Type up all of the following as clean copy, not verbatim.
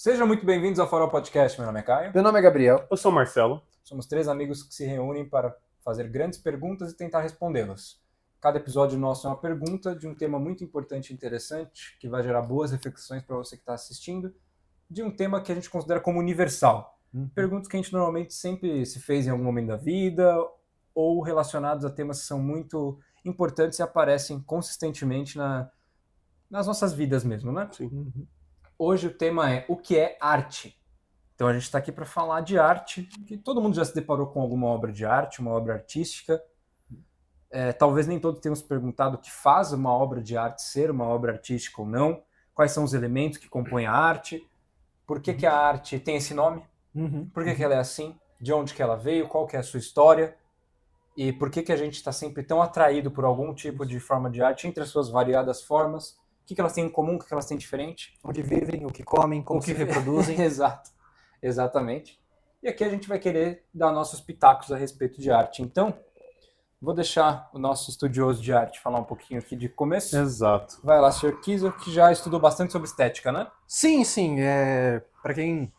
Sejam muito bem-vindos ao Farol Podcast. Meu nome é Caio. Meu nome é Gabriel. Eu sou o Marcelo. Somos três amigos que se reúnem para fazer grandes perguntas e tentar respondê-las. Cada episódio nosso é uma pergunta de um tema muito importante e interessante, que vai gerar boas reflexões para você que está assistindo, de um tema que a gente considera como universal. Perguntas que a gente normalmente sempre se fez em algum momento da vida, ou relacionados a temas que são muito importantes e aparecem consistentemente nas nossas vidas mesmo, né? Sim. Hoje o tema é o que é arte. Então a gente está aqui para falar de arte, que todo mundo já se deparou com alguma obra de arte, uma obra artística. Talvez nem todos tenham se perguntado o que faz uma obra de arte ser uma obra artística ou não, quais são os elementos que compõem a arte, por que a arte tem esse nome, por que ela é assim, de onde que ela veio, qual que é a sua história, e por que a gente está sempre tão atraído por algum tipo de forma de arte, entre as suas variadas formas, o que elas têm em comum, o que elas têm diferente. Onde vivem, o que comem, como se reproduzem. Exato, exatamente. E aqui a gente vai querer dar nossos pitacos a respeito de arte. Então, vou deixar o nosso estudioso de arte falar um pouquinho aqui de começo. Exato. Vai lá, Sr. Kiesel, que já estudou bastante sobre estética, né? Sim. Para quem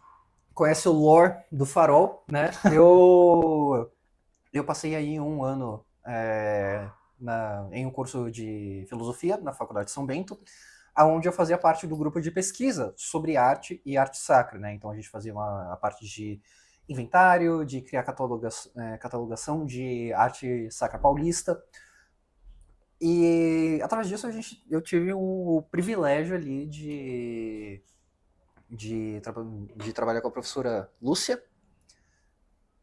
conhece o lore do Farol, né? Eu passei aí um ano em um curso de filosofia na Faculdade de São Bento, onde eu fazia parte do grupo de pesquisa sobre arte e arte sacra, né? Então a gente fazia a parte de inventário, de criar catalogação de arte sacra paulista. E através disso eu tive o privilégio ali de trabalhar com a professora Lúcia,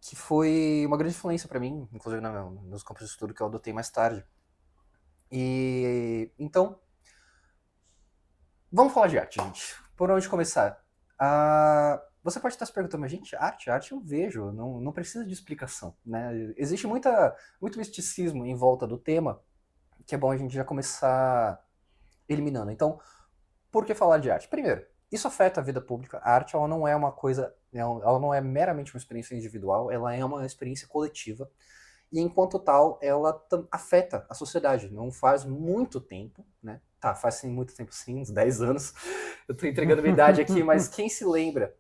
que foi uma grande influência para mim, inclusive nos campos de estudo que eu adotei mais tarde. E então, vamos falar de arte, gente. Por onde começar? Você pode estar se perguntando, mas gente, arte eu vejo, não precisa de explicação, né? Existe muito misticismo em volta do tema, que é bom a gente já começar eliminando. Então, por que falar de arte? Primeiro, isso afeta a vida pública. A arte, ela não é uma coisa, ela não é meramente uma experiência individual, ela é uma experiência coletiva. E enquanto tal, ela afeta a sociedade. Não faz muito tempo, né? Tá, faz muito tempo sim, uns 10 anos. Eu tô entregando minha idade aqui, mas quem se lembra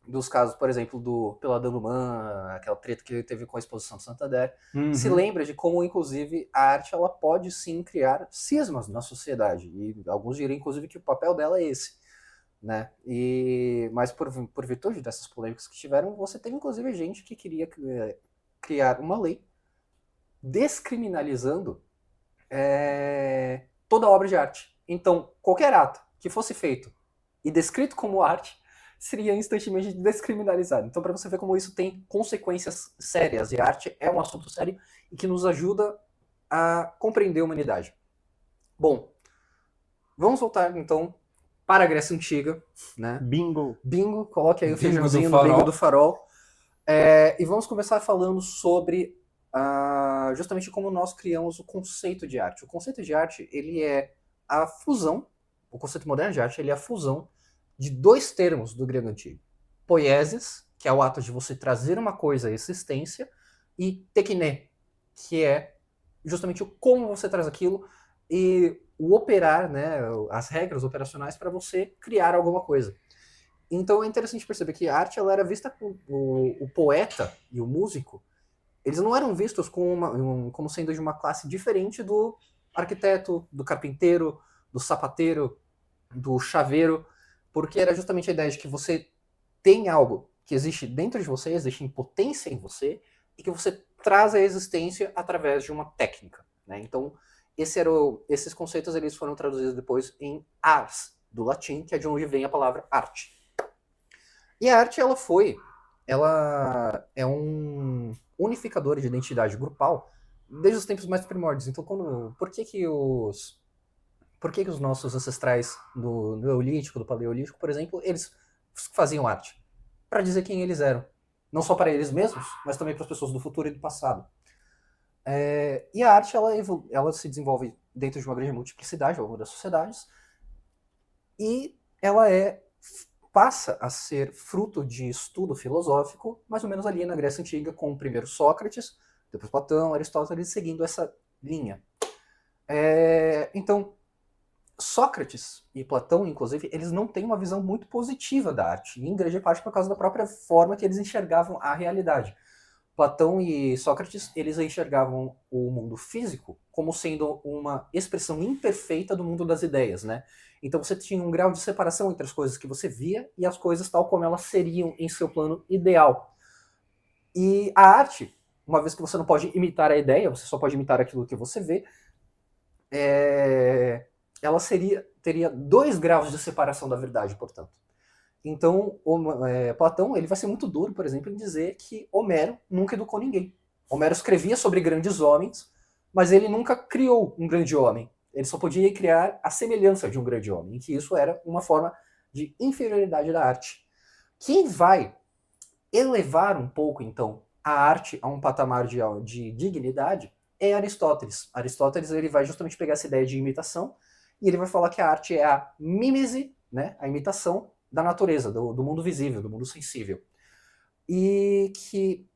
dos casos, por exemplo, do Peladão do Man, aquela treta que teve com a Exposição de Santander, se lembra de como, inclusive, a arte ela pode sim criar cismas na sociedade. E alguns diriam, inclusive, que o papel dela é esse. Né? Mas por virtude dessas polêmicas que tiveram, você teve, inclusive, gente que queria criar uma lei descriminalizando toda obra de arte. Então, qualquer ato que fosse feito e descrito como arte seria instantaneamente descriminalizado. Então, para você ver como isso tem consequências sérias, e a arte é um assunto sério e que nos ajuda a compreender a humanidade. Bom, vamos voltar então para a Grécia Antiga, né? Bingo, coloque aí o feijãozinho no bingo do Farol. E vamos começar falando sobre justamente como nós criamos o conceito de arte. O conceito de arte, ele é a fusão, o conceito moderno de arte, ele é a fusão de dois termos do grego antigo. Poiesis, que é o ato de você trazer uma coisa à existência, e tekné, que é justamente o como você traz aquilo e o operar, né, as regras operacionais para você criar alguma coisa. Então é interessante perceber que a arte ela era vista com o poeta e o músico, eles não eram vistos como sendo de uma classe diferente do arquiteto, do carpinteiro, do sapateiro, do chaveiro, porque era justamente a ideia de que você tem algo que existe dentro de você, existe em potência em você, e que você traz à existência através de uma técnica. Né? Então, esses conceitos eles foram traduzidos depois em ars, do latim, que é de onde vem a palavra arte. E a arte, ela é um unificador de identidade grupal desde os tempos mais primórdios. Então, por que os nossos ancestrais do Neolítico, do Paleolítico, por exemplo, eles faziam arte? Para dizer quem eles eram. Não só para eles mesmos, mas também para as pessoas do futuro e do passado. E a arte, ela se desenvolve dentro de uma grande multiplicidade ao longo das sociedades, e ela passa a ser fruto de estudo filosófico, mais ou menos ali na Grécia Antiga, com primeiro Sócrates, depois Platão, Aristóteles, seguindo essa linha. Então, Sócrates e Platão, inclusive, eles não têm uma visão muito positiva da arte, em grande parte por causa da própria forma que eles enxergavam a realidade. Platão e Sócrates, eles enxergavam o mundo físico como sendo uma expressão imperfeita do mundo das ideias, né? Então você tinha um grau de separação entre as coisas que você via e as coisas tal como elas seriam em seu plano ideal. E a arte, uma vez que você não pode imitar a ideia, você só pode imitar aquilo que você vê, ela teria 2 graus de separação da verdade, portanto. Então, Platão ele vai ser muito duro, por exemplo, em dizer que Homero nunca educou ninguém. Homero escrevia sobre grandes homens, mas ele nunca criou um grande homem. Ele só podia criar a semelhança de um grande homem, que isso era uma forma de inferioridade da arte. Quem vai elevar um pouco, então, a arte a um patamar de dignidade é Aristóteles. Aristóteles ele vai justamente pegar essa ideia de imitação e ele vai falar que a arte é a mímese, né, a imitação da natureza, do mundo visível, do mundo sensível. E que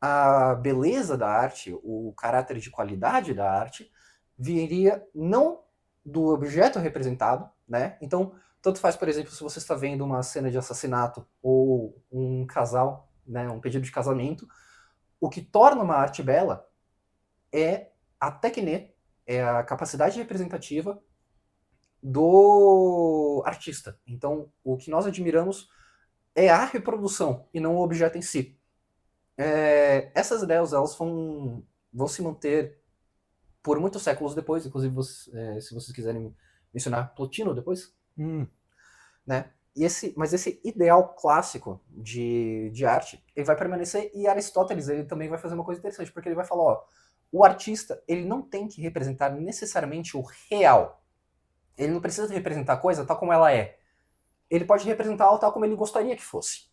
a beleza da arte, o caráter de qualidade da arte, viria não do objeto representado, né? Então, tanto faz, por exemplo, se você está vendo uma cena de assassinato ou um casal, né, um pedido de casamento, o que torna uma arte bela é a técnica, é a capacidade representativa do artista. Então, o que nós admiramos é a reprodução e não o objeto em si. Essas ideias elas vão se manter por muitos séculos depois, inclusive se vocês quiserem mencionar Plotino depois, né? Mas esse ideal clássico de arte, ele vai permanecer, e Aristóteles ele também vai fazer uma coisa interessante, porque ele vai falar, ó, o artista ele não tem que representar necessariamente o real. Ele não precisa representar a coisa tal como ela é. Ele pode representá-la tal como ele gostaria que fosse.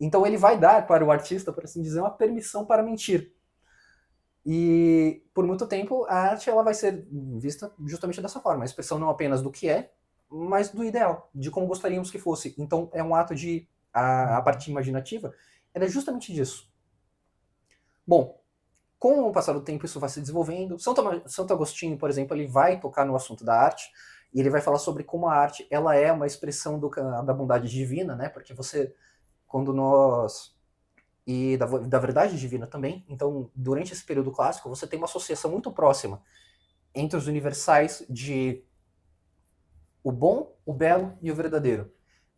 Então ele vai dar para o artista, por assim dizer, uma permissão para mentir. E por muito tempo a arte ela vai ser vista justamente dessa forma, a expressão não apenas do que é, mas do ideal, de como gostaríamos que fosse. Então é um ato de a parte imaginativa era justamente disso. Bom, com o passar do tempo isso vai se desenvolvendo. Santo Agostinho, por exemplo, ele vai tocar no assunto da arte e ele vai falar sobre como a arte ela é uma expressão da bondade divina, né? Porque e da verdade divina também. Então, durante esse período clássico, você tem uma associação muito próxima entre os universais de o bom, o belo e o verdadeiro.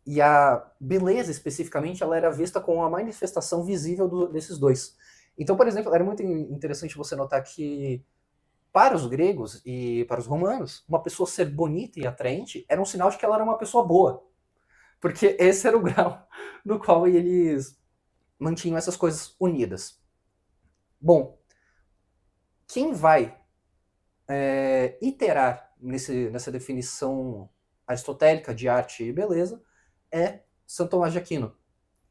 E a beleza, especificamente, ela era vista como a manifestação visível desses dois. Então, por exemplo, era muito interessante você notar que, para os gregos e para os romanos, uma pessoa ser bonita e atraente era um sinal de que ela era uma pessoa boa. Porque esse era o grau no qual eles mantinham essas coisas unidas. Bom, quem vai iterar nessa definição aristotélica de arte e beleza é Santo Tomás de Aquino,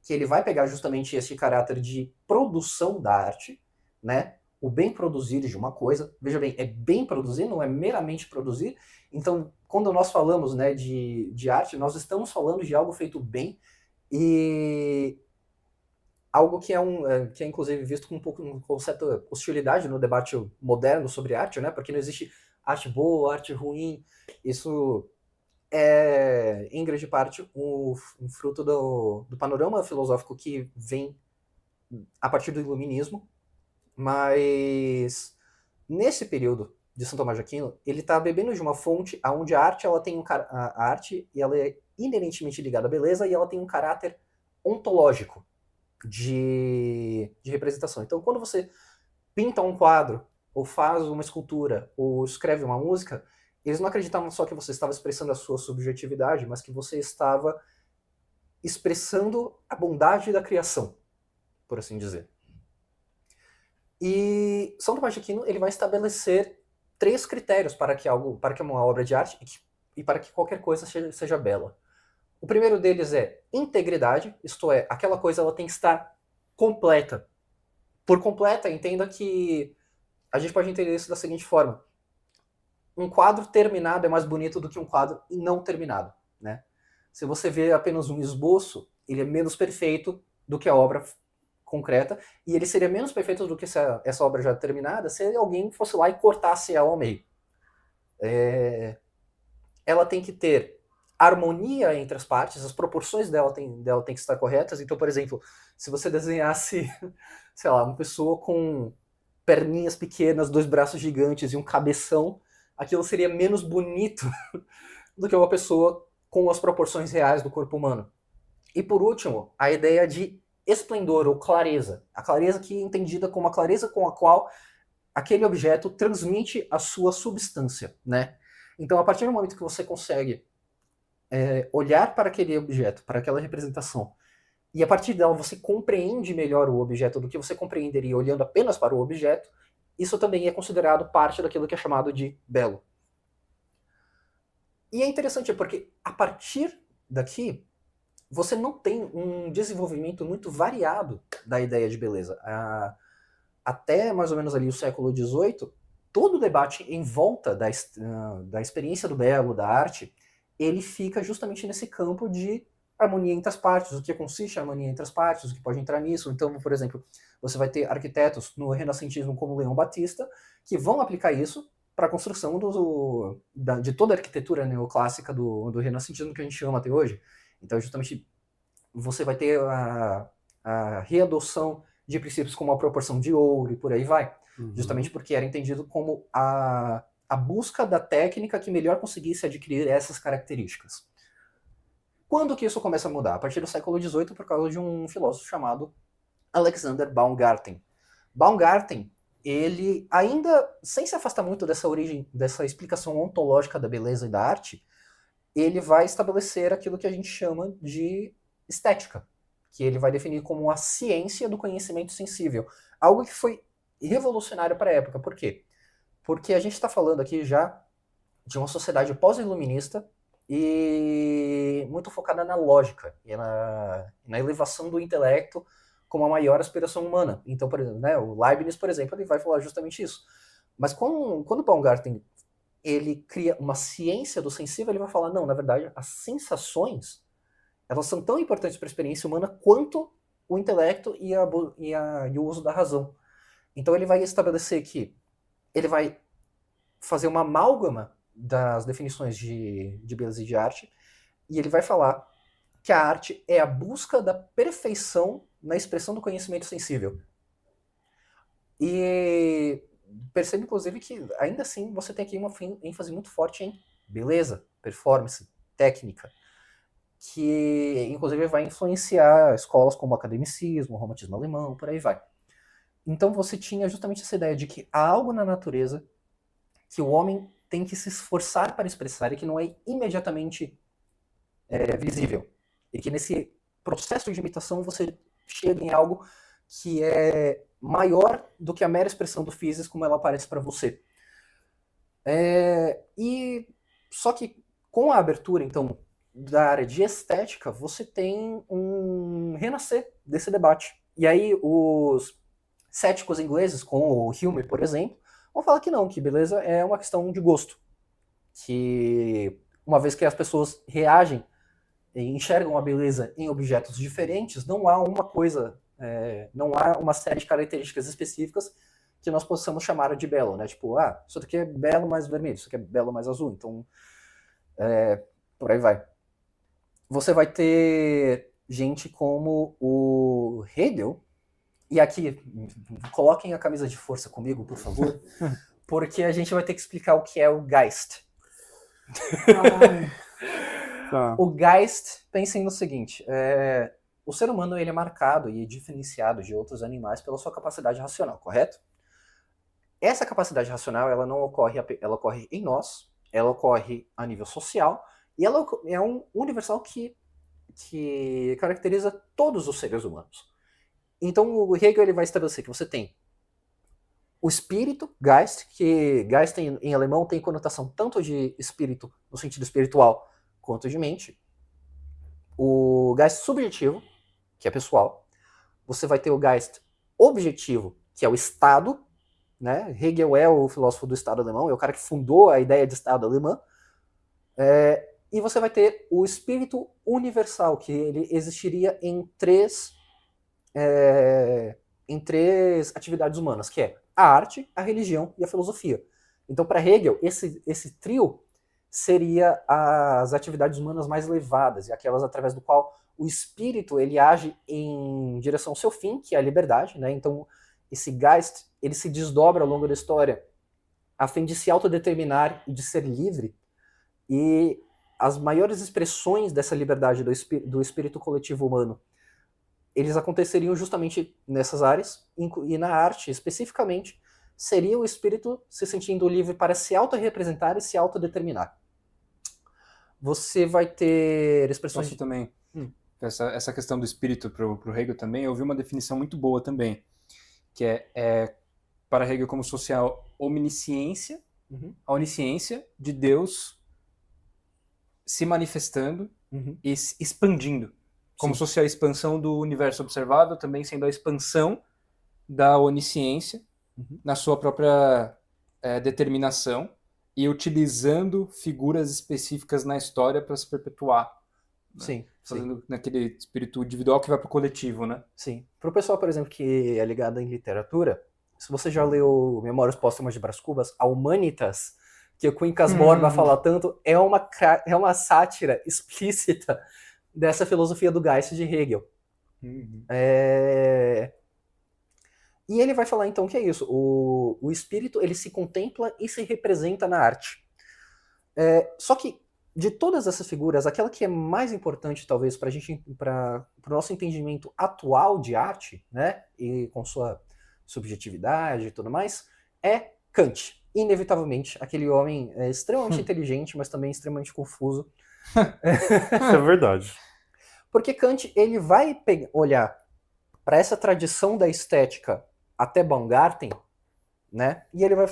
que ele vai pegar justamente esse caráter de produção da arte, né? O bem produzir de uma coisa. Veja bem, é bem produzir, não é meramente produzir. Então, quando nós falamos, né, de arte, nós estamos falando de algo feito bem e algo que é inclusive visto com um conceito de hostilidade no debate moderno sobre arte, né? Porque não existe arte boa, arte ruim. Isso é, em grande parte, um fruto do panorama filosófico que vem a partir do iluminismo, mas nesse período de São Tomás de Aquino, ele está bebendo de uma fonte onde a arte ela tem a arte e ela é inerentemente ligada à beleza e ela tem um caráter ontológico de representação. Então, quando você pinta um quadro, ou faz uma escultura, ou escreve uma música, eles não acreditavam só que você estava expressando a sua subjetividade, mas que você estava expressando a bondade da criação, por assim dizer. E São Tomás de Aquino ele vai estabelecer 3 critérios para que uma obra de arte e para que qualquer coisa seja bela. O primeiro deles é integridade, isto é, aquela coisa ela tem que estar completa. Por completa, entenda que a gente pode entender isso da seguinte forma. Um quadro terminado é mais bonito do que um quadro não terminado, né? Se você vê apenas um esboço, ele é menos perfeito do que a obra concreta, e ele seria menos perfeito do que essa obra já terminada se alguém fosse lá e cortasse ela ao meio. ela tem que ter harmonia entre as partes, as proporções dela tem que estar corretas. Então, por exemplo, se você desenhasse, sei lá, uma pessoa com perninhas pequenas, 2 braços gigantes e um cabeção, aquilo seria menos bonito do que uma pessoa com as proporções reais do corpo humano. E por último, a ideia de esplendor ou clareza. A clareza que é entendida como a clareza com a qual aquele objeto transmite a sua substância, né? Então, a partir do momento que você consegue olhar para aquele objeto, para aquela representação, e a partir dela você compreende melhor o objeto do que você compreenderia olhando apenas para o objeto, isso também é considerado parte daquilo que é chamado de belo. E é interessante porque a partir daqui você não tem um desenvolvimento muito variado da ideia de beleza. Até mais ou menos ali o século XVIII, todo o debate em volta da experiência do belo, da arte, ele fica justamente nesse campo de harmonia entre as partes, o que consiste a harmonia entre as partes, o que pode entrar nisso. Então, por exemplo, você vai ter arquitetos no renascentismo como Leão Batista, que vão aplicar isso para a construção de toda a arquitetura neoclássica do renascentismo que a gente chama até hoje. Então, justamente, você vai ter a readoção de princípios como a proporção de ouro e por aí vai. Justamente porque era entendido como a busca da técnica que melhor conseguisse adquirir essas características. Quando que isso começa a mudar? A partir do século XVIII, por causa de um filósofo chamado Alexander Baumgarten. Baumgarten, ele ainda, sem se afastar muito dessa origem, dessa explicação ontológica da beleza e da arte, ele vai estabelecer aquilo que a gente chama de estética, que ele vai definir como a ciência do conhecimento sensível. Algo que foi revolucionário para a época. Por quê? Porque a gente está falando aqui já de uma sociedade pós-iluminista e muito focada na lógica e na elevação do intelecto como a maior aspiração humana. Então, por exemplo, né, o Leibniz, por exemplo, ele vai falar justamente isso. Mas quando Baumgarten ele cria uma ciência do sensível, ele vai falar, não, na verdade, as sensações, elas são tão importantes para a experiência humana quanto o intelecto e o uso da razão. Então ele vai estabelecer que ele vai fazer uma amálgama das definições de beleza e de arte, e ele vai falar que a arte é a busca da perfeição na expressão do conhecimento sensível. E percebe, inclusive, que ainda assim você tem aqui uma ênfase muito forte em beleza, performance, técnica, que inclusive vai influenciar escolas como o academicismo, o romantismo alemão, por aí vai. Então você tinha justamente essa ideia de que há algo na natureza que o homem tem que se esforçar para expressar e que não é imediatamente visível. E que nesse processo de imitação você chega em algo que é maior do que a mera expressão do physis como ela aparece para você. E só que com a abertura, então, da área de estética, você tem um renascer desse debate. E aí os céticos ingleses, como o Hume, por exemplo, vão falar que não, que beleza é uma questão de gosto. Que uma vez que as pessoas reagem e enxergam a beleza em objetos diferentes, não há uma coisa, não há uma série de características específicas que nós possamos chamar de belo, né? Tipo, isso daqui é belo mais vermelho, isso aqui é belo mais azul, então por aí vai. Você vai ter gente como o Hegel, e aqui, coloquem a camisa de força comigo, por favor, porque a gente vai ter que explicar o que é o Geist. Tá. O Geist, pensem no seguinte, o ser humano ele é marcado e diferenciado de outros animais pela sua capacidade racional, correto? Essa capacidade racional, ela não ocorre, ela ocorre em nós, ela ocorre a nível social, e ela é um universal que caracteriza todos os seres humanos. Então o Hegel ele vai estabelecer que você tem o espírito, Geist, que Geist em alemão tem conotação tanto de espírito no sentido espiritual quanto de mente. O Geist subjetivo, que é pessoal. Você vai ter o Geist objetivo, que é o Estado, né? Hegel é o filósofo do Estado alemão, é o cara que fundou a ideia de Estado alemã. E você vai ter o espírito universal, que ele existiria em três atividades humanas, que é a arte, a religião e a filosofia. Então, para Hegel, esse trio seria as atividades humanas mais elevadas, e aquelas através do qual o espírito ele age em direção ao seu fim, que é a liberdade, né? Então, esse Geist, ele se desdobra ao longo da história a fim de se autodeterminar e de ser livre, e as maiores expressões dessa liberdade do espírito coletivo humano, eles aconteceriam justamente nessas áreas, e na arte, especificamente, seria o espírito se sentindo livre para se autorrepresentar e se autodeterminar. Você vai ter expressões... Posso também, essa questão do espírito para o Hegel também, eu ouvi uma definição muito boa também, que é para Hegel como se fosse a onisciência, a onisciência de Deus se manifestando e expandindo. Como se fosse a expansão do universo observável, também sendo a expansão da onisciência na sua própria determinação e utilizando figuras específicas na história para se perpetuar. Né? Sim. Fazendo naquele espírito individual que vai para o coletivo, né? Sim. Para o pessoal, por exemplo, que é ligado em literatura, se você já leu Memórias Póstumas de Brás Cubas, a Humanitas, que o Quincas Borba fala tanto, é uma sátira explícita dessa filosofia do Geist de Hegel. E ele vai falar então que é isso, o espírito ele se contempla e se representa na arte. Só que de todas essas figuras, aquela que é mais importante talvez para o nosso entendimento atual de arte, né, e com sua subjetividade e tudo mais, é Kant. Inevitavelmente, aquele homem extremamente inteligente, mas também extremamente confuso. Isso é verdade. Porque Kant ele vai olhar para essa tradição da estética até Baumgarten, né? E ele vai,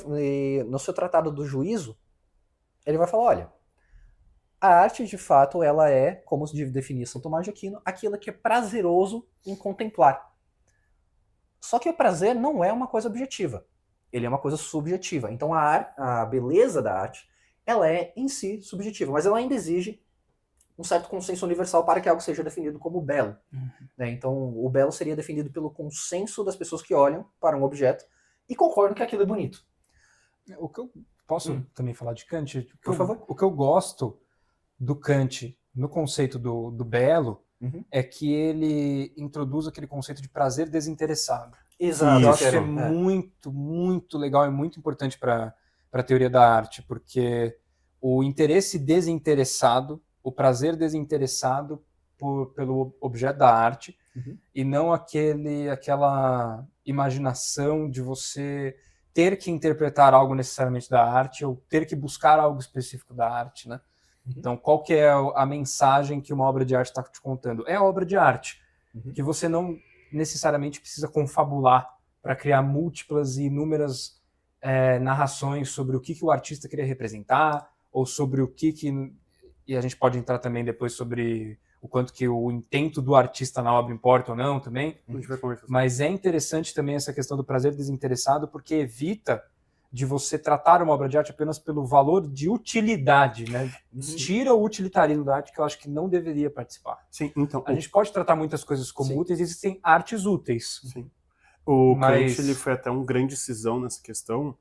no seu Tratado do Juízo, ele vai falar, olha, a arte de fato ela é, como se definia São Tomás de Aquino, aquilo que é prazeroso em contemplar. Só que o prazer não é uma coisa objetiva, ele é uma coisa subjetiva. Então a beleza da arte, ela é em si subjetiva, mas ela ainda exige um certo consenso universal para que algo seja definido como belo. Né? Então, o belo seria definido pelo consenso das pessoas que olham para um objeto e concordam que aquilo é bonito. O que eu posso também falar de Kant? Por favor. O que eu gosto do Kant no conceito do belo é que ele introduz aquele conceito de prazer desinteressado. Exato. Eu acho que é muito, muito legal e muito importante para a teoria da arte, porque o interesse desinteressado, o prazer desinteressado pelo objeto da arte, e não aquela imaginação de você ter que interpretar algo necessariamente da arte ou ter que buscar algo específico da arte, né? Então, qual que é a mensagem que uma obra de arte está te contando? É a obra de arte, que você não necessariamente precisa confabular para criar múltiplas e inúmeras narrações sobre o que o artista queria representar, ou sobre o que... E a gente pode entrar também depois sobre o quanto que o intento do artista na obra importa ou não também. A gente vai conversar. Mas é interessante também essa questão do prazer desinteressado, porque evita de você tratar uma obra de arte apenas pelo valor de utilidade, né? Tira o utilitarismo da arte, que eu acho que não deveria participar. Sim, então... A gente pode tratar muitas coisas como úteis, existem artes úteis. Sim. O Kant, ele foi até um grande cisão nessa questão,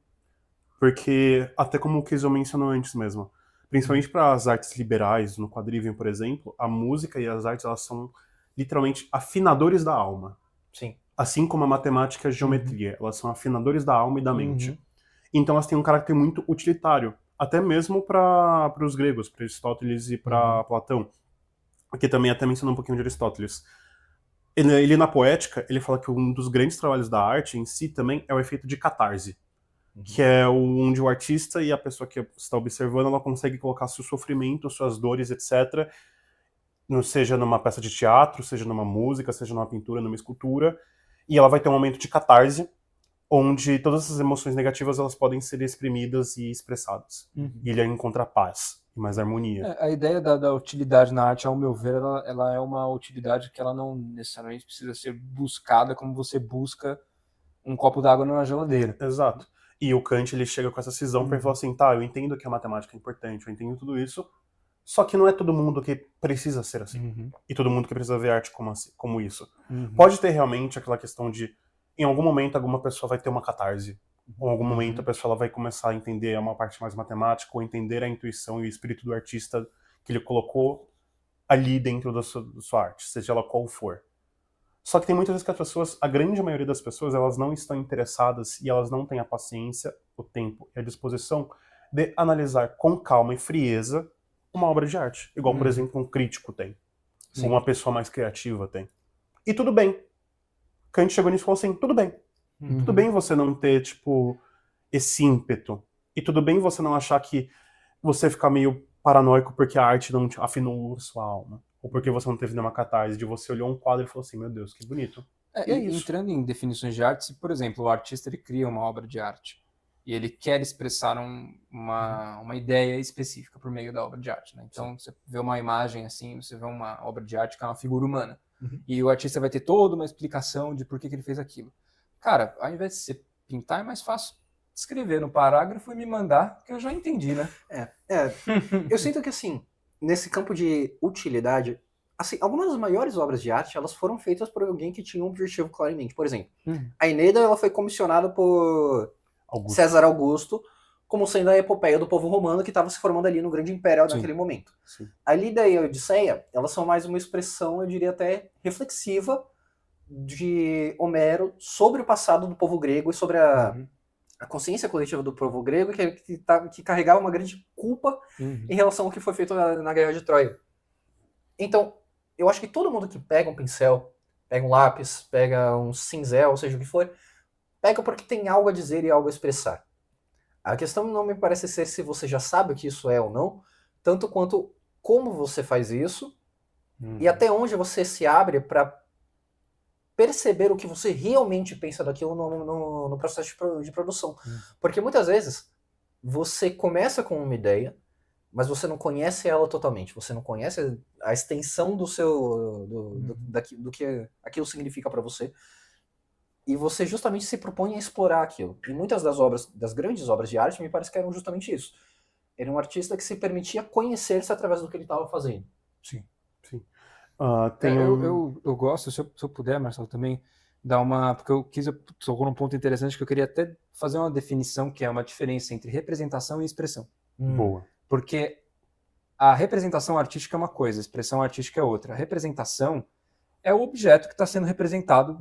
porque, até como o Kiesel mencionou antes mesmo, principalmente para as artes liberais, no quadrivium, por exemplo, a música e as artes, elas são literalmente afinadores da alma. Sim. Assim como a matemática e a geometria, elas são afinadores da alma e da mente. Então elas têm um caráter muito utilitário, até mesmo para os gregos, para Aristóteles e para Platão, que também até mencionou um pouquinho de Aristóteles. Ele na poética, ele fala que um dos grandes trabalhos da arte em si também é o efeito de catarse, que é onde o artista e a pessoa que está observando, ela consegue colocar seu sofrimento, suas dores, etc., seja numa peça de teatro, seja numa música, seja numa pintura, numa escultura, e ela vai ter um momento de catarse, onde todas essas emoções negativas elas podem ser exprimidas e expressadas. E ele encontra paz e mais harmonia. A ideia da utilidade na arte, ao meu ver, ela é uma utilidade que ela não necessariamente precisa ser buscada como você busca um copo d'água numa geladeira. Exato. E o Kant, ele chega com essa cisão para ele falar assim, tá, eu entendo que a matemática é importante, eu entendo tudo isso, só que não é todo mundo que precisa ser assim. E todo mundo que precisa ver arte como isso. Pode ter realmente aquela questão de, em algum momento, alguma pessoa vai ter uma catarse Em algum momento a pessoa ela vai começar a entender uma parte mais matemática, ou entender a intuição e o espírito do artista que ele colocou ali dentro da sua arte, seja ela qual for. Só que tem muitas vezes que as pessoas, a grande maioria das pessoas, elas não estão interessadas e elas não têm a paciência, o tempo e a disposição de analisar com calma e frieza uma obra de arte. Igual, por exemplo, um crítico tem. Ou uma pessoa mais criativa tem. E tudo bem. Kant chegou nisso e falou assim, tudo bem. Tudo bem você não ter, tipo, esse ímpeto. E tudo bem você não achar que você ficar meio paranoico porque a arte não afinou sua alma. Ou porque você não teve nenhuma catarse, de você olhou um quadro e falou assim, meu Deus, que bonito. E é isso. Entrando em definições de arte, se, por exemplo, o artista ele cria uma obra de arte e ele quer expressar uma ideia específica por meio da obra de arte, né? Então, você vê uma imagem assim, você vê uma obra de arte que é uma figura humana. E o artista vai ter toda uma explicação de por que ele fez aquilo. Cara, ao invés de você pintar, é mais fácil escrever no parágrafo e me mandar, que eu já entendi, né? Eu sinto que, assim, nesse campo de utilidade, assim, algumas das maiores obras de arte, elas foram feitas por alguém que tinha um objetivo claramente. Por exemplo, a Eneida, ela foi comissionada por César Augusto, como sendo a epopeia do povo romano que estava se formando ali no grande império naquele momento. A Ilíada e a Odisseia, elas são mais uma expressão, eu diria até reflexiva, de Homero sobre o passado do povo grego e sobre a consciência coletiva do povo grego que carregava uma grande culpa em relação ao que foi feito na Guerra de Troia. Então, eu acho que todo mundo que pega um pincel, pega um lápis, pega um cinzel, seja o que for, pega porque tem algo a dizer e algo a expressar. A questão não me parece ser se você já sabe o que isso é ou não, tanto quanto como você faz isso e até onde você se abre para perceber o que você realmente pensa daquilo no processo de produção. Porque muitas vezes você começa com uma ideia, mas você não conhece ela totalmente. Você não conhece a extensão do que aquilo significa para você. E você justamente se propõe a explorar aquilo. E muitas das grandes obras de arte, me parece que eram justamente isso. Era um artista que se permitia conhecer-se através do que ele estava fazendo. Sim. Eu gosto, se eu puder, Marcelo, também dar uma... Porque eu tocou num ponto interessante que eu queria até fazer uma definição, que é uma diferença entre representação e expressão. Boa. Porque a representação artística é uma coisa, a expressão artística é outra. A representação é o objeto que está sendo representado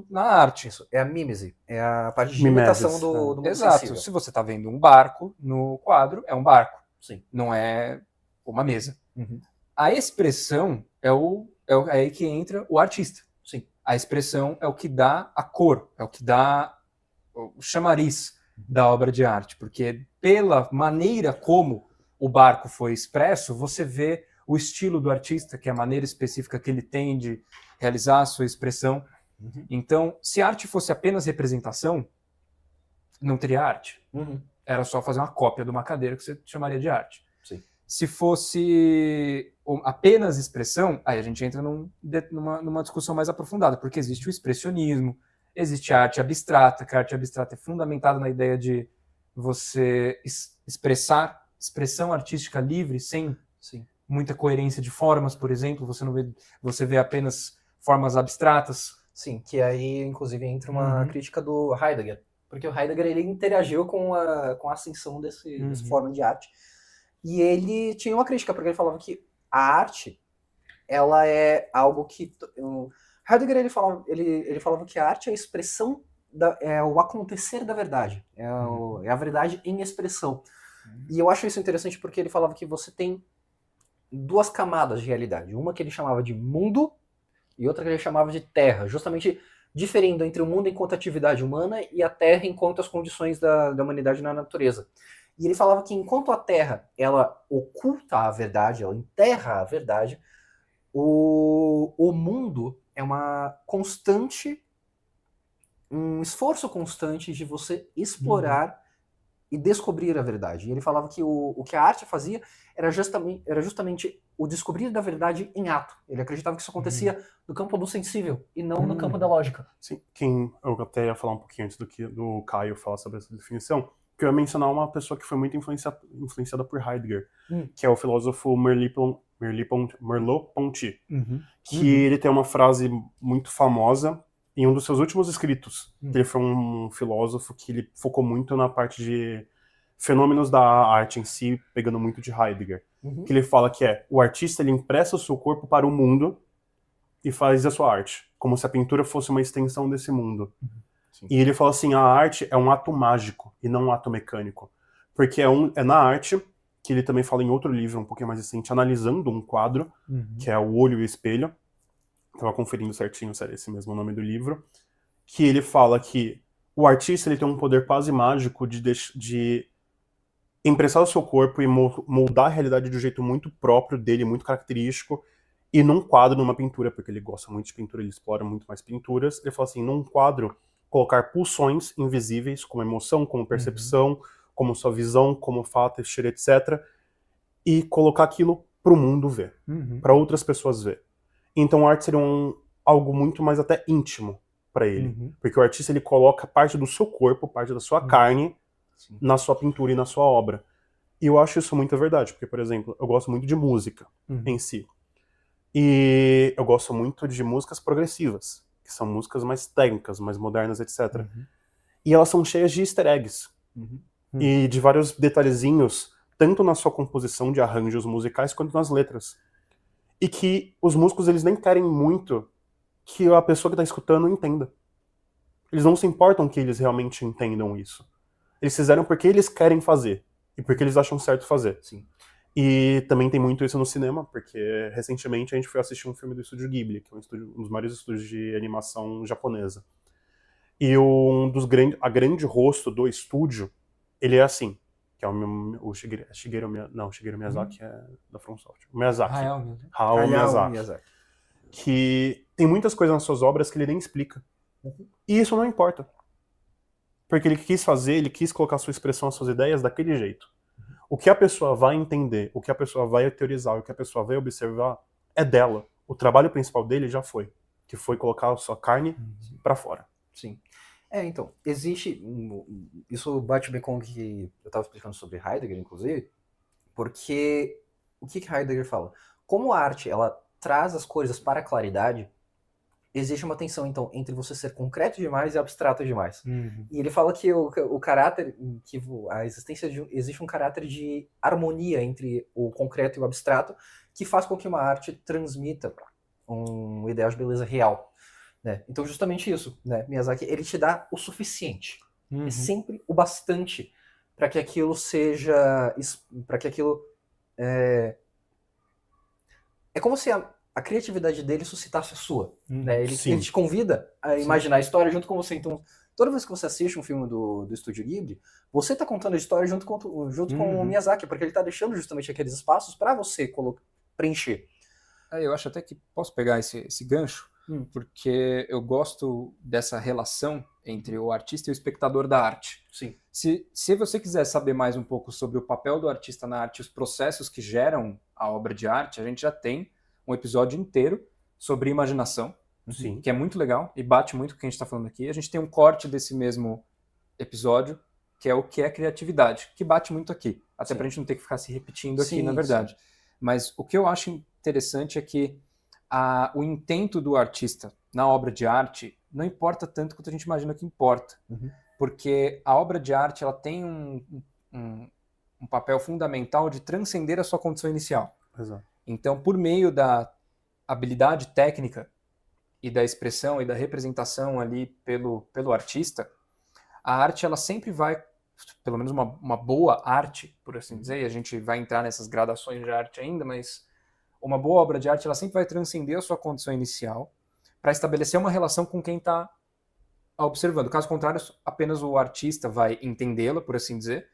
na arte. Isso, é a mímese, é a parte de imitação do mundo Exato. sensível. Se você está vendo um barco no quadro, é um barco. Sim. Não é uma mesa. A expressão é aí que entra o artista. Sim. A expressão é o que dá a cor, é o que dá o chamariz da obra de arte, porque pela maneira como o barco foi expresso, você vê o estilo do artista, que é a maneira específica que ele tem de realizar a sua expressão. Então, se a arte fosse apenas representação, não teria arte. Era só fazer uma cópia de uma cadeira que você chamaria de arte. Sim. Se fosse apenas expressão, aí a gente entra numa discussão mais aprofundada, porque existe o expressionismo, existe a arte abstrata, que a arte abstrata é fundamentada na ideia de você expressão artística livre, sem muita coerência de formas, por exemplo, você vê apenas formas abstratas. Sim, que aí, inclusive, entra uma crítica do Heidegger, porque o Heidegger ele interagiu com a ascensão dessa forma de arte. E ele tinha uma crítica, porque ele falava que a arte, ela é algo que... Heidegger, ele falava que a arte é a expressão, é o acontecer da verdade. É a verdade em expressão. E eu acho isso interessante porque ele falava que você tem duas camadas de realidade. Uma que ele chamava de mundo e outra que ele chamava de terra. Justamente diferindo entre o mundo enquanto atividade humana e a terra enquanto as condições da humanidade na natureza. E ele falava que enquanto a Terra, ela oculta a verdade, ela enterra a verdade, o mundo é uma constante, um esforço constante de você explorar e descobrir a verdade. E ele falava que o que a arte fazia era justamente o descobrir da verdade em ato. Ele acreditava que isso acontecia no campo do sensível e não no campo da lógica. Sim, eu até ia falar um pouquinho antes do Caio falar sobre essa definição, que eu ia mencionar uma pessoa que foi muito influenciada por Heidegger, que é o filósofo Merleau-Ponty, que ele tem uma frase muito famosa, em um dos seus últimos escritos, ele foi um filósofo que ele focou muito na parte de fenômenos da arte em si, pegando muito de Heidegger. Que ele fala que o artista ele empresta o seu corpo para o mundo e faz a sua arte, como se a pintura fosse uma extensão desse mundo. E ele fala assim, a arte é um ato mágico e não um ato mecânico. Porque é na arte, que ele também fala em outro livro, um pouquinho mais recente, analisando um quadro, que é O Olho e o Espelho. Estava conferindo certinho se era esse mesmo nome do livro. Que ele fala que o artista ele tem um poder quase mágico de emprestar o seu corpo e moldar a realidade de um jeito muito próprio dele, muito característico, e num quadro, numa pintura, porque ele gosta muito de pintura, ele explora muito mais pinturas, ele fala assim, num quadro, colocar pulsões invisíveis, como emoção, como percepção, como sua visão, como fato, textura, etc., e colocar aquilo pro mundo ver, para outras pessoas ver. Então a arte seria algo muito mais até íntimo para ele, porque o artista ele coloca parte do seu corpo, parte da sua carne, na sua pintura e na sua obra. E eu acho isso muito verdade, porque, por exemplo, eu gosto muito de música em si. E eu gosto muito de músicas progressivas, que são músicas mais técnicas, mais modernas, etc. E elas são cheias de easter eggs. E de vários detalhezinhos, tanto na sua composição de arranjos musicais, quanto nas letras. E que os músicos, eles nem querem muito que a pessoa que está escutando entenda. Eles não se importam que eles realmente entendam isso. Eles fizeram porque eles querem fazer. E porque eles acham certo fazer. Sim. E também tem muito isso no cinema, porque recentemente a gente foi assistir um filme do Estúdio Ghibli, que é um dos maiores estúdios de animação japonesa. E a grande rosto do estúdio, ele é assim, que é o Shigeru Miyazaki é da From Software. O Miyazaki. Hayao Miyazaki. Que tem muitas coisas nas suas obras que ele nem explica. E isso não importa. Porque ele quis colocar a sua expressão, as suas ideias daquele jeito. O que a pessoa vai entender, o que a pessoa vai teorizar, o que a pessoa vai observar é dela. O trabalho principal dele já foi. Que foi colocar a sua carne pra fora. Sim. Então, existe... Isso bate bem com o que eu estava explicando sobre Heidegger, inclusive, porque o que Heidegger fala? Como a arte, ela traz as coisas para a claridade, existe uma tensão, então, entre você ser concreto demais e abstrato demais. E ele fala que o caráter, que a existência existe um caráter de harmonia entre o concreto e o abstrato, que faz com que uma arte transmita um ideal de beleza real. Né? Então, justamente isso, né? Miyazaki, ele te dá o suficiente. É sempre o bastante para que aquilo seja... para que aquilo... É como se a criatividade dele suscitasse a sua. Né? Ele te convida a imaginar a história junto com você. Então, toda vez que você assiste um filme do Estúdio Ghibli, você está contando a história junto com o Miyazaki, porque ele está deixando justamente aqueles espaços para você preencher. Eu acho até que posso pegar esse gancho, porque eu gosto dessa relação entre o artista e o espectador da arte. Sim. Se você quiser saber mais um pouco sobre o papel do artista na arte, os processos que geram a obra de arte, a gente já tem um episódio inteiro sobre imaginação, que é muito legal e bate muito com o que a gente está falando aqui. A gente tem um corte desse mesmo episódio, que é o que é criatividade, que bate muito aqui, até para a gente não ter que ficar se repetindo aqui, na verdade. Mas o que eu acho interessante é que o intento do artista na obra de arte não importa tanto quanto a gente imagina que importa, porque a obra de arte ela tem um papel fundamental de transcender a sua condição inicial. Exato. Então, por meio da habilidade técnica e da expressão e da representação ali pelo artista, a arte ela sempre vai, pelo menos uma boa arte, por assim dizer, e a gente vai entrar nessas gradações de arte ainda, mas uma boa obra de arte ela sempre vai transcender a sua condição inicial para estabelecer uma relação com quem está observando. Caso contrário, apenas o artista vai entendê-la, por assim dizer,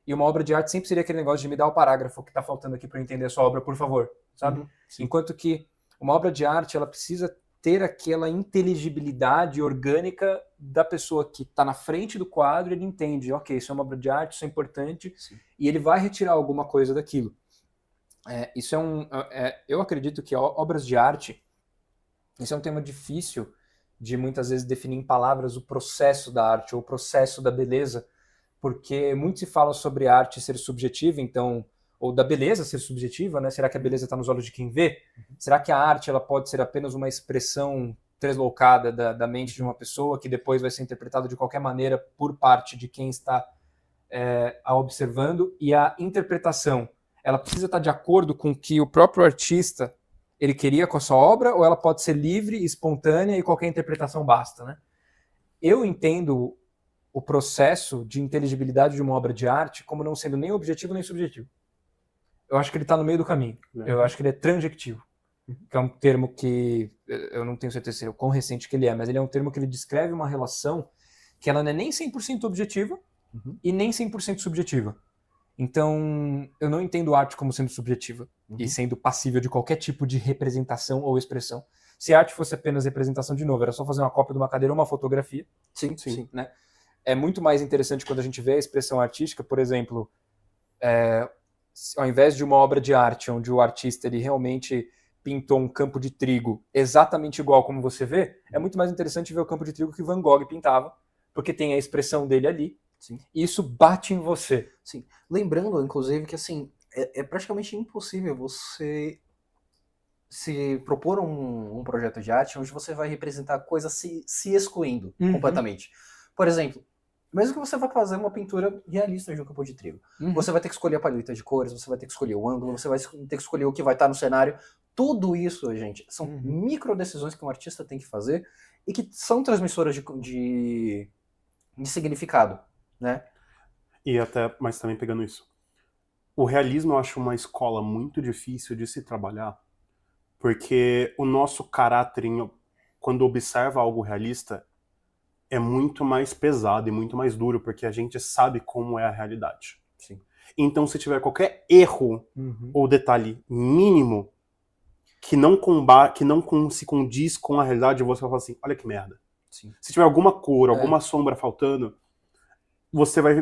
e uma obra de arte sempre seria aquele negócio de me dar o parágrafo que está faltando aqui para eu entender a sua obra, por favor, sabe? Enquanto que uma obra de arte, ela precisa ter aquela inteligibilidade orgânica da pessoa que está na frente do quadro, ele entende, ok, isso é uma obra de arte, isso é importante, e ele vai retirar alguma coisa daquilo. Isso eu acredito que obras de arte, isso é um tema difícil de muitas vezes definir em palavras o processo da arte ou o processo da beleza, porque muito se fala sobre a arte ser subjetiva, então, ou da beleza ser subjetiva, né? Será que a beleza está nos olhos de quem vê? Será que a arte ela pode ser apenas uma expressão translocada da mente de uma pessoa, que depois vai ser interpretada de qualquer maneira por parte de quem está a observando, e a interpretação, ela precisa estar de acordo com o que o próprio artista ele queria com a sua obra, ou ela pode ser livre, espontânea e qualquer interpretação basta, né? Eu entendo o processo de inteligibilidade de uma obra de arte como não sendo nem objetivo nem subjetivo. Eu acho que ele está no meio do caminho. Eu acho que ele é tranjectivo, que é um termo que eu não tenho certeza o quão recente que ele é, mas ele é um termo que ele descreve uma relação que ela não é nem 100% objetiva e nem 100% subjetiva. Então, eu não entendo arte como sendo subjetiva e sendo passível de qualquer tipo de representação ou expressão. Se a arte fosse apenas representação, de novo, era só fazer uma cópia de uma cadeira ou uma fotografia. Sim. Né? É muito mais interessante quando a gente vê a expressão artística, por exemplo, ao invés de uma obra de arte onde o artista ele realmente pintou um campo de trigo exatamente igual como você vê, é muito mais interessante ver o campo de trigo que Van Gogh pintava, porque tem a expressão dele ali. Sim. E isso bate em você. Sim. Lembrando, inclusive, que assim, é praticamente impossível você se propor um projeto de arte onde você vai representar coisas se excluindo completamente. Por exemplo, mesmo que você vá fazer uma pintura realista de um campo de trigo, você vai ter que escolher a paleta de cores, você vai ter que escolher o ângulo, você vai ter que escolher o que vai estar no cenário. Tudo isso, gente, são micro decisões que um artista tem que fazer e que são transmissoras de significado, né? Mas também pegando isso, o realismo eu acho uma escola muito difícil de se trabalhar, porque o nosso caráter, quando observa algo realista, é muito mais pesado e muito mais duro, porque a gente sabe como é a realidade. Sim. Então, se tiver qualquer erro ou detalhe mínimo que não se condiz com a realidade, você vai falar assim, olha que merda. Sim. Se tiver alguma cor, alguma sombra faltando, você vai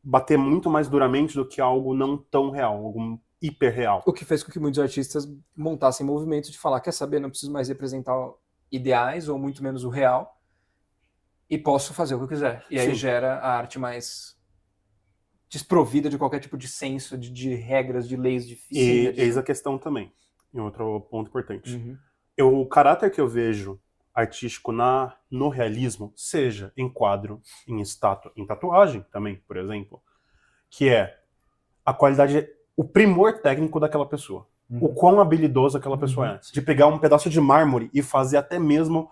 bater muito mais duramente do que algo não tão real, algum hiperreal. O que fez com que muitos artistas montassem movimentos de falar, quer saber, não preciso mais representar ideais ou muito menos o real e posso fazer o que eu quiser. E aí gera a arte mais desprovida de qualquer tipo de senso, de regras, de leis, de física. E eis a questão também, em outro ponto importante. O caráter que eu vejo artístico no realismo, seja em quadro, em estátua, em tatuagem também, por exemplo, que é a qualidade, o primor técnico daquela pessoa. O quão habilidoso aquela pessoa é. De pegar um pedaço de mármore e fazer até mesmo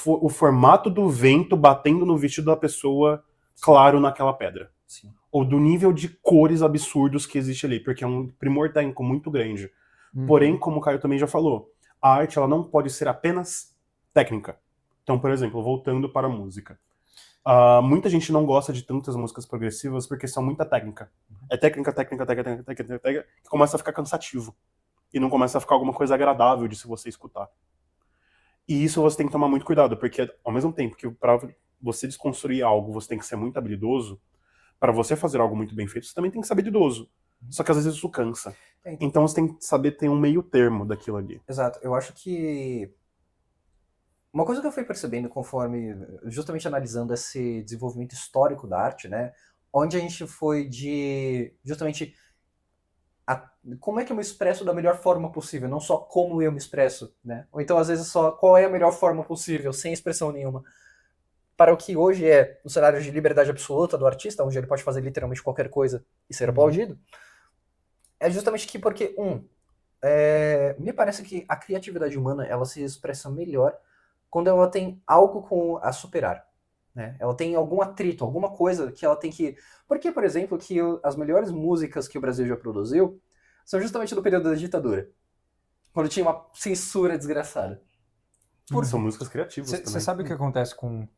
o formato do vento batendo no vestido da pessoa claro naquela pedra. Sim. Ou do nível de cores absurdos que existe ali, porque é um primor técnico muito grande. Porém, como o Caio também já falou, a arte ela não pode ser apenas técnica. Então, por exemplo, voltando para a música. Muita gente não gosta de tantas músicas progressivas porque são muita técnica. É técnica, que começa a ficar cansativo. E não começa a ficar alguma coisa agradável de se você escutar. E isso você tem que tomar muito cuidado, porque ao mesmo tempo que para você desconstruir algo você tem que ser muito habilidoso, para você fazer algo muito bem feito você também tem que ser habilidoso. Só que às vezes isso cansa. Então você tem que saber ter um meio termo daquilo ali. Exato. Eu acho que uma coisa que eu fui percebendo conforme, justamente analisando esse desenvolvimento histórico da arte, né, onde a gente foi de, justamente, como é que eu me expresso da melhor forma possível, não só como eu me expresso, né, ou então às vezes só qual é a melhor forma possível, sem expressão nenhuma, para o que hoje é um cenário de liberdade absoluta do artista, onde ele pode fazer literalmente qualquer coisa e ser aplaudido, é justamente que porque, me parece que a criatividade humana, ela se expressa melhor quando ela tem algo a superar, né? Ela tem algum atrito, alguma coisa que ela tem que... Porque, por exemplo, que as melhores músicas que o Brasil já produziu são justamente do período da ditadura, quando tinha uma censura desgraçada. São músicas criativas também. Você sabe o que acontece com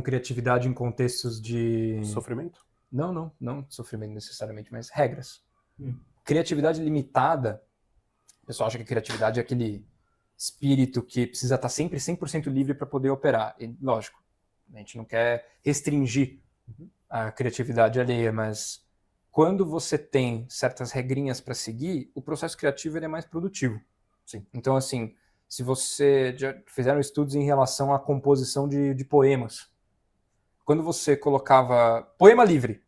criatividade em contextos de... Sofrimento? Não sofrimento necessariamente, mas regras. Criatividade limitada, o pessoal acha que criatividade é aquele espírito que precisa estar sempre 100% livre para poder operar. E, lógico, a gente não quer restringir a criatividade alheia, mas quando você tem certas regrinhas para seguir, o processo criativo ele é mais produtivo. Sim. Então, assim, se você já fizeram estudos em relação à composição de poemas, quando você colocava poema livre,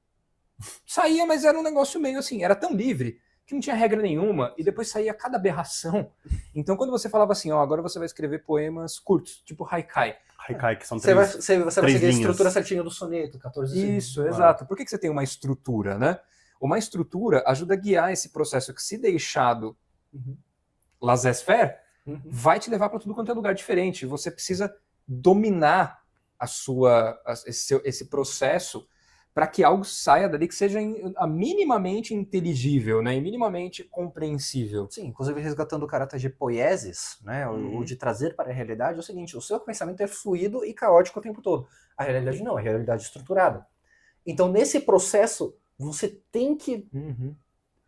saía, mas era um negócio meio assim, era tão livre que não tinha regra nenhuma, e depois saía cada aberração. Então, quando você falava assim, agora você vai escrever poemas curtos, tipo haikai. Haikai, que são Você vai três seguir a linhas. estrutura certinha do soneto, 14 Isso, exato. Por que você tem uma estrutura, né? Uma estrutura ajuda a guiar esse processo que, se deixado laissez-faire, vai te levar para tudo quanto é lugar diferente. Você precisa dominar esse processo para que algo saia dali que seja minimamente inteligível, né? E minimamente compreensível. Sim, inclusive resgatando o caráter de poiesis, né? O de trazer para a realidade, é o seguinte: o seu pensamento é fluido e caótico o tempo todo. A realidade não, a realidade é estruturada. Então, nesse processo, você tem que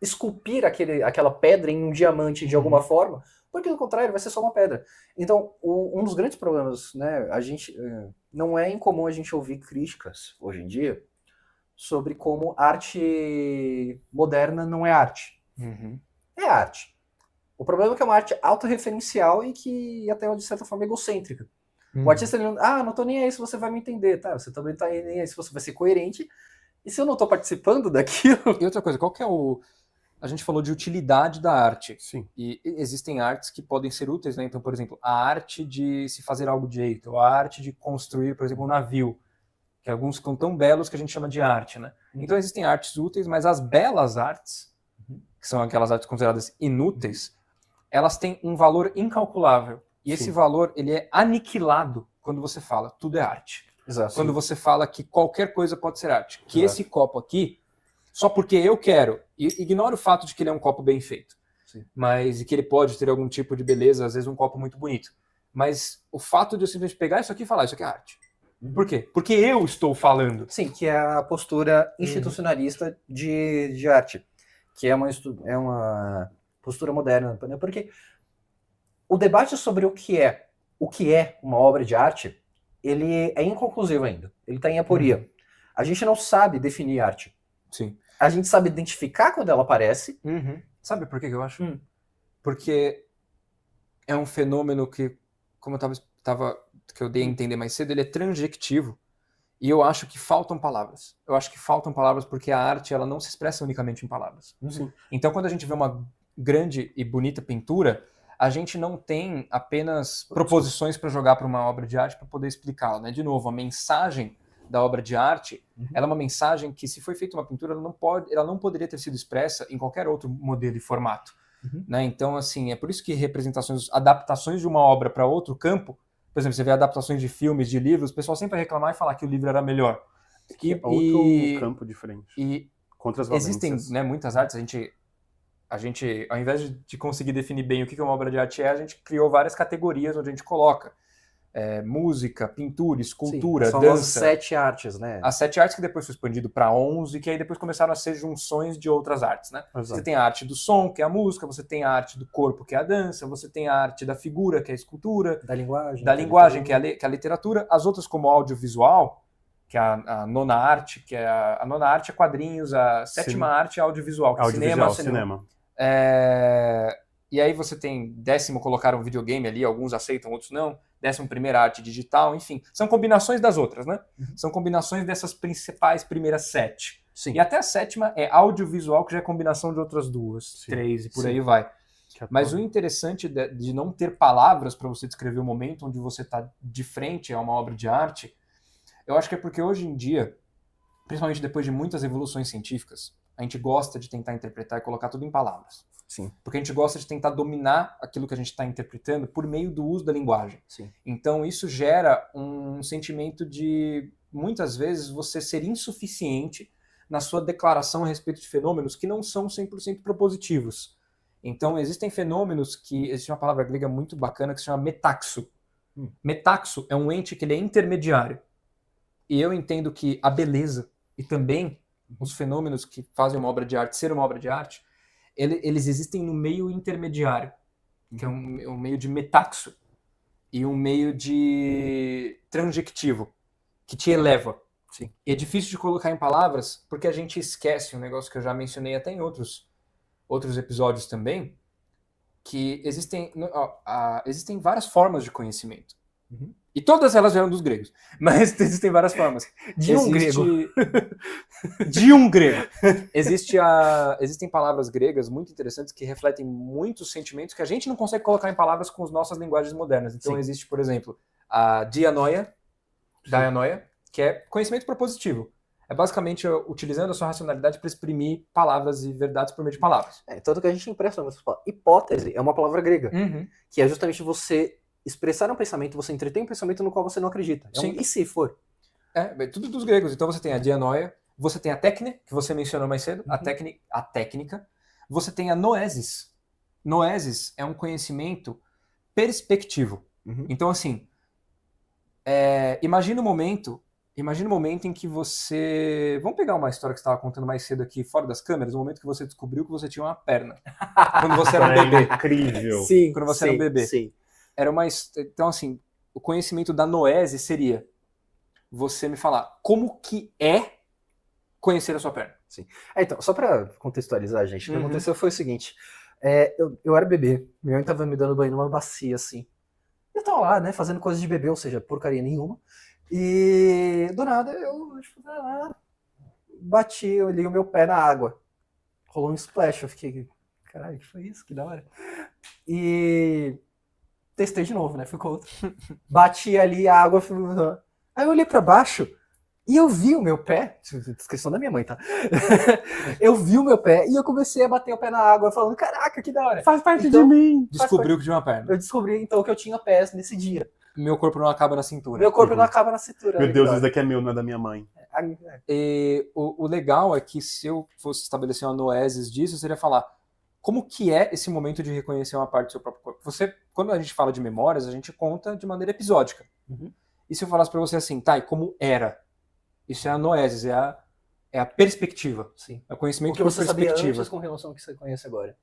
esculpir aquela pedra em um diamante de alguma forma, porque do contrário vai ser só uma pedra. Então, um dos grandes problemas, né? Não é incomum a gente ouvir críticas hoje em dia sobre como arte moderna não é arte. É arte. O problema é que é uma arte autorreferencial e que até de certa forma é egocêntrica. O artista, ele não tô nem aí se você vai me entender, tá? Você também tá nem aí se você vai ser coerente. E se eu não tô participando daquilo... E outra coisa, qual que é a gente falou de utilidade da arte. Sim. E existem artes que podem ser úteis, né? Então, por exemplo, a arte de se fazer algo direito, ou a arte de construir, por exemplo, um navio, que alguns ficam tão belos que a gente chama de arte, né? Então existem artes úteis, mas as belas artes, que são aquelas artes consideradas inúteis, elas têm um valor incalculável. E esse valor, ele é aniquilado quando você fala, tudo é arte. Exato. Quando você fala que qualquer coisa pode ser arte. Que esse copo aqui, só porque eu quero, e ignora o fato de que ele é um copo bem feito, mas e que ele pode ter algum tipo de beleza, às vezes um copo muito bonito. Mas o fato de eu simplesmente pegar isso aqui e falar, isso aqui é arte. Por quê? Porque eu estou falando. Sim, que é a postura institucionalista de arte, que é uma postura moderna, né? Porque o debate sobre o que é uma obra de arte, ele é inconclusivo ainda. Ele está em aporia. A gente não sabe definir arte. Sim. A gente sabe identificar quando ela aparece. Sabe por que eu acho? Porque é um fenômeno que, como que eu dei a entender mais cedo, ele é transjectivo. E eu acho que faltam palavras. Eu acho que faltam palavras porque a arte, ela não se expressa unicamente em palavras. Então, quando a gente vê uma grande e bonita pintura, a gente não tem apenas proposições para jogar para uma obra de arte para poder explicá-la, né? De novo, a mensagem da obra de arte, ela é uma mensagem que, se foi feita uma pintura, ela não poderia ter sido expressa em qualquer outro modelo e formato. Né? Então, assim, é por isso que adaptações de uma obra para outro campo, por exemplo, você vê adaptações de filmes, de livros, o pesal sempre vai reclamar e falar que o livro era melhor. Outro campo diferente. E contra as existem, né, muitas artes, a gente, ao invés de conseguir definir bem o que uma obra de arte é, a gente criou várias categorias onde a gente coloca música, pintura, escultura, são dança. São as 7 artes, né? As 7 artes que depois foi expandido para 11, que aí depois começaram a ser junções de outras artes, né? Exato. Você tem a arte do som, que é a música, você tem a arte do corpo, que é a dança, você tem a arte da figura, que é a escultura, da linguagem, que é a literatura, as outras como audiovisual, que é a nona arte, que é a nona arte é quadrinhos, a sétima arte é audiovisual, que é cinema. E aí você tem 10º, colocaram videogame ali, alguns aceitam, outros não. 11ª arte digital, enfim. São combinações das outras, né? São combinações dessas principais primeiras 7. Sim. E até a 7ª é audiovisual, que já é combinação de outras 2, 3 e por aí vai. Mas o interessante de não ter palavras para você descrever o momento onde você está de frente a uma obra de arte, eu acho que é porque hoje em dia, principalmente depois de muitas evoluções científicas, a gente gosta de tentar interpretar e colocar tudo em palavras. Sim. Porque a gente gosta de tentar dominar aquilo que a gente está interpretando por meio do uso da linguagem. Sim. Então isso gera um sentimento de, muitas vezes, você ser insuficiente na sua declaração a respeito de fenômenos que não são 100% propositivos. Então existem fenômenos que, existe uma palavra grega muito bacana que se chama metaxo. Metaxo é um ente que ele é intermediário. E eu entendo que a beleza e também os fenômenos que fazem uma obra de arte ser uma obra de arte, eles existem no meio intermediário, que é um meio de metaxo e um meio de transjectivo, que te eleva. Sim. E é difícil de colocar em palavras, porque a gente esquece um negócio que eu já mencionei até em outros episódios também, que existem várias formas de conhecimento. E todas elas vieram dos gregos. Mas existem várias formas. Um grego. De um grego. Existem palavras gregas muito interessantes que refletem muitos sentimentos que a gente não consegue colocar em palavras com as nossas linguagens modernas. Então existe, por exemplo, a dianoia, que é conhecimento propositivo. É basicamente utilizando a sua racionalidade para exprimir palavras e verdades por meio de palavras. Tanto que a gente impressiona. Hipótese é uma palavra grega, que é justamente você expressar um pensamento, você entretém um pensamento no qual você não acredita. E se for? É tudo dos gregos. Então você tem a dianoia, você tem a técne, que você mencionou mais cedo, a técnica. Você tem a noesis. Noesis é um conhecimento perspectivo. Então, assim, imagina o momento em que você... Vamos pegar uma história que você estava contando mais cedo aqui, fora das câmeras, o momento que você descobriu que você tinha uma perna. Quando você era um bebê. Incrível. Sim, quando você era um bebê. Sim. Então, assim, o conhecimento da noese seria você me falar como que é conhecer a sua perna. Sim. Então, só pra contextualizar, gente, o que aconteceu foi o seguinte. Eu era bebê, minha mãe tava me dando banho numa bacia, assim. Eu tava lá, né, fazendo coisas de bebê, ou seja, porcaria nenhuma. E do nada eu bati, eu li o meu pé na água. Rolou um splash, eu fiquei, caralho, que foi isso? Que da hora. E testei de novo, né? Ficou outro. Bati ali, a água. Aí eu olhei pra baixo e eu vi o meu pé. Descrição da minha mãe, tá? Eu vi o meu pé e eu comecei a bater o pé na água, falando: caraca, que da hora. Faz parte de mim. Descobriu que tinha uma perna. Eu descobri então que eu tinha pés nesse dia. Meu corpo não acaba na cintura. Meu corpo não acaba na cintura. Meu Deus, isso daqui é meu, não é da minha mãe. E o legal é que se eu fosse estabelecer uma noesis disso, seria falar como que é esse momento de reconhecer uma parte do seu próprio corpo. Quando a gente fala de memórias, a gente conta de maneira episódica. E se eu falasse pra você assim, tá, e como era? Isso é a noesis, é a perspectiva. Sim. É o conhecimento o que você por perspectiva. sabia antes com relação ao que você conhece agora.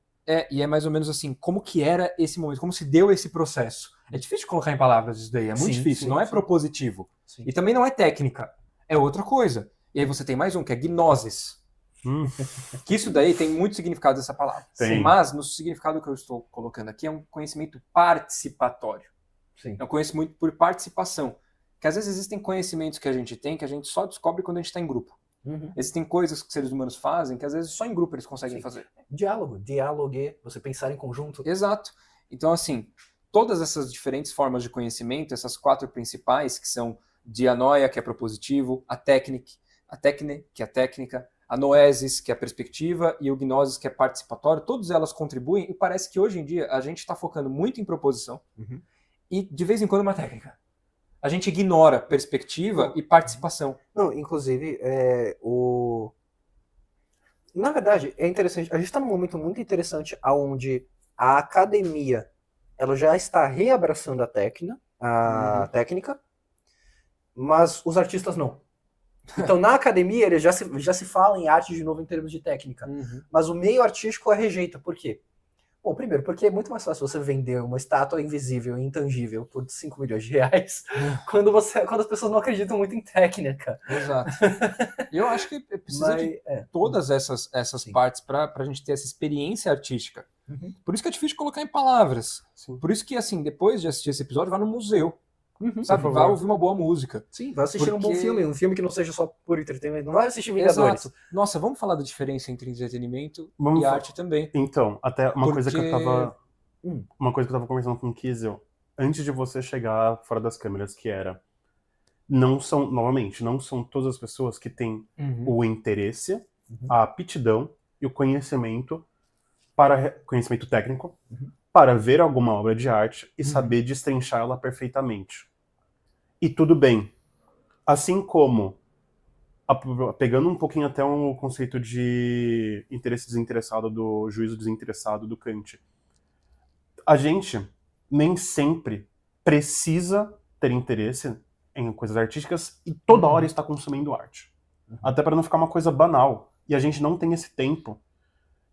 E é mais ou menos assim, como que era esse momento, como se deu esse processo. É difícil colocar em palavras isso daí, é muito difícil, não é propositivo. Sim. E também não é técnica, é outra coisa. E aí você tem mais um, que é gnosis. Que isso daí tem muito significado dessa palavra. Tem. Mas no significado que eu estou colocando aqui é um conhecimento participatório. Sim. É um conhecimento por participação. Que às vezes existem conhecimentos que a gente tem que a gente só descobre quando a gente está em grupo. Existem coisas que seres humanos fazem que às vezes só em grupo eles conseguem fazer. Dialogue, você pensar em conjunto. Exato. Então, assim, todas essas diferentes formas de conhecimento, essas 4 principais, que são dianoia, que é propositivo, a técne, que é a técnica, a noesis, que é a perspectiva, e o gnosis, que é participatório, todas elas contribuem, e parece que hoje em dia a gente está focando muito em proposição e, de vez em quando, uma técnica. A gente ignora perspectiva e participação. Não, inclusive, na verdade, é interessante, a gente está num momento muito interessante onde a academia ela já está reabraçando a técnica, mas os artistas não. Então, na academia, ele já se fala em arte de novo em termos de técnica, mas o meio artístico a rejeita. Por quê? Bom, primeiro, porque é muito mais fácil você vender uma estátua invisível e intangível por 5 milhões de reais quando as pessoas não acreditam muito em técnica. Exato. Eu acho que precisa de todas essas partes para a gente ter essa experiência artística. Por isso que é difícil colocar em palavras. Sim. Por isso que, assim, depois de assistir esse episódio, vá no museu. Sabe? Vai ouvir uma boa música. Sim, vai assistir um bom filme. Um filme que não seja só por entretenimento. Não vai assistir Vingadores. Exato. Nossa, vamos falar da diferença entre entretenimento e arte também. Então, até uma coisa que eu tava... Uma coisa que eu tava conversando com o Kiesel, antes de você chegar fora das câmeras, que era... Não são todas as pessoas que têm o interesse, a aptidão e o conhecimento técnico para ver alguma obra de arte e saber destrinchá-la perfeitamente. E tudo bem. Assim como, pegando um pouquinho até o conceito de interesse desinteressado, do juízo desinteressado do Kant, a gente nem sempre precisa ter interesse em coisas artísticas e toda hora está consumindo arte. Até para não ficar uma coisa banal. E a gente não tem esse tempo.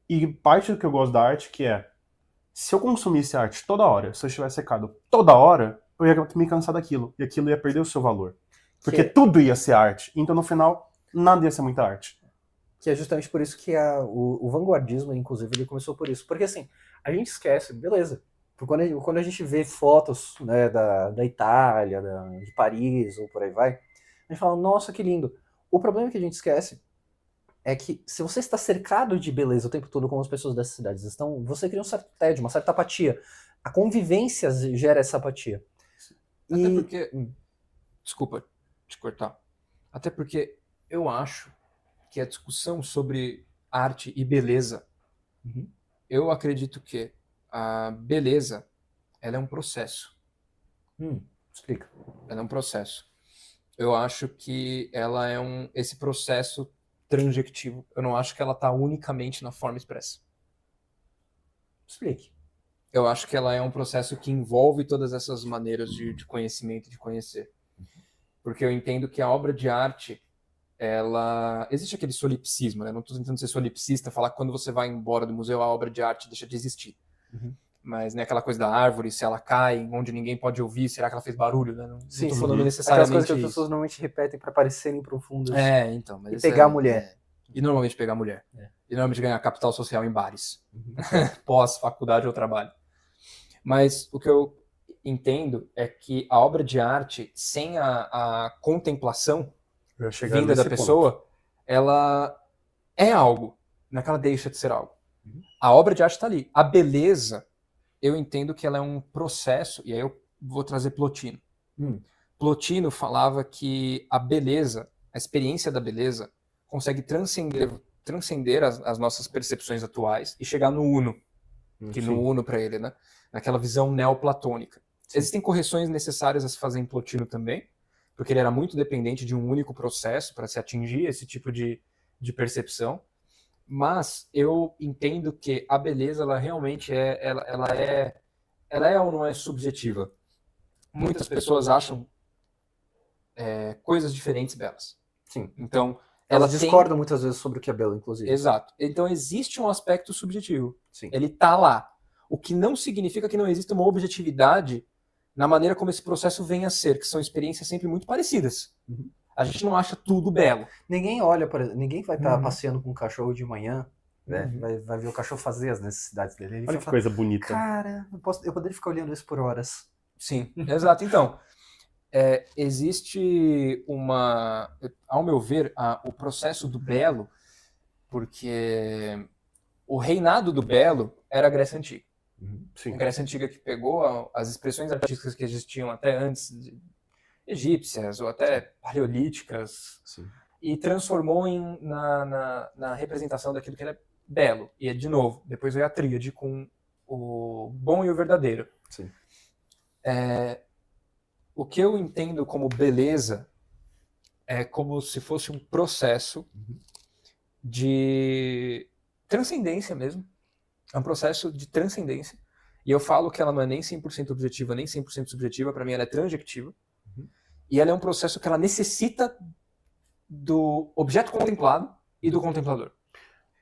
E parte do que eu gosto da arte que é, se eu consumisse arte toda hora, se eu estivesse secado toda hora, eu ia me cansar daquilo. E aquilo ia perder o seu valor. Porque tudo ia ser arte. Então, no final, nada ia ser muita arte. Que é justamente por isso que o vanguardismo, inclusive, ele começou por isso. Porque, assim, a gente esquece, beleza, Quando a gente vê fotos, né, da Itália, de Paris ou por aí vai, a gente fala, nossa, que lindo. O problema que a gente esquece é que se você está cercado de beleza o tempo todo, como as pessoas dessas cidades estão, você cria um certo tédio, uma certa apatia. A convivência gera essa apatia. Até porque... Desculpa te cortar. Até porque eu acho que a discussão sobre arte e beleza, eu acredito que a beleza, ela é um processo. Explica. Ela é um processo. Eu acho que ela é esse processo transjectivo. Eu não acho que ela está unicamente na forma expressa. Explique. Eu acho que ela é um processo que envolve todas essas maneiras de conhecimento e de conhecer. Porque eu entendo que a obra de arte, ela... Existe aquele solipsismo, né? Não estou tentando ser solipsista, falar que quando você vai embora do museu, a obra de arte deixa de existir. Mas né, aquela coisa da árvore, se ela cai, onde ninguém pode ouvir, será que ela fez barulho? Né? Não estou falando necessariamente aquelas coisas que as pessoas normalmente repetem para parecerem profundas. Então. Mas e pegar a mulher. E normalmente pegar a mulher. E normalmente ganhar capital social em bares. Pós-faculdade ou trabalho. Mas o que eu entendo é que a obra de arte, sem a contemplação vinda da pessoa, ela é algo, não é que ela deixa de ser algo. A obra de arte está ali. A beleza, eu entendo que ela é um processo, e aí eu vou trazer Plotino. Plotino falava que a beleza, a experiência da beleza, consegue transcender as nossas percepções atuais e chegar no uno. Que no uno para ele, né? Naquela visão neoplatônica. Existem correções necessárias a se fazer em Plotino também, porque ele era muito dependente de um único processo para se atingir esse tipo de percepção. Mas eu entendo que a beleza, ela realmente ela é ou não é subjetiva. Muitas pessoas acham coisas diferentes belas. Sim. Então, elas discordam muitas vezes sobre o que é belo, inclusive. Exato. Então existe um aspecto subjetivo. Sim. Ele tá lá. O que não significa que não exista uma objetividade na maneira como esse processo vem a ser, que são experiências sempre muito parecidas. A gente não acha tudo belo. Ninguém olha, por exemplo, ninguém vai estar passeando com um cachorro de manhã, né? Vai ver o cachorro fazer as necessidades dele. Ele Olha que coisa bonita. Cara, eu poderia ficar olhando isso por horas. Sim, exato. Então, existe ao meu ver, o processo do belo, porque o reinado do belo era a Grécia Antiga. Sim. A Grécia Antiga que pegou as expressões artísticas que existiam até antes, egípcias ou até paleolíticas, e transformou na representação daquilo que era belo. E, de novo, depois veio a tríade com o bom e o verdadeiro. Sim. O que eu entendo como beleza é como se fosse um processo de transcendência mesmo. É um processo de transcendência. E eu falo que ela não é nem 100% objetiva, nem 100% subjetiva. Para mim, ela é transjectiva. E ela é um processo que ela necessita do objeto contemplado e do contemplador.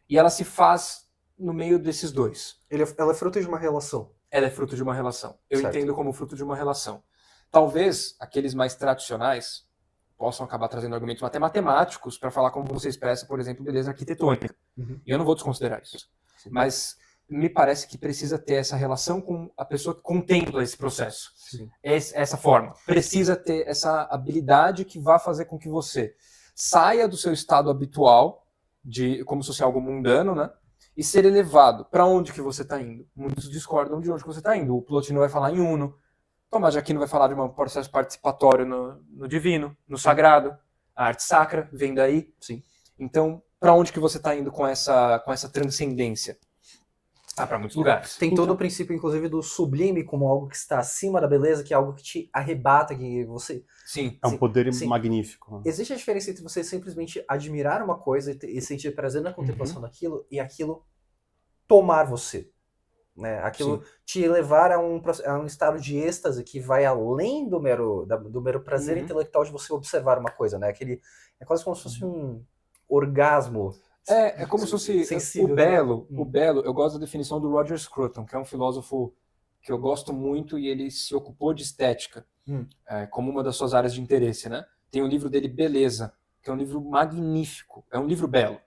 E ela se faz no meio desses dois. Ela é fruto de uma relação. Ela é fruto de uma relação. Eu Certo. entendo como fruto de uma relação. Talvez aqueles mais tradicionais possam acabar trazendo argumentos até matemáticos para falar como você expressa, por exemplo, beleza arquitetônica. E eu não vou desconsiderar isso. Mas me parece que precisa ter essa relação com a pessoa que contempla esse processo. Essa forma. Precisa ter essa habilidade que vai fazer com que você saia do seu estado habitual, como se fosse algo mundano, né? E ser elevado. Para onde que você está indo? Muitos discordam de onde que você está indo. O Plotino vai falar em uno. Tomás de Aquino vai falar de um processo participatório no divino, no sagrado. A arte sacra vem daí. Sim. Então, para onde que você está indo com essa transcendência? Para muitos lugares. Tem todo o princípio, inclusive, do sublime como algo que está acima da beleza, que é algo que te arrebata, que você... Sim. É um poder magnífico. Existe a diferença entre você simplesmente admirar uma coisa e sentir prazer na contemplação daquilo e aquilo tomar você. Né? Aquilo te levar a um estado de êxtase que vai além do mero prazer intelectual de você observar uma coisa. Né? É quase como se fosse um orgasmo. É como se fosse sensível, o belo. Eu gosto da definição do Roger Scruton, que é um filósofo que eu gosto muito e ele se ocupou de estética como uma das suas áreas de interesse, né? Tem o livro dele, Beleza, que é um livro magnífico, é um livro belo.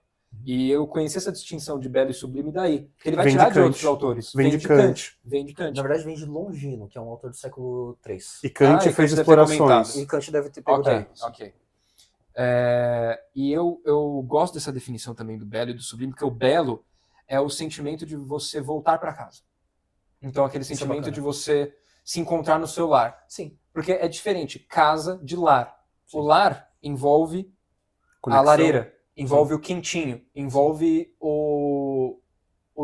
E eu conheci essa distinção de belo e sublime daí. Porque ele vai Vem tirar de de outros Kant. autores. Vem de Kant. Vem de Kant. Na verdade, vem de Longino, que é um autor do século III. E Kant e fez Kant deve ter explorações. comentado. E Kant deve ter pego daí. Ok. E eu gosto dessa definição também do belo e do sublime, porque o belo é o sentimento de você voltar para casa. Então, aquele Isso é sentimento bacana. de você se encontrar no seu lar. Sim. Porque é diferente, casa de lar. Sim. O lar envolve Conexão. a lareira, envolve o quentinho, envolve o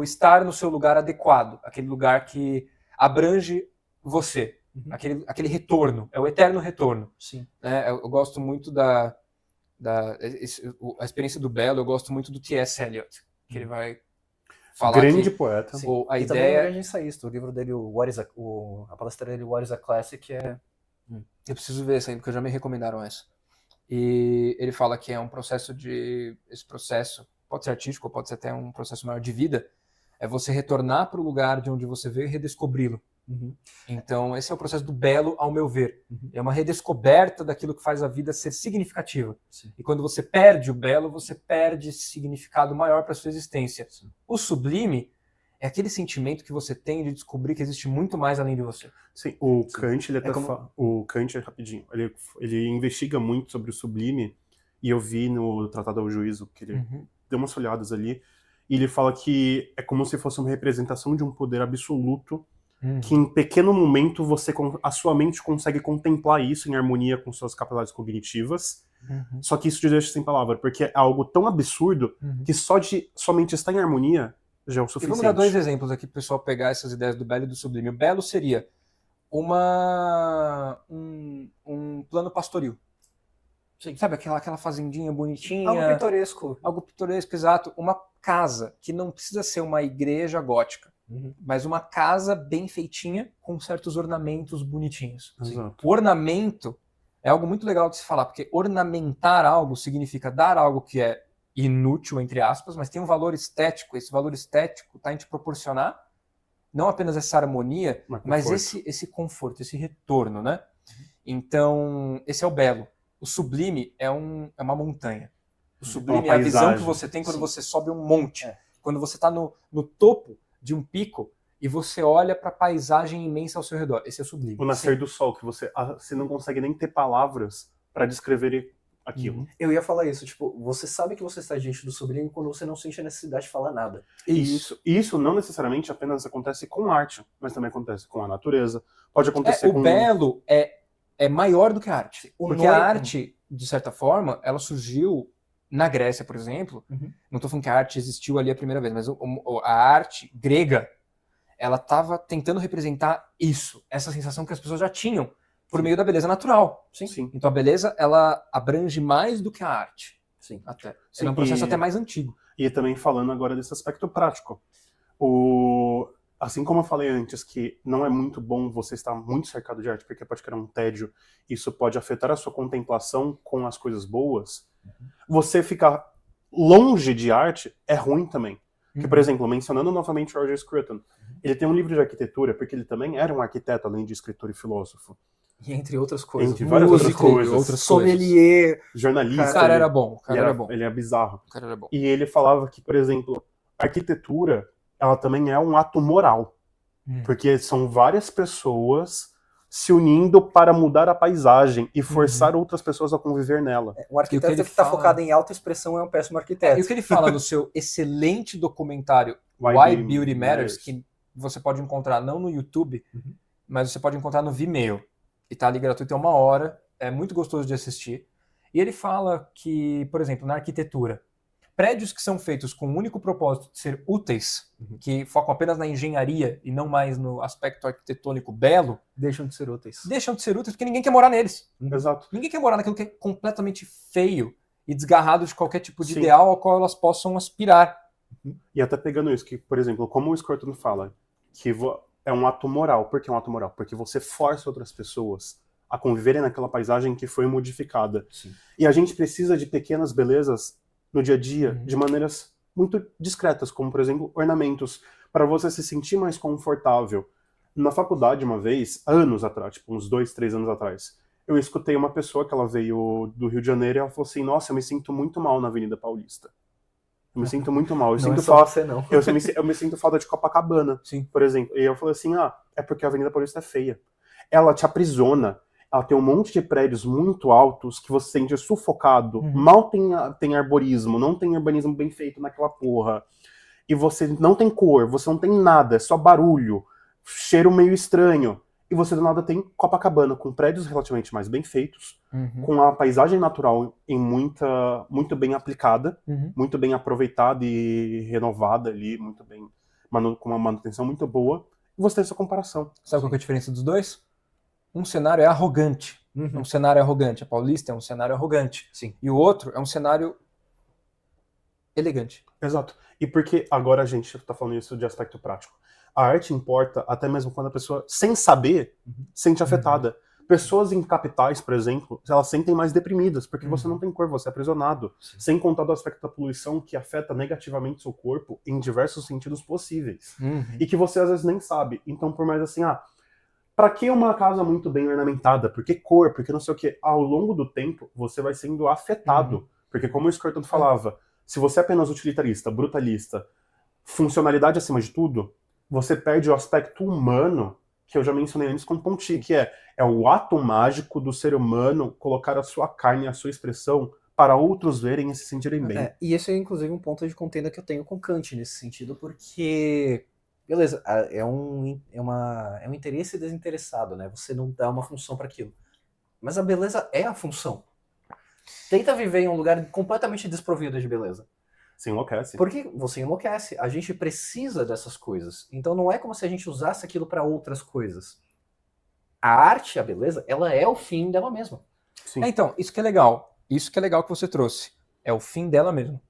estar no seu lugar adequado, aquele lugar que abrange você, aquele retorno, é o eterno retorno. Sim. Eu gosto muito a experiência do belo, eu gosto muito do T.S. Eliot, que ele vai falar Grande que poeta. a E também ideia... é um grande ensaísta. O livro dele, a palestra dele, What is a Classic, é... Eu preciso ver essa aí, porque já me recomendaram essa. E ele fala que é um processo esse processo, pode ser artístico, pode ser até um processo maior de vida, é você retornar para o lugar de onde você veio e redescobri-lo. Então, esse é o processo do belo, ao meu ver. É uma redescoberta daquilo que faz a vida ser significativa. Sim. E quando você perde o belo, você perde esse significado maior para a sua existência. Sim. O sublime é aquele sentimento que você tem de descobrir que existe muito mais além de você. Sim, o Kant, ele até o Kant, rapidinho, ele investiga muito sobre o sublime, e eu vi no Tratado ao Juízo, que ele deu umas olhadas ali, e ele fala que é como se fosse uma representação de um poder absoluto, que em pequeno momento a sua mente consegue contemplar isso em harmonia com suas capacidades cognitivas, só que isso te deixa sem palavra, porque é algo tão absurdo que só de somente estar em harmonia já é o suficiente. E vamos dar 2 exemplos aqui para o pessoal pegar essas ideias do belo e do sublime. O belo seria um plano pastoril. Sim. Sabe, aquela fazendinha bonitinha. Algo pitoresco. Algo pitoresco, exato. Uma casa que não precisa ser uma igreja gótica, mas uma casa bem feitinha com certos ornamentos bonitinhos. Exato. O ornamento é algo muito legal de se falar, porque ornamentar algo significa dar algo que é inútil, entre aspas, mas tem um valor estético. Esse valor estético está em te proporcionar não apenas essa harmonia, mas esse conforto, esse retorno, né? Então, esse é o belo. O sublime é uma montanha. O sublime é a visão que você tem quando você sobe um monte. Quando você está no topo de um pico e você olha para a paisagem imensa ao seu redor. Esse é o sublime. O nascer do sol, que você não consegue nem ter palavras para descrever aquilo. Eu ia falar isso, tipo, você sabe que você está diante do sublime quando você não sente a necessidade de falar nada. Isso não necessariamente apenas acontece com arte, mas também acontece com a natureza. Pode acontecer com... O belo é maior do que a arte. Porque a arte, de certa forma, ela surgiu na Grécia, por exemplo. Não estou falando que a arte existiu ali a primeira vez, mas a arte grega, ela estava tentando representar isso, essa sensação que as pessoas já tinham por meio da beleza natural. Sim. Então a beleza, ela abrange mais do que a arte. Sim. Até. É um processo até mais antigo. E também falando agora desse aspecto prático. Assim como eu falei antes, que não é muito bom você estar muito cercado de arte, porque pode criar um tédio, isso pode afetar a sua contemplação com as coisas boas, você ficar longe de arte é ruim também. Que, por exemplo, mencionando novamente Roger Scruton, ele tem um livro de arquitetura, porque ele também era um arquiteto, além de escritor e filósofo. E entre outras coisas. Entre várias outras coisas. Sommelier. Jornalista. O cara era bom. Ele é bizarro. O cara era bom. E ele falava que, por exemplo, a arquitetura, ela também é um ato moral. Porque são várias pessoas se unindo para mudar a paisagem e forçar outras pessoas a conviver nela. Um arquiteto que está focado em autoexpressão é um péssimo arquiteto. E o que ele fala no seu excelente documentário Why Beauty Matters, que você pode encontrar não no YouTube, mas você pode encontrar no Vimeo. E tá ali gratuito, é 1 hora, é muito gostoso de assistir. E ele fala que, por exemplo, na arquitetura, prédios que são feitos com o único propósito de ser úteis, que focam apenas na engenharia e não mais no aspecto arquitetônico belo, deixam de ser úteis. Deixam de ser úteis porque ninguém quer morar neles. Exato. Ninguém quer morar naquilo que é completamente feio e desgarrado de qualquer tipo de ideal ao qual elas possam aspirar. E até pegando isso, que, por exemplo, como o Scruton fala, que é um ato moral. Por que é um ato moral? Porque você força outras pessoas a conviverem naquela paisagem que foi modificada. E a gente precisa de pequenas belezas no dia a dia, de maneiras muito discretas, como, por exemplo, ornamentos, para você se sentir mais confortável. Na faculdade, uma vez, anos atrás, tipo uns 2, 3 anos atrás, eu escutei uma pessoa que ela veio do Rio de Janeiro e ela falou assim, nossa, eu me sinto muito mal na Avenida Paulista. Eu me sinto muito mal. Eu Não sinto é só falta. você, não. Eu me sinto falta de Copacabana, Sim. por exemplo. E eu falei assim, é porque a Avenida Paulista é feia. Ela te aprisiona. Ela tem um monte de prédios muito altos que você se sente sufocado. Mal tem arborismo, não tem urbanismo bem feito naquela porra. E você não tem cor, você não tem nada, é só barulho, cheiro meio estranho. E você do nada tem Copacabana, com prédios relativamente mais bem feitos, com a paisagem natural muito bem aplicada, muito bem aproveitada e renovada ali, muito bem, com uma manutenção muito boa. E você tem essa comparação. Sabe qual que é a diferença dos dois? Um cenário é arrogante. Um cenário arrogante. A Paulista é um cenário arrogante. Sim. E o outro é um cenário elegante. Exato. E porque agora a gente tá falando isso de aspecto prático. A arte importa até mesmo quando a pessoa, sem saber, sente afetada. Pessoas em capitais, por exemplo, elas sentem mais deprimidas, porque você não tem cor, você é aprisionado. Sim. Sem contar do aspecto da poluição que afeta negativamente seu corpo em diversos sentidos possíveis. E que você às vezes nem sabe. Então, por mais assim, pra que uma casa muito bem ornamentada? Por que cor? Por que não sei o quê? Ao longo do tempo, você vai sendo afetado. Porque como o Scorton falava, se você é apenas utilitarista, brutalista, funcionalidade acima de tudo, você perde o aspecto humano, que eu já mencionei antes com Ponty, que é o ato mágico do ser humano colocar a sua carne, a sua expressão, para outros verem e se sentirem bem. E esse é, inclusive, um ponto de contenda que eu tenho com Kant nesse sentido, porque, beleza, é um interesse desinteressado, né? Você não dá uma função para aquilo. Mas a beleza é a função. Tenta viver em um lugar completamente desprovido de beleza. Você enlouquece. Porque você enlouquece. A gente precisa dessas coisas. Então não é como se a gente usasse aquilo para outras coisas. A arte, a beleza, ela é o fim dela mesma. Sim. Então, isso que é legal. Isso que é legal que você trouxe. É o fim dela mesmo.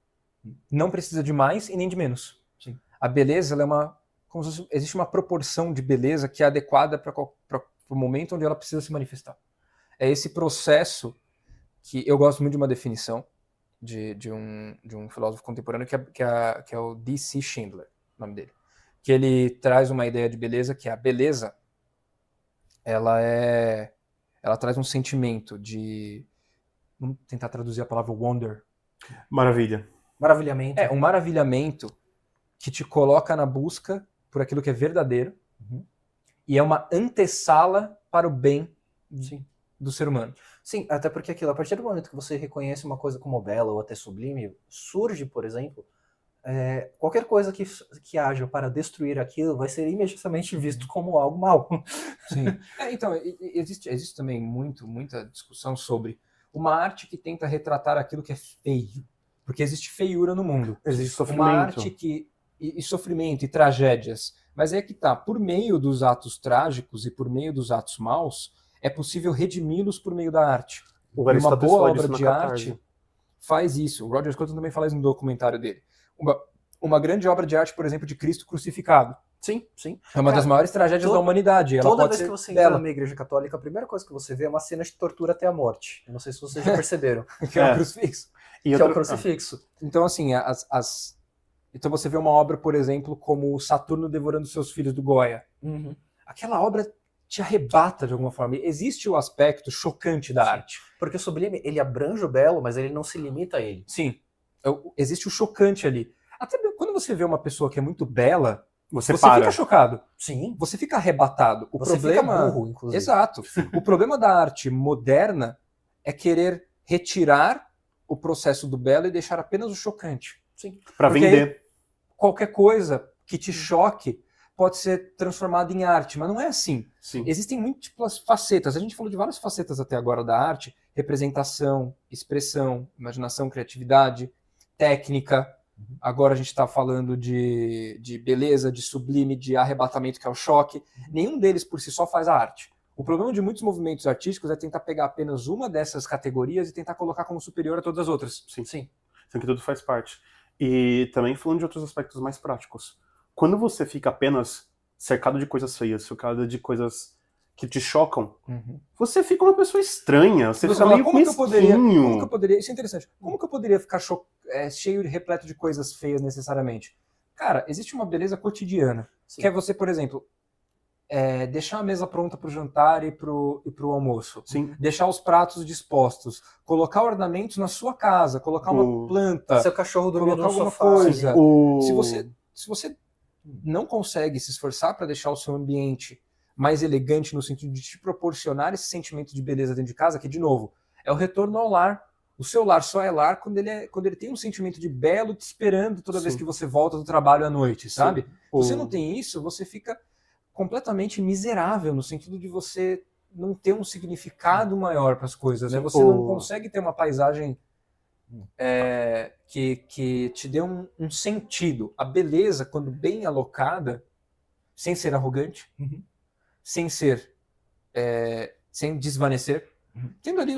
Não precisa de mais e nem de menos. Sim. A beleza, ela é existe uma proporção de beleza que é adequada para o momento onde ela precisa se manifestar. É esse processo que eu gosto muito de uma definição de um filósofo contemporâneo que é o D.C. Schindler, o nome dele. Que ele traz uma ideia de beleza, que a beleza ela traz um sentimento de... Vamos tentar traduzir a palavra wonder. Maravilha. Maravilhamento. É, um maravilhamento que te coloca na busca por aquilo que é verdadeiro e é uma antessala para o bem do ser humano. Sim, até porque aquilo, a partir do momento que você reconhece uma coisa como bela ou até sublime, surge, por exemplo, qualquer coisa que haja para destruir aquilo vai ser imediatamente visto como algo mau. Sim. Então, existe também muita discussão sobre uma arte que tenta retratar aquilo que é feio. Porque existe feiura no mundo. Existe sofrimento. Uma arte e sofrimento e tragédias. Mas é que tá, por meio dos atos trágicos e por meio dos atos maus, é possível redimi-los por meio da arte. O E uma boa obra de de arte faz isso. O Roger Scruton também fala isso no documentário dele. Uma grande obra de arte, por exemplo, de Cristo crucificado. Sim, sim. É uma das maiores tragédias da humanidade. Ela Toda pode vez ser que você entra bela. numa igreja católica, a primeira coisa que você vê é uma cena de tortura até a morte. Eu não sei se vocês já perceberam. Que é o crucifixo. Que é o crucifixo. Então, assim, então você vê uma obra, por exemplo, como o Saturno devorando seus filhos do Goya. Aquela obra te arrebata de alguma forma. Existe o aspecto chocante da arte. Porque o sublime, ele abrange o belo, mas ele não se limita a ele. Sim. Existe o chocante ali. Até quando você vê uma pessoa que é muito bela, você para. fica chocado. Sim. Você fica arrebatado. Você fica burro, inclusive. Exato. O problema da arte moderna é querer retirar o processo do belo e deixar apenas o chocante. Sim. Para vender. Qualquer coisa que te choque pode ser transformada em arte, mas não é assim. Sim. Existem múltiplas facetas. A gente falou de várias facetas até agora da arte: representação, expressão, imaginação, criatividade, técnica. Agora a gente está falando de beleza, de sublime, de arrebatamento, que é o choque. Nenhum deles por si só faz a arte. O problema de muitos movimentos artísticos é tentar pegar apenas uma dessas categorias e tentar colocar como superior a todas as outras. Sim. Sendo que tudo faz parte. E também falando de outros aspectos mais práticos. Quando você fica apenas cercado de coisas feias, cercado de coisas que te chocam, você fica uma pessoa estranha, você fica meio como que mesquinho. eu poderia, isso é interessante, como que eu poderia ficar cheio e repleto de coisas feias necessariamente? Cara, existe uma beleza cotidiana, que é você, por exemplo, deixar a mesa pronta para o jantar e para o almoço. Sim. Deixar os pratos dispostos. Colocar ornamentos na sua casa. Colocar uma planta. Seu cachorro dormindo colocar no alguma sofá. coisa. Se você não consegue se esforçar para deixar o seu ambiente mais elegante no sentido de te proporcionar esse sentimento de beleza dentro de casa, que, de novo, é o retorno ao lar. O seu lar só é lar quando ele tem um sentimento de belo te esperando toda vez que você volta do trabalho à noite, sabe? Se você não tem isso, você fica completamente miserável, no sentido de você não ter um significado maior para as coisas, né? Você não consegue ter uma paisagem que te dê um sentido. A beleza, quando bem alocada, sem ser arrogante, sem desvanecer, tendo ali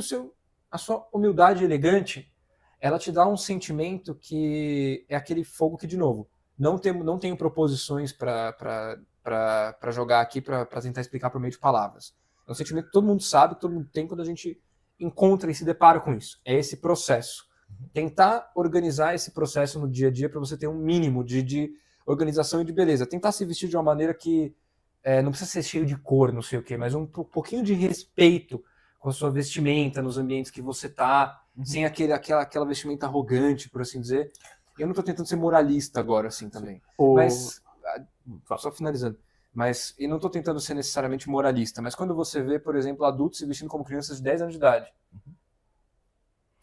a sua humildade elegante, ela te dá um sentimento que é aquele fogo que, de novo, não tenho proposições para jogar aqui, para tentar explicar por meio de palavras. É um sentimento que todo mundo sabe, que todo mundo tem quando a gente encontra e se depara com isso. É esse processo. Tentar organizar esse processo no dia a dia para você ter um mínimo de organização e de beleza. Tentar se vestir de uma maneira que não precisa ser cheio de cor, não sei o quê, mas um pouquinho de respeito com a sua vestimenta, nos ambientes que você tá, sem aquela vestimenta arrogante, por assim dizer. Eu não tô tentando ser moralista agora, assim, também. Mas, só finalizando, e não tô tentando ser necessariamente moralista, mas quando você vê, por exemplo, adultos se vestindo como crianças de 10 anos de idade,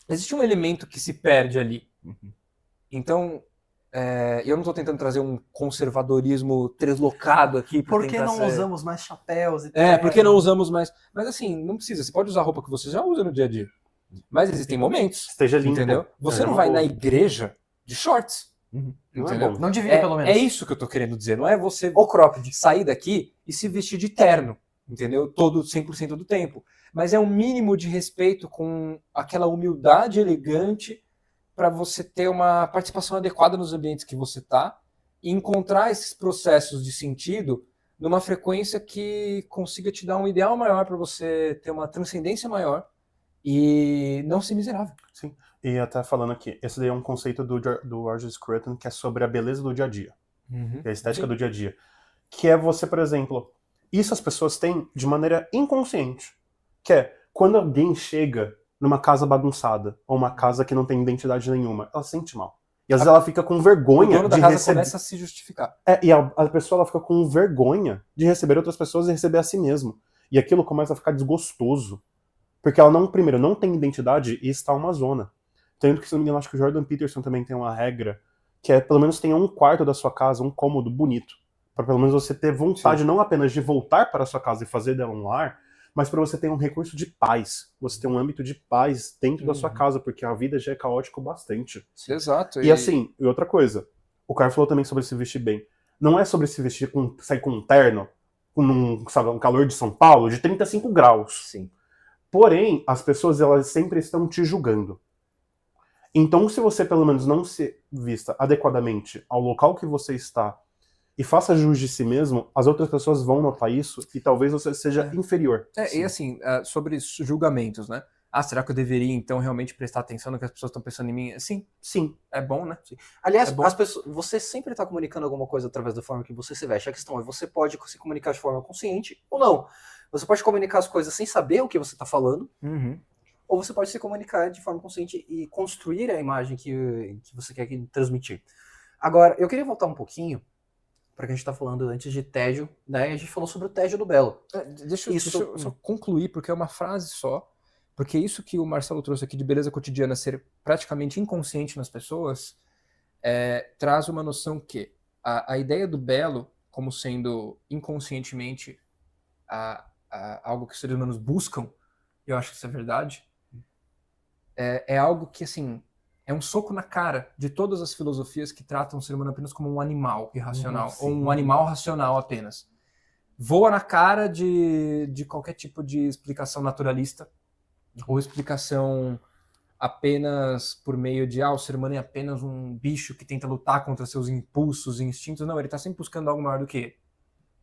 existe um elemento que se perde ali. Então, eu não estou tentando trazer um conservadorismo deslocado aqui. Por que não usamos mais chapéus e tal? Por que não usamos mais... Mas assim, não precisa. Você pode usar a roupa que você já usa no dia a dia. Mas existem momentos. Esteja limpo. Entendeu? Você não vai na igreja de shorts. Entendeu? Não devia, pelo menos. É isso que eu tô querendo dizer. Não é você cropped sair daqui e se vestir de terno. Entendeu? 100% do tempo. Mas é um mínimo de respeito com aquela humildade elegante para você ter uma participação adequada nos ambientes que você está e encontrar esses processos de sentido numa frequência que consiga te dar um ideal maior para você ter uma transcendência maior e não ser miserável. Sim. E até falando aqui, esse daí é um conceito do Roger Scruton, que é sobre a beleza do dia a dia. A estética do dia a dia. Que é você, por exemplo, isso as pessoas têm de maneira inconsciente. Que é, quando alguém chega numa casa bagunçada, ou uma casa que não tem identidade nenhuma, ela se sente mal. E às vezes ela fica com vergonha o dono da casa começa a se justificar. E a pessoa ela fica com vergonha de receber outras pessoas e receber a si mesmo. E aquilo começa a ficar desgostoso. Porque ela não tem identidade e está uma zona. Tanto que, se não me engano, acho que o Jordan Peterson também tem uma regra, que é, pelo menos tenha um quarto da sua casa, um cômodo bonito. Para pelo menos você ter vontade não apenas de voltar para a sua casa e fazer dela um lar, mas para você ter um recurso de paz, você ter um âmbito de paz dentro da sua casa, porque a vida já é caótica bastante. Exato. E assim, e outra coisa, o Caio falou também sobre se vestir bem. Não é sobre se vestir sair com um terno, com um calor de São Paulo de 35 graus. Sim. Porém, as pessoas elas sempre estão te julgando. Então, se você pelo menos não se vista adequadamente ao local que você está e faça jus de si mesmo, as outras pessoas vão notar isso e talvez você seja inferior. E assim, sobre julgamentos, né? Será que eu deveria, então, realmente prestar atenção no que as pessoas estão pensando em mim? Sim. É bom, né? Sim. Aliás, as pessoas, você sempre está comunicando alguma coisa através da forma que você se veste. A questão é, você pode se comunicar de forma consciente ou não. Você pode comunicar as coisas sem saber o que você está falando, ou você pode se comunicar de forma consciente e construir a imagem que você quer transmitir. Agora, eu queria voltar um pouquinho para que a gente está falando antes de tédio, né? A gente falou sobre o tédio do Belo. Deixa eu só concluir, porque é uma frase só. Porque isso que o Marcelo trouxe aqui de beleza cotidiana ser praticamente inconsciente nas pessoas traz uma noção que a ideia do belo como sendo inconscientemente algo que os seres humanos buscam, eu acho que isso é verdade, é algo que, assim, é um soco na cara de todas as filosofias que tratam o ser humano apenas como um animal irracional, ou um animal racional apenas. Voa na cara de qualquer tipo de explicação naturalista, ou explicação apenas por meio de o ser humano é apenas um bicho que tenta lutar contra seus impulsos e instintos. Não, ele está sempre buscando algo maior do que ele.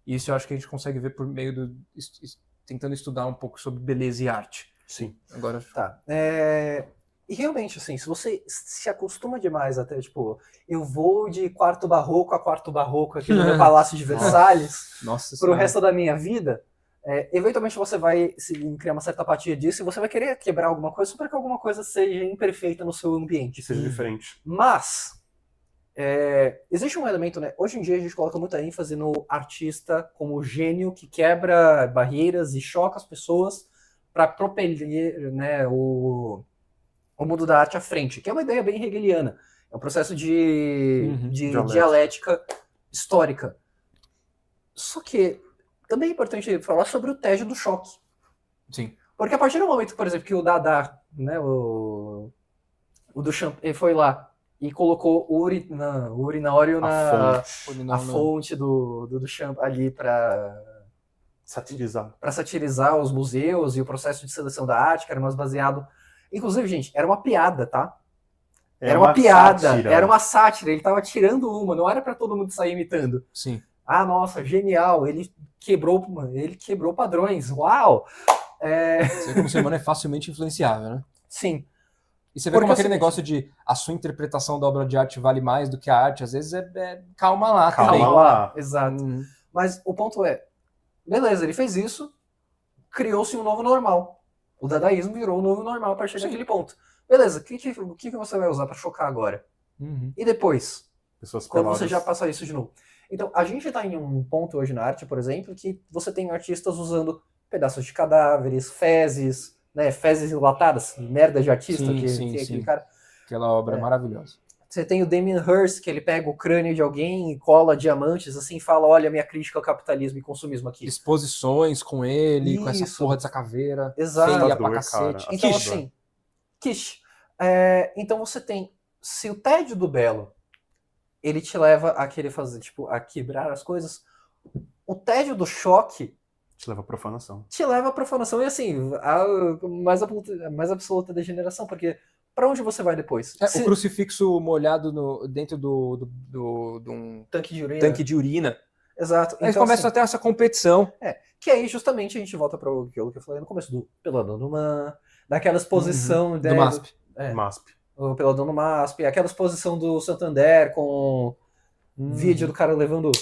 E isso eu acho que a gente consegue ver por meio tentando estudar um pouco sobre beleza e arte. Sim. Agora tá. E realmente, assim, se você se acostuma demais até, tipo, eu vou de quarto barroco a quarto barroco aqui no meu Palácio de Versalhes pro resto da minha vida, eventualmente você vai criar uma certa apatia disso e você vai querer quebrar alguma coisa só para que alguma coisa seja imperfeita no seu ambiente. Seja diferente. Mas, existe um elemento, né? Hoje em dia a gente coloca muita ênfase no artista como gênio que quebra barreiras e choca as pessoas para propelir, né, o mundo da arte à frente, que é uma ideia bem hegeliana. É um processo de dialética histórica. Só que também é importante falar sobre o tédio do choque. Sim. Porque a partir do momento, por exemplo, que o Dada, né, o Duchamp, ele foi lá e colocou o urinário a fonte do Duchamp ali para satirizar os museus e o processo de seleção da arte, que era mais baseado... Inclusive, gente, era uma piada, tá? Era uma piada, sátira. Era uma sátira, ele tava tirando uma, não era para todo mundo sair imitando. Sim. Ah, nossa, genial, ele quebrou padrões, uau! Você vê como o ser humano é facilmente influenciável, né? Sim. E você vê como aquele negócio de a sua interpretação da obra de arte vale mais do que a arte, às vezes calma lá também. Calma lá, exato. Mas o ponto é, beleza, ele fez isso, criou-se um novo normal. O dadaísmo virou o novo normal a partir daquele ponto. Beleza, o que você vai usar para chocar agora? E depois? Quando você já passa isso de novo. Então, a gente está em um ponto hoje na arte, por exemplo, que você tem artistas usando pedaços de cadáveres, fezes, né, fezes enlatadas, merda de artista, aquele cara. Aquela obra maravilhosa. Você tem o Damien Hirst, que ele pega o crânio de alguém e cola diamantes, assim, e fala, olha a minha crítica ao capitalismo e consumismo aqui. Exposições com ele, com essa porra dessa caveira. Exato. Feia pra cacete. Então, assim, quiche. Então você tem, se o tédio do belo, ele te leva a querer fazer, tipo, a quebrar as coisas, o tédio do choque te leva à profanação. E assim, a mais absoluta degeneração, porque pra onde você vai depois? O crucifixo molhado dentro de um tanque de urina. Exato. Aí então, começa até essa competição. Que aí justamente a gente volta para aquilo que eu falei no começo do Peladão no Man, daquela exposição do MASP. MASP. O Peladão no MASP, aquela exposição do Santander com vídeo do cara levando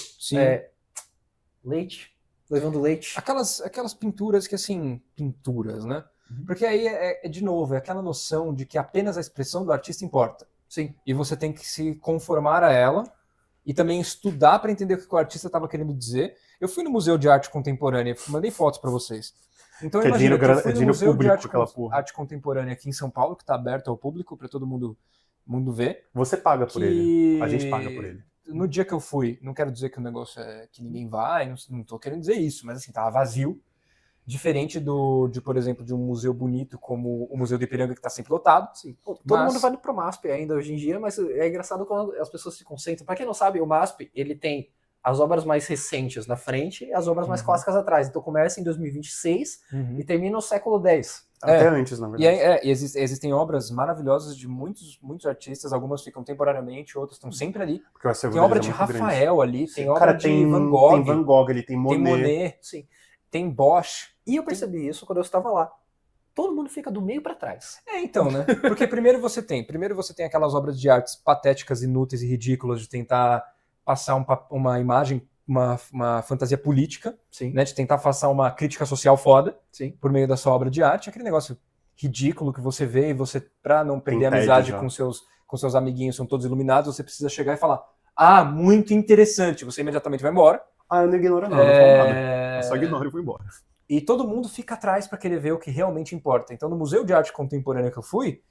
leite. Levando leite. Aquelas pinturas que, assim, pinturas, né? Porque aí, de novo, é aquela noção de que apenas a expressão do artista importa. Sim. E você tem que se conformar a ela e também estudar para entender o que o artista estava querendo dizer. Eu fui no Museu de Arte Contemporânea, mandei fotos para vocês. Então, imagina que eu fui no Museu de Arte Contemporânea aqui em São Paulo, que está aberto ao público para todo mundo ver. Você paga por ele. A gente paga por ele. No dia que eu fui, não quero dizer que o negócio é que ninguém vai, não tô querendo dizer isso, mas assim, tava vazio. Diferente por exemplo, de um museu bonito como o Museu do Ipiranga, que está sempre lotado. Sim. Todo mundo vai pro MASP ainda hoje em dia, mas é engraçado quando as pessoas se concentram. Para quem não sabe, o MASP, ele tem as obras mais recentes na frente e as obras mais clássicas atrás. Então começa em 2026 e termina no século X. Até antes, na verdade. E existem obras maravilhosas de muitos artistas, algumas ficam temporariamente, outras estão sempre ali. Tem obra de Rafael ali, tem obra de Van Gogh. Tem Van Gogh ali, tem Monet. Sim. Tem Bosch. E eu percebi isso quando eu estava lá. Todo mundo fica do meio para trás. Então, né? Porque primeiro você tem aquelas obras de artes patéticas, inúteis e ridículas de tentar passar uma imagem, uma fantasia política, né? De tentar passar uma crítica social foda por meio da sua obra de arte. Aquele negócio ridículo que você vê e você, pra não perder a amizade com seus amiguinhos, são todos iluminados, você precisa chegar e falar, muito interessante. Você imediatamente vai embora. Eu não ignoro não falo nada. Eu só ignoro e vou embora. E todo mundo fica atrás para querer ver o que realmente importa. Então, no Museu de Arte Contemporânea que eu fui,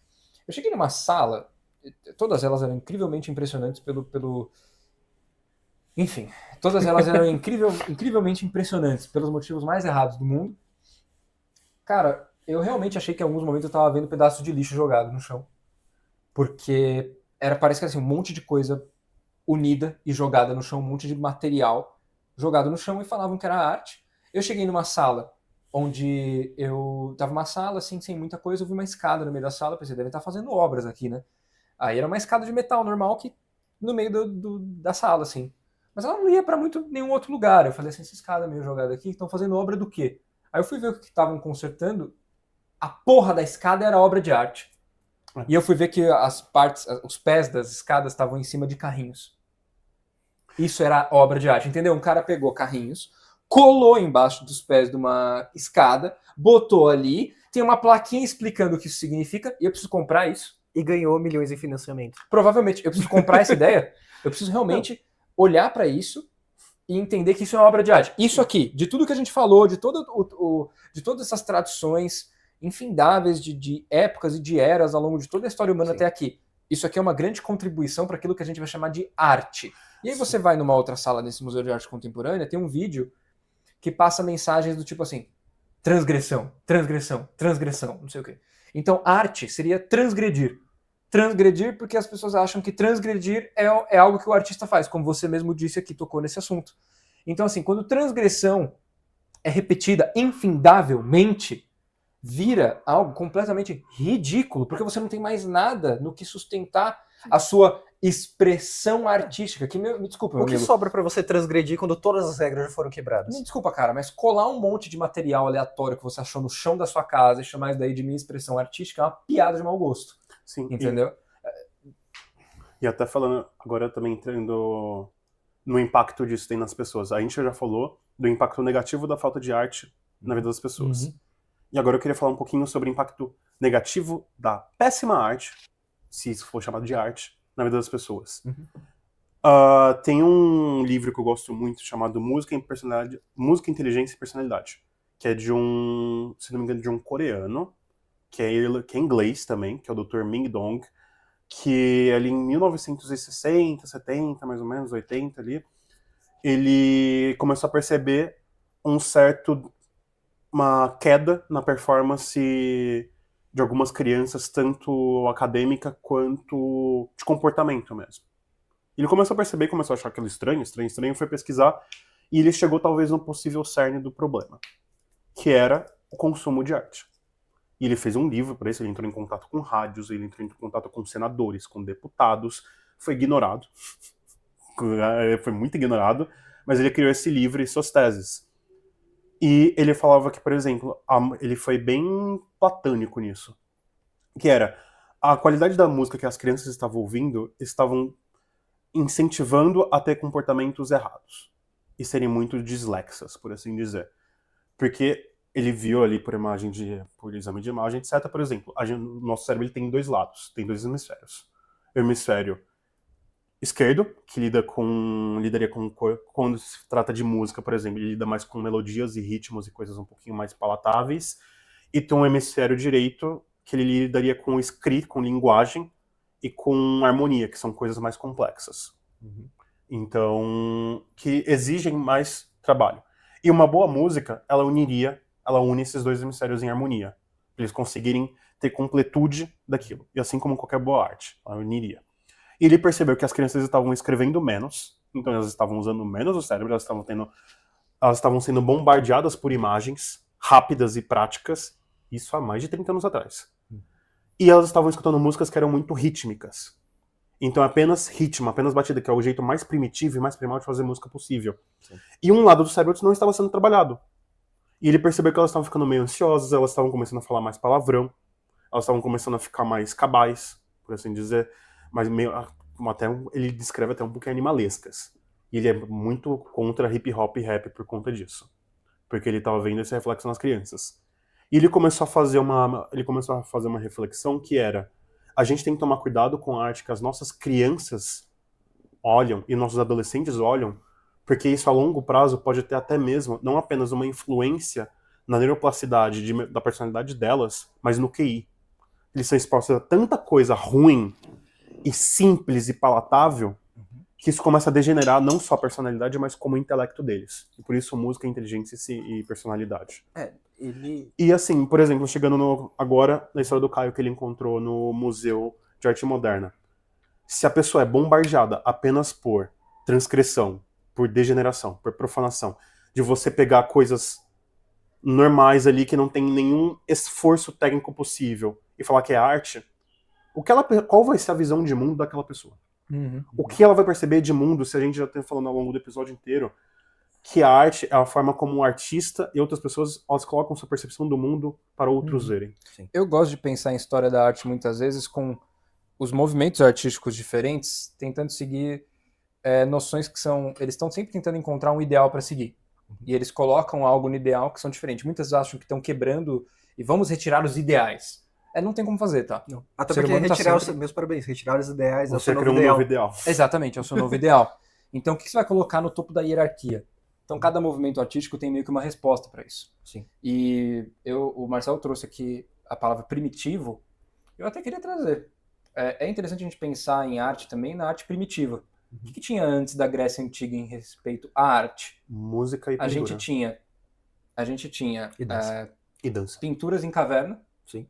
eu cheguei numa sala, todas elas eram incrivelmente impressionantes Enfim, todas elas eram incrivelmente impressionantes pelos motivos mais errados do mundo. Cara, eu realmente achei que em alguns momentos eu tava vendo pedaço de lixo jogado no chão. Porque parece que era assim, um monte de coisa unida e jogada no chão, um monte de material jogado no chão e falavam que era arte. Eu cheguei numa sala onde tava uma sala assim, sem muita coisa, eu vi uma escada no meio da sala, pensei, devem estar fazendo obras aqui, né? Aí era uma escada de metal normal que no meio da sala, assim. Mas ela não ia pra nenhum outro lugar. Eu falei assim, essa escada meio jogada aqui, estão fazendo obra do quê? Aí eu fui ver o que estavam consertando. A porra da escada era obra de arte. E eu fui ver que os pés das escadas estavam em cima de carrinhos. Isso era obra de arte, entendeu? Um cara pegou carrinhos, colou embaixo dos pés de uma escada, botou ali, tem uma plaquinha explicando o que isso significa, e eu preciso comprar isso. E ganhou milhões em financiamento. Provavelmente. Eu preciso comprar essa ideia. Eu preciso realmente olhar para isso e entender que isso é uma obra de arte. Isso aqui, de tudo que a gente falou, de todas essas tradições infindáveis de épocas e de eras ao longo de toda a história humana até aqui. Isso aqui é uma grande contribuição para aquilo que a gente vai chamar de arte. E aí você vai numa outra sala nesse Museu de Arte Contemporânea, tem um vídeo que passa mensagens do tipo assim, transgressão, transgressão, transgressão, não sei o quê. Então, arte seria transgredir. Transgredir porque as pessoas acham que transgredir é algo que o artista faz, como você mesmo disse aqui, tocou nesse assunto. Então, assim, quando transgressão é repetida infindavelmente, vira algo completamente ridículo, porque você não tem mais nada no que sustentar a sua expressão artística. Que me desculpa, meu amigo. O que sobra para você transgredir quando todas as regras já foram quebradas? Me desculpa, cara, mas colar um monte de material aleatório que você achou no chão da sua casa e chamar isso daí de minha expressão artística é uma piada de mau gosto. Sim. Entendeu? E até falando, agora também entrando no impacto disso tem nas pessoas. A gente já falou do impacto negativo da falta de arte na vida das pessoas. Uhum. E agora eu queria falar um pouquinho sobre o impacto negativo da péssima arte, se isso for chamado de arte, na vida das pessoas. Uhum. Tem um livro que eu gosto muito chamado Música, Inteligência e Personalidade, que é de um, se não me engano, de um coreano, que é inglês também, que é o Dr. Ming Dong, que ali em 1960, 70, mais ou menos, 80 ali, ele começou a perceber uma queda na performance de algumas crianças, tanto acadêmica quanto de comportamento mesmo. Ele começou a perceber, começou a achar aquilo estranho, foi pesquisar, e ele chegou talvez no possível cerne do problema, que era o consumo de arte. E ele fez um livro para isso, ele entrou em contato com rádios, ele entrou em contato com senadores, com deputados, foi ignorado, foi muito ignorado, mas ele criou esse livro e suas teses. E ele falava que, por exemplo, ele foi bem platônico nisso, que era a qualidade da música que as crianças estavam ouvindo estavam incentivando a ter comportamentos errados e serem muito dislexas, por assim dizer. Porque ele viu ali por exame de imagem, etc. Por exemplo, o nosso cérebro ele tem dois lados, tem dois hemisférios. O hemisfério esquerdo, que lidaria com quando se trata de música, por exemplo, ele lida mais com melodias e ritmos e coisas um pouquinho mais palatáveis. E tem um hemisfério direito, que ele lidaria com escrita, com linguagem e com harmonia, que são coisas mais complexas. Uhum. Então, que exigem mais trabalho. E uma boa música, ela une esses dois hemisférios em harmonia, para eles conseguirem ter completude daquilo. E assim como qualquer boa arte, ela uniria. E ele percebeu que as crianças estavam escrevendo menos, então elas estavam usando menos o cérebro, elas estavam sendo bombardeadas por imagens rápidas e práticas, isso há mais de 30 anos atrás. E elas estavam escutando músicas que eram muito rítmicas. Então apenas ritmo, apenas batida, que é o jeito mais primitivo e mais primal de fazer música possível. Sim. E um lado do cérebro não estava sendo trabalhado. E ele percebeu que elas estavam ficando meio ansiosas, elas estavam começando a falar mais palavrão, elas estavam começando a ficar mais cabais, por assim dizer, mas ele descreve até um pouquinho animalescas. E ele é muito contra hip hop e rap por conta disso. Porque ele estava vendo esse reflexo nas crianças. E ele começou a fazer uma reflexão que era: a gente tem que tomar cuidado com a arte que as nossas crianças olham e nossos adolescentes olham, porque isso a longo prazo pode ter até mesmo, não apenas uma influência na neuroplasticidade da personalidade delas, mas no QI. Eles são expostos a tanta coisa ruim e simples e palatável que isso começa a degenerar não só a personalidade, mas como o intelecto deles. E por isso música, inteligência e personalidade. E assim, por exemplo, chegando agora na história do Caio que ele encontrou no Museu de Arte Moderna. Se a pessoa é bombardeada apenas por transgressão, por degeneração, por profanação, de você pegar coisas normais ali que não tem nenhum esforço técnico possível e falar que é arte, qual vai ser a visão de mundo daquela pessoa? Uhum. O que ela vai perceber de mundo, se a gente já está falando ao longo do episódio inteiro, que a arte é a forma como o artista e outras pessoas elas colocam sua percepção do mundo para outros verem. Sim. Eu gosto de pensar em história da arte muitas vezes com os movimentos artísticos diferentes, tentando seguir noções que são... Eles estão sempre tentando encontrar um ideal para seguir. E eles colocam algo no ideal que são diferentes. Muitas acham que estão quebrando e vamos retirar os ideais. Não tem como fazer, tá? Não. Até porque retirar os meus parabéns, retirar os ideais é o seu novo ideal. Exatamente, é o seu novo ideal. Então, o que você vai colocar no topo da hierarquia? Então, cada movimento artístico tem meio que uma resposta para isso. Sim. E o Marcelo trouxe aqui a palavra primitivo. Eu até queria trazer. É interessante a gente pensar em arte também, na arte primitiva. O que tinha antes da Grécia Antiga em respeito à arte? Música e pintura. A gente tinha e dança. Pinturas em caverna. Sim.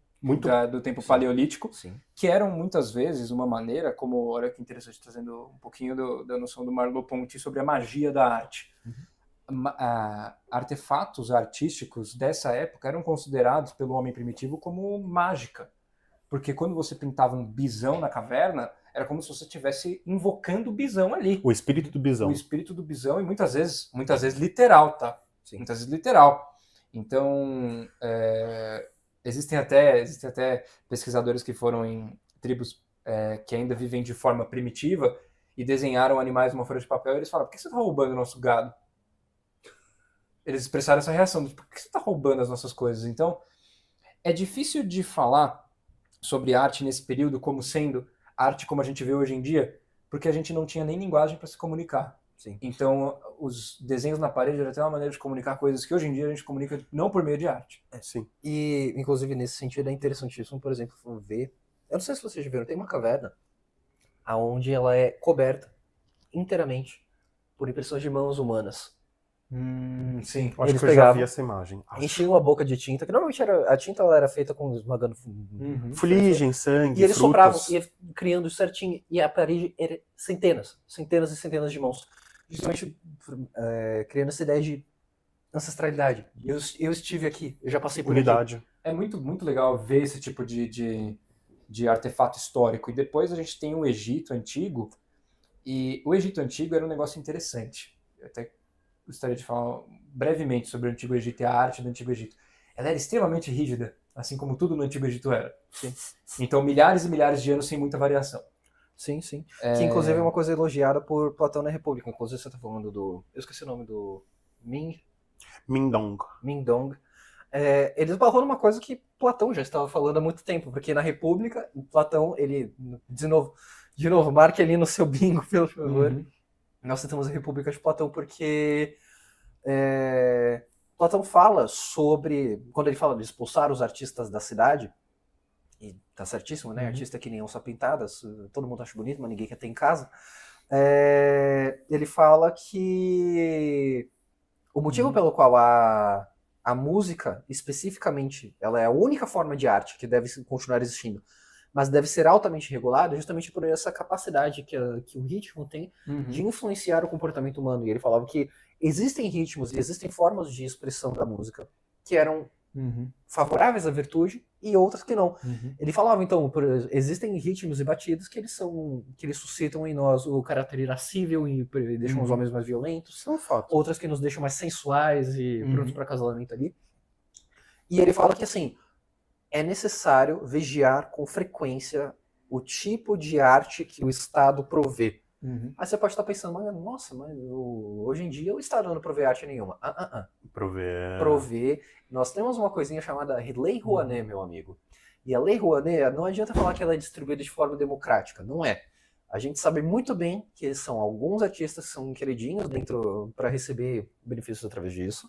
Do tempo paleolítico, sim. Que eram muitas vezes uma maneira, como, olha que interessante, trazendo um pouquinho da noção do Merleau-Ponty sobre a magia da arte. Artefatos artísticos dessa época eram considerados pelo homem primitivo como mágica, porque quando você pintava um bisão na caverna, era como se você estivesse invocando o bisão ali. O espírito do bisão. O espírito do bisão, e muitas vezes literal, tá? Sim. Muitas vezes literal. Então, Existem até pesquisadores que foram em tribos que ainda vivem de forma primitiva e desenharam animais numa folha de papel e eles falam, por que você está roubando o nosso gado? Eles expressaram essa reação, por que você está roubando as nossas coisas? Então, é difícil de falar sobre arte nesse período como sendo arte como a gente vê hoje em dia, porque a gente não tinha nem linguagem para se comunicar. Sim. Então, os desenhos na parede eram até uma maneira de comunicar coisas que hoje em dia a gente comunica não por meio de arte. Sim. E, inclusive, nesse sentido, é interessantíssimo, por exemplo, ver... Eu não sei se vocês já viram, tem uma caverna onde ela é coberta inteiramente por impressões de mãos humanas. Sim. Acho que eu já vi essa imagem. Enchiam a boca de tinta, que normalmente a tinta ela era feita com esmagando fuligem, sangue, e eles frutas. sopravam, ia criando certinho, e a parede era centenas e centenas de mãos. Justamente criando essa ideia de ancestralidade. Eu estive aqui, eu já passei por unidade. Aqui. É muito, muito legal ver esse tipo de artefato histórico. E depois a gente tem o Egito Antigo, e o Egito Antigo era um negócio interessante. Eu até gostaria de falar brevemente sobre o Antigo Egito e a arte do Antigo Egito. Ela era extremamente rígida, assim como tudo no Antigo Egito era. Sim. Então, milhares e milhares de anos sem muita variação. Sim, sim. Que, inclusive, é uma coisa elogiada por Platão na República. Inclusive, você está falando do... Eu esqueci o nome do... Mindong. Ele esbarrou numa coisa que Platão já estava falando há muito tempo, porque na República, Platão, ele... De novo, marque ali no seu bingo, pelo favor. Nós citamos a República de Platão porque Platão fala sobre... Quando ele fala de expulsar os artistas da cidade, e tá certíssimo, né? Artista que nem onça pintadas, todo mundo acha bonito, mas ninguém quer ter em casa. Ele fala que o motivo pelo qual a música, especificamente, ela é a única forma de arte que deve continuar existindo, mas deve ser altamente regulada justamente por essa capacidade que o ritmo tem de influenciar o comportamento humano. E ele falava que existem ritmos e existem formas de expressão da música que eram favoráveis à virtude e outras que não. Ele falava, então, existem ritmos e batidas que eles suscitam em nós o caráter irascível e deixam os homens mais violentos. Isso é um fato. Outras que nos deixam mais sensuais e prontos para acasalamento ali. E ele fala que, assim, é necessário vigiar com frequência o tipo de arte que o Estado provê. Aí você pode estar pensando, mas hoje em dia o Estado não provê arte nenhuma. Provê. Nós temos uma coisinha chamada Lei Rouanet, meu amigo. E a Lei Rouanet, não adianta falar que ela é distribuída de forma democrática. Não é. A gente sabe muito bem que são alguns artistas que são queridinhos para receber benefícios através disso.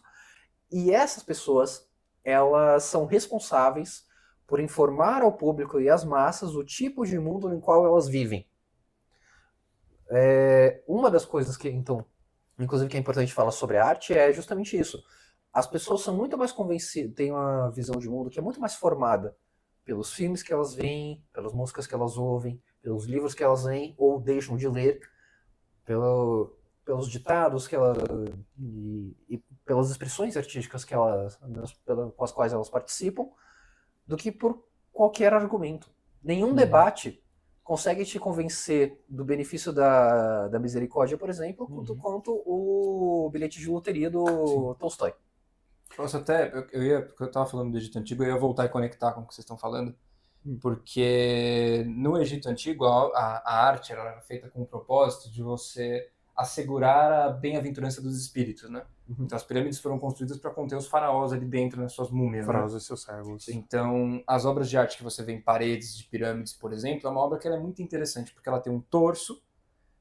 E essas pessoas, elas são responsáveis por informar ao público e às massas o tipo de mundo em qual elas vivem. Uma das coisas que, então, inclusive que é importante falar sobre a arte é justamente isso. As pessoas são muito mais convencidas, têm uma visão de mundo que é muito mais formada pelos filmes que elas veem, pelas músicas que elas ouvem, pelos livros que elas leem ou deixam de ler, pelos ditados que elas e pelas expressões artísticas com as quais elas participam, do que por qualquer argumento. Nenhum debate consegue te convencer do benefício da misericórdia, por exemplo, quanto o bilhete de loteria do Tolstói. Nossa, até, porque eu tava falando do Egito Antigo, eu ia voltar e conectar com o que vocês estão falando, porque no Egito Antigo a arte era feita com o propósito de você assegurar a bem-aventurança dos espíritos, né? Então as pirâmides foram construídas para conter os faraós ali dentro nas suas múmias, Faraós e seus servos. Então as obras de arte que você vê em paredes de pirâmides, por exemplo, é uma obra que ela é muito interessante, porque ela tem um torso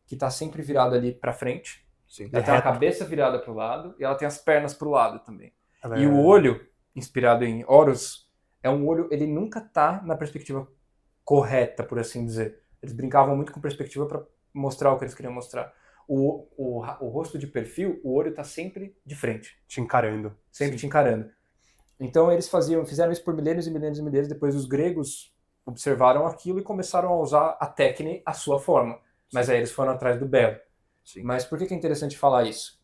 que está sempre virado ali para frente, ela tem a cabeça virada para o lado e ela tem as pernas para o lado também. E o olho, inspirado em Horus, é um olho, ele nunca tá na perspectiva correta, por assim dizer. Eles brincavam muito com perspectiva para mostrar o que eles queriam mostrar. O rosto de perfil, o olho tá sempre de frente. Te encarando. Sempre te encarando. Então eles fizeram isso por milênios e milênios e milênios. Depois os gregos observaram aquilo e começaram a usar a técnica à sua forma. Mas aí eles foram atrás do belo. Sim. Mas por que é interessante falar isso?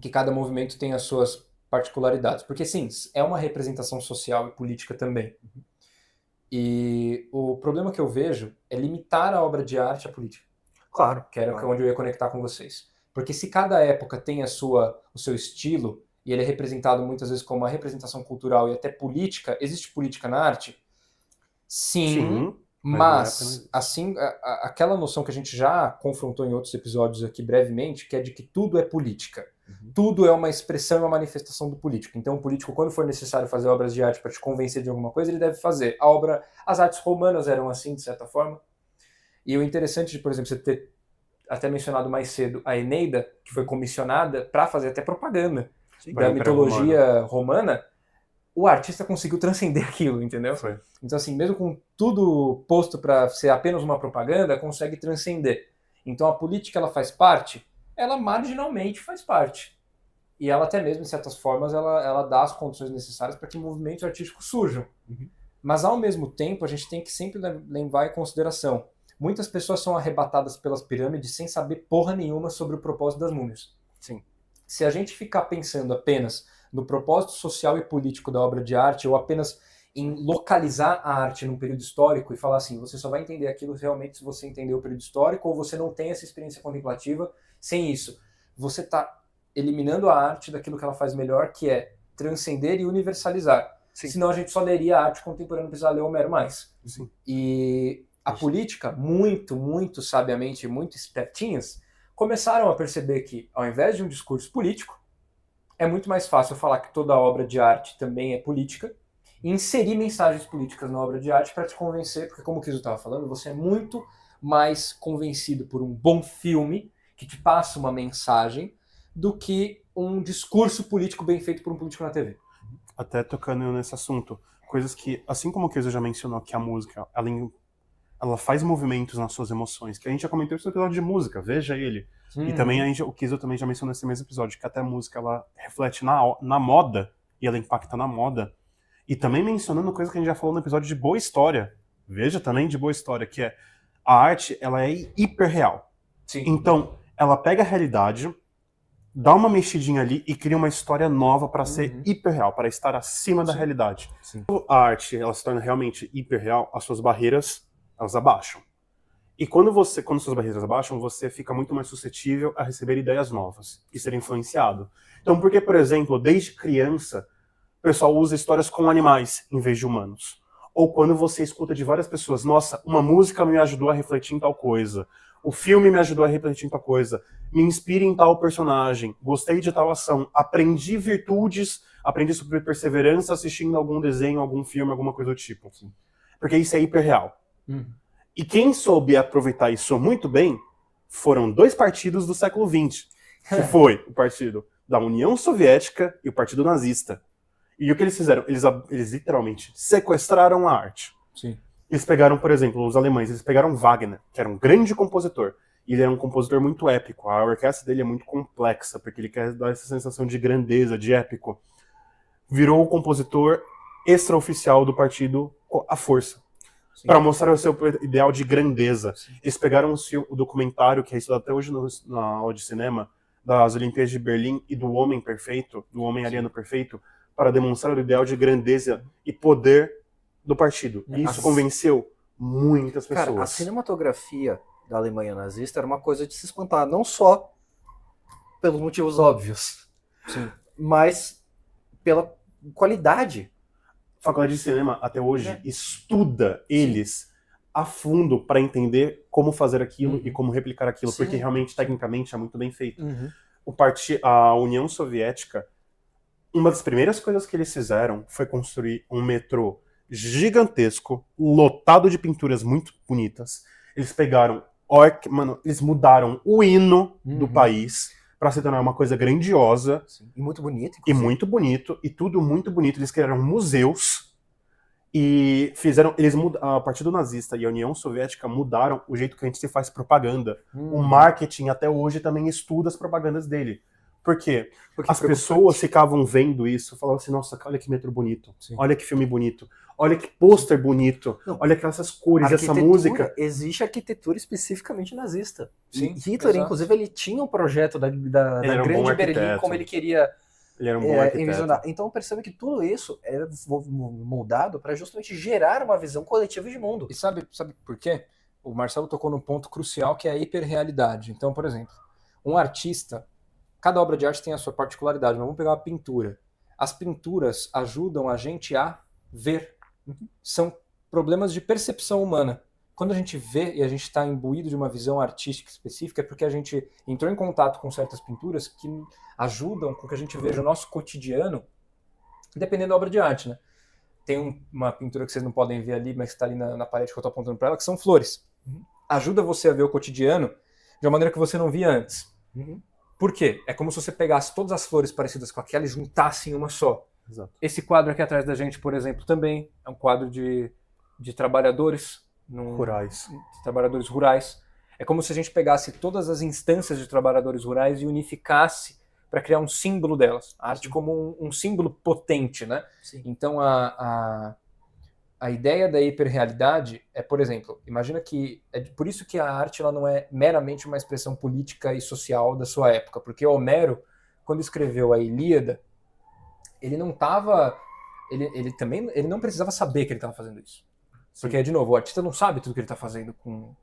Que cada movimento tem as suas particularidades. Porque, sim, é uma representação social e política também. E o problema que eu vejo é limitar a obra de arte à política. Claro. Que era onde eu ia conectar com vocês. Porque se cada época tem o seu estilo, e ele é representado muitas vezes como uma representação cultural e até política, existe política na arte? Sim. Mas assim, aquela noção que a gente já confrontou em outros episódios aqui brevemente, que é de que tudo é política. Tudo é uma expressão e uma manifestação do político. Então o político, quando for necessário fazer obras de arte para te convencer de alguma coisa, ele deve fazer. As artes romanas eram assim, de certa forma. E o interessante de, por exemplo, você ter até mencionado mais cedo a Eneida, que foi comissionada para fazer até propaganda da mitologia romana, o artista conseguiu transcender aquilo, entendeu? Foi. Então, assim, mesmo com tudo posto para ser apenas uma propaganda, consegue transcender. Então, a política, ela faz parte? Ela marginalmente faz parte. E ela até mesmo, em certas formas, ela dá as condições necessárias para que movimentos artísticos surjam. Mas, ao mesmo tempo, a gente tem que sempre levar em consideração. Muitas pessoas são arrebatadas pelas pirâmides sem saber porra nenhuma sobre o propósito das múmias. Sim. Se a gente ficar pensando apenas no propósito social e político da obra de arte, ou apenas em localizar a arte num período histórico e falar assim, você só vai entender aquilo realmente se você entender o período histórico, ou você não tem essa experiência contemplativa. Sem isso, você está eliminando a arte daquilo que ela faz melhor, que é transcender e universalizar. Sim. Senão a gente só leria a arte contemporânea, não precisar ler Homero mais. Sim. E a política, muito, muito sabiamente, muito espertinhas, começaram a perceber que, ao invés de um discurso político, é muito mais fácil falar que toda obra de arte também é política e inserir mensagens políticas na obra de arte para te convencer, porque como o Kiso estava falando, você é muito mais convencido por um bom filme que te passa uma mensagem do que um discurso político bem feito por um político na TV. Até tocando nesse assunto, coisas que, assim como o Kiso já mencionou, que a música, ela faz movimentos nas suas emoções, que a gente já comentou isso no episódio de música, veja ele. E também o Kiso também já mencionou nesse mesmo episódio, que até a música ela reflete na moda, e ela impacta na moda. E também mencionando coisa que a gente já falou no episódio de Boa História. Veja também de Boa História, que é a arte, ela é hiperreal. Sim. Então, ela pega a realidade, dá uma mexidinha ali e cria uma história nova para ser hiperreal, para estar acima da realidade. Sim. Quando a arte ela se torna realmente hiperreal, as suas barreiras elas abaixam. E quando suas barreiras abaixam, você fica muito mais suscetível a receber ideias novas e ser influenciado. Então, porque, por exemplo, desde criança, o pessoal usa histórias com animais em vez de humanos. Ou quando você escuta de várias pessoas, nossa, uma música me ajudou a refletir em tal coisa, o filme me ajudou a refletir em tal coisa, me inspira em tal personagem, gostei de tal ação, aprendi virtudes, aprendi sobre perseverança assistindo algum desenho, algum filme, alguma coisa do tipo. Porque isso é hiperreal. E quem soube aproveitar isso muito bem foram dois partidos do século XX, que foi o partido da União Soviética e o Partido Nazista. E o que eles fizeram? Eles literalmente sequestraram a arte. Sim. Eles pegaram, por exemplo, os alemães, eles pegaram Wagner, que era um grande compositor. E ele era um compositor muito épico. A orquestra dele é muito complexa, porque ele quer dar essa sensação de grandeza, de épico. Virou o compositor extraoficial do partido à força. Para mostrar o seu ideal de grandeza. Sim. Eles pegaram o documentário, que é estudado até hoje na aula de cinema, das Olimpíadas de Berlim e do Homem Perfeito, do Homem Ariano Perfeito, para demonstrar o ideal de grandeza e poder do partido. E isso convenceu muitas pessoas. Cara, a cinematografia da Alemanha nazista era uma coisa de se espantar, não só pelos motivos óbvios, Sim. mas pela qualidade. A faculdade de cinema, até hoje, estuda eles a fundo para entender como fazer aquilo e como replicar aquilo, porque realmente, tecnicamente, é muito bem feito. A União Soviética, uma das primeiras coisas que eles fizeram foi construir um metrô gigantesco, lotado de pinturas muito bonitas. Eles pegaram, eles mudaram o hino do país para se tornar uma coisa grandiosa. Sim. E muito bonito. E muito bonito, e tudo muito bonito. Eles criaram museus e fizeram, a Partido Nazista e a União Soviética mudaram o jeito que a gente se faz propaganda. O marketing até hoje também estuda as propagandas dele. Por quê? Porque as pessoas ficavam vendo isso, falavam assim, nossa, olha que metrô bonito, olha que filme bonito, olha que pôster bonito, olha essas cores, essa música. Existe arquitetura especificamente nazista. Sim, Hitler, inclusive, ele tinha um projeto da Grande Berlim, como ele queria envisionar. Então percebe que tudo isso era moldado para justamente gerar uma visão coletiva de mundo. E sabe por quê? O Marcelo tocou num ponto crucial, que é a hiperrealidade. Então, por exemplo, um artista, cada obra de arte tem a sua particularidade, mas vamos pegar uma pintura. As pinturas ajudam a gente a ver. São problemas de percepção humana. Quando a gente vê e a gente está imbuído de uma visão artística específica, é porque a gente entrou em contato com certas pinturas que ajudam com que a gente veja o nosso cotidiano, dependendo da obra de arte, né? Tem uma pintura que vocês não podem ver ali, mas que está ali na parede que eu estou apontando para ela, que são flores. Ajuda você a ver o cotidiano de uma maneira que você não via antes. Por quê? É como se você pegasse todas as flores parecidas com aquela e juntasse em uma só. Exato. Esse quadro aqui atrás da gente, por exemplo, também é um quadro de trabalhadores rurais. Trabalhadores rurais. É como se a gente pegasse todas as instâncias de trabalhadores rurais e unificasse para criar um símbolo delas. A arte como um símbolo potente, né? Sim. Então a ideia da hiperrealidade é, por exemplo, imagina que é por isso que a arte ela não é meramente uma expressão política e social da sua época, porque Homero, quando escreveu a Ilíada, ele não estava, ele não precisava saber que ele estava fazendo isso. Porque, de novo, o artista não sabe tudo que ele está fazendo,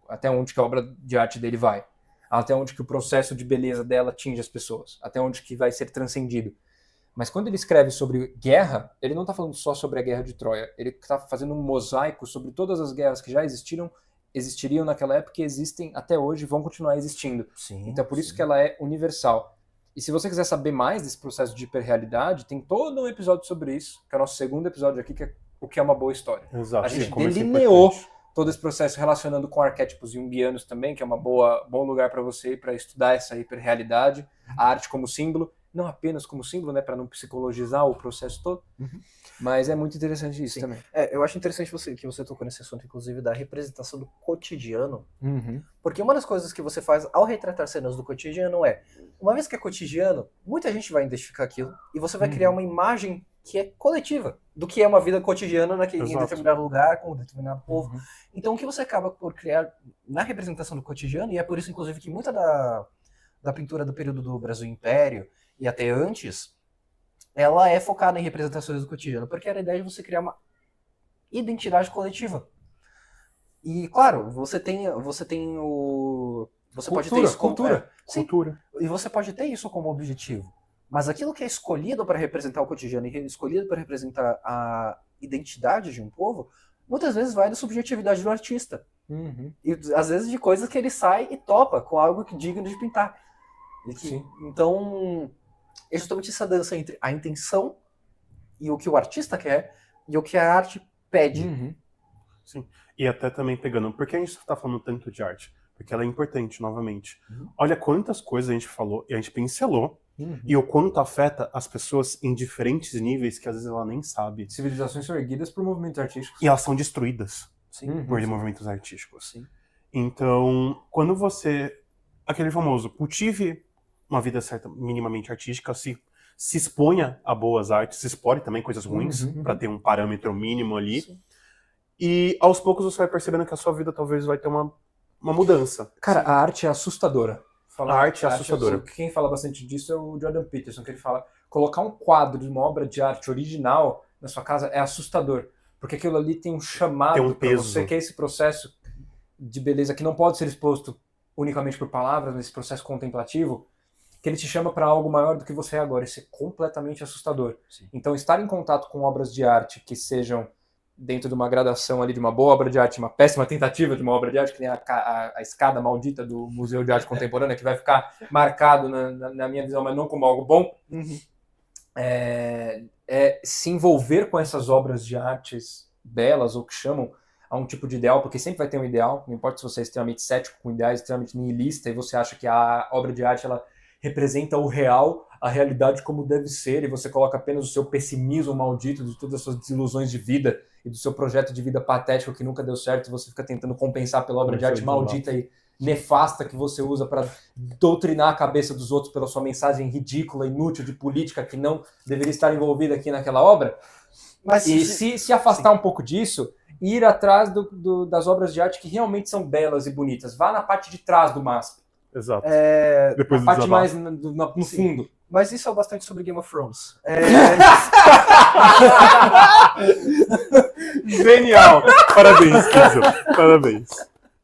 até onde que a obra de arte dele vai, até onde que o processo de beleza dela atinge as pessoas, até onde que vai ser transcendido. Mas quando ele escreve sobre guerra, ele não está falando só sobre a guerra de Troia, ele está fazendo um mosaico sobre todas as guerras que já existiriam naquela época e existem até hoje e vão continuar existindo. Então por isso que ela é universal. E se você quiser saber mais desse processo de hiperrealidade, tem todo um episódio sobre isso, que é o nosso segundo episódio aqui, que é o que é uma boa história. Exato. A gente delineou todo esse processo relacionando com arquétipos junguianos também, que é bom lugar para você para estudar essa hiperrealidade, a arte como símbolo, não apenas como símbolo, né, para não psicologizar o processo todo, mas é muito interessante isso também. Eu acho interessante que você tocou nesse assunto, inclusive, da representação do cotidiano, porque uma das coisas que você faz ao retratar cenas do cotidiano é, uma vez que é cotidiano, muita gente vai identificar aquilo e você vai criar uma imagem que é coletiva, do que é uma vida cotidiana em determinado lugar, com um determinado povo. Então o que você acaba por criar na representação do cotidiano, e é por isso, inclusive, que muita da pintura do período do Brasil Império, e até antes, ela é focada em representações do cotidiano, porque era a ideia de você criar uma identidade coletiva. E, claro, você pode ter isso como cultura. E você pode ter isso como objetivo. Mas aquilo que é escolhido para representar o cotidiano e escolhido para representar a identidade de um povo, muitas vezes vai da subjetividade do artista. E às vezes de coisas que ele sai e topa com algo que digno de pintar. Então, é justamente essa dança entre a intenção e o que o artista quer e o que a arte pede. Sim. E até também pegando, por que a gente está falando tanto de arte? Porque ela é importante, novamente. Olha quantas coisas a gente falou e a gente pincelou, e o quanto afeta as pessoas em diferentes níveis que às vezes ela nem sabe. Civilizações são erguidas por movimentos artísticos. E elas são destruídas por movimentos artísticos. Então, quando você... Aquele famoso, cultive uma vida certa, minimamente artística, se exponha a boas artes, se explore também coisas ruins, para ter um parâmetro mínimo ali. E aos poucos você vai percebendo que a sua vida talvez vai ter uma mudança. Cara, a arte é assustadora. A arte é assustadora. Quem fala bastante disso é o Jordan Peterson, que ele fala, colocar um quadro de uma obra de arte original na sua casa é assustador. porque aquilo ali tem um chamado Tem um para peso. você, que é esse processo de beleza que não pode ser exposto unicamente por palavras, nesse processo contemplativo, que ele te chama para algo maior do que você é agora. Isso é completamente assustador. Sim. Então, estar em contato com obras de arte que sejam dentro de uma gradação ali de uma boa obra de arte, uma péssima tentativa de uma obra de arte, que nem a escada maldita do Museu de Arte Contemporânea, que vai ficar marcado na minha visão, mas não como algo bom, se envolver com essas obras de artes belas, ou que chamam a um tipo de ideal, porque sempre vai ter um ideal, não importa se você é extremamente cético com ideais, extremamente nihilista, e você acha que a obra de arte ela representa o real, a realidade como deve ser, e você coloca apenas o seu pessimismo maldito de todas as suas desilusões de vida e do seu projeto de vida patético que nunca deu certo, e você fica tentando compensar pela obra de arte maldita e nefasta que você usa para doutrinar a cabeça dos outros pela sua mensagem ridícula, inútil, de política que não deveria estar envolvida aqui naquela obra. Mas e se afastar um pouco disso, ir atrás das obras de arte que realmente são belas e bonitas. Vá na parte de trás do MASP. Exato. Depois a parte mais no fundo. Mas isso é bastante sobre Game of Thrones. Genial! Parabéns, Kizel. Parabéns.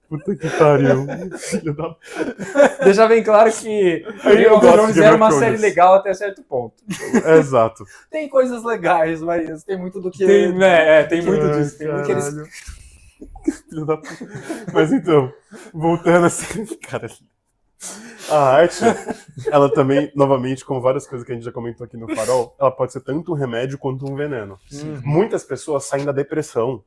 Puta que pariu. Filho da... Deixa bem claro que Game of Thrones era uma série legal até certo ponto. Exato. Tem coisas legais, mas tem muito do que... Tem muito disso. Tem muito que eles... Filho da... Mas então, voltando assim... Cara... A arte, ela também, novamente, como várias coisas que a gente já comentou aqui no Farol, ela pode ser tanto um remédio quanto um veneno. Muitas pessoas saem da depressão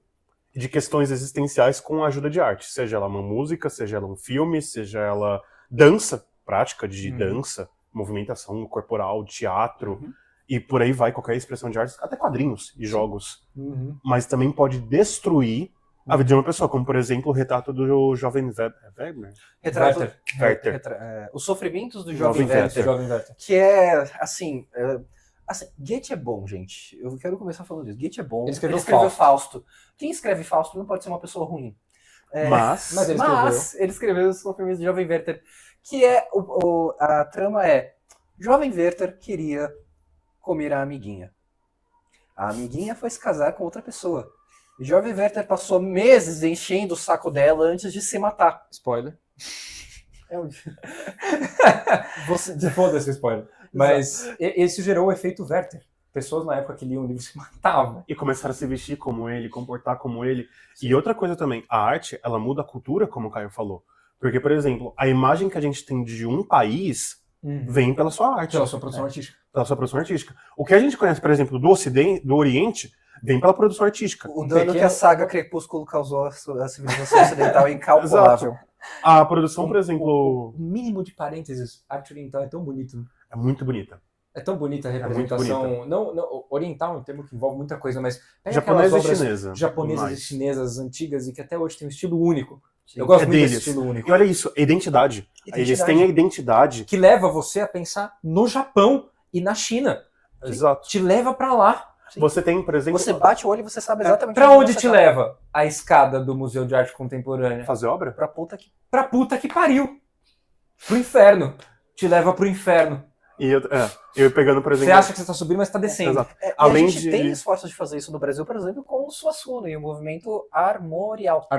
e de questões existenciais com a ajuda de arte. Seja ela uma música, seja ela um filme, seja ela dança, prática de dança, movimentação corporal, teatro, e por aí vai qualquer expressão de arte, até quadrinhos e jogos. Mas também pode destruir a vida de uma pessoa, como por exemplo o retrato do jovem Werther. Os sofrimentos do jovem Werther. Werther. Que é, assim, Goethe é bom, gente. Eu quero começar falando disso. Goethe é bom. Ele escreveu Fausto. Quem escreve Fausto não pode ser uma pessoa ruim. Mas ele escreveu os sofrimentos do jovem Werther. Que é, a trama é, jovem Werther queria comer a amiguinha. A amiguinha foi se casar com outra pessoa. E jovem Werther passou meses enchendo o saco dela antes de se matar. Spoiler. Você... Foda-se spoiler. Mas esse gerou o efeito Werther. Pessoas na época que liam o livro se matavam. E começaram a se vestir como ele, comportar como ele. Sim. E outra coisa também, a arte, ela muda a cultura, como o Caio falou. Porque, por exemplo, a imagem que a gente tem de um país vem pela sua arte. Pela sua produção artística. Pela sua produção artística. O que a gente conhece, por exemplo, do Ocidente, do Oriente, vem pela produção artística. O dano que a saga Crepúsculo causou à civilização ocidental é incalculável. A produção, por exemplo... O mínimo de parênteses, a arte oriental é tão bonito. É muito bonita. É tão bonita a representação. Bonita. Não, oriental é um termo que envolve muita coisa, mas pega japonesa aquelas obras e chinesa. Japonesas e chinesas antigas e que até hoje tem um estilo único. Sim. Eu gosto muito deles. desse estilo único. E olha isso, a identidade. Eles têm a identidade. Que leva você a pensar no Japão e na China. Exato. Te leva pra lá. Sim. Você tem, por exemplo... Você bate o olho e você sabe exatamente... Pra onde te leva a escada do Museu de Arte Contemporânea? Fazer obra? Pra puta que pariu. Pro inferno. Te leva pro inferno. E eu pegando, por exemplo... Você acha que você está subindo, mas está descendo. Exato. Além a gente tem esforços de fazer isso no Brasil, por exemplo, com o Suassuna e o movimento armorial. A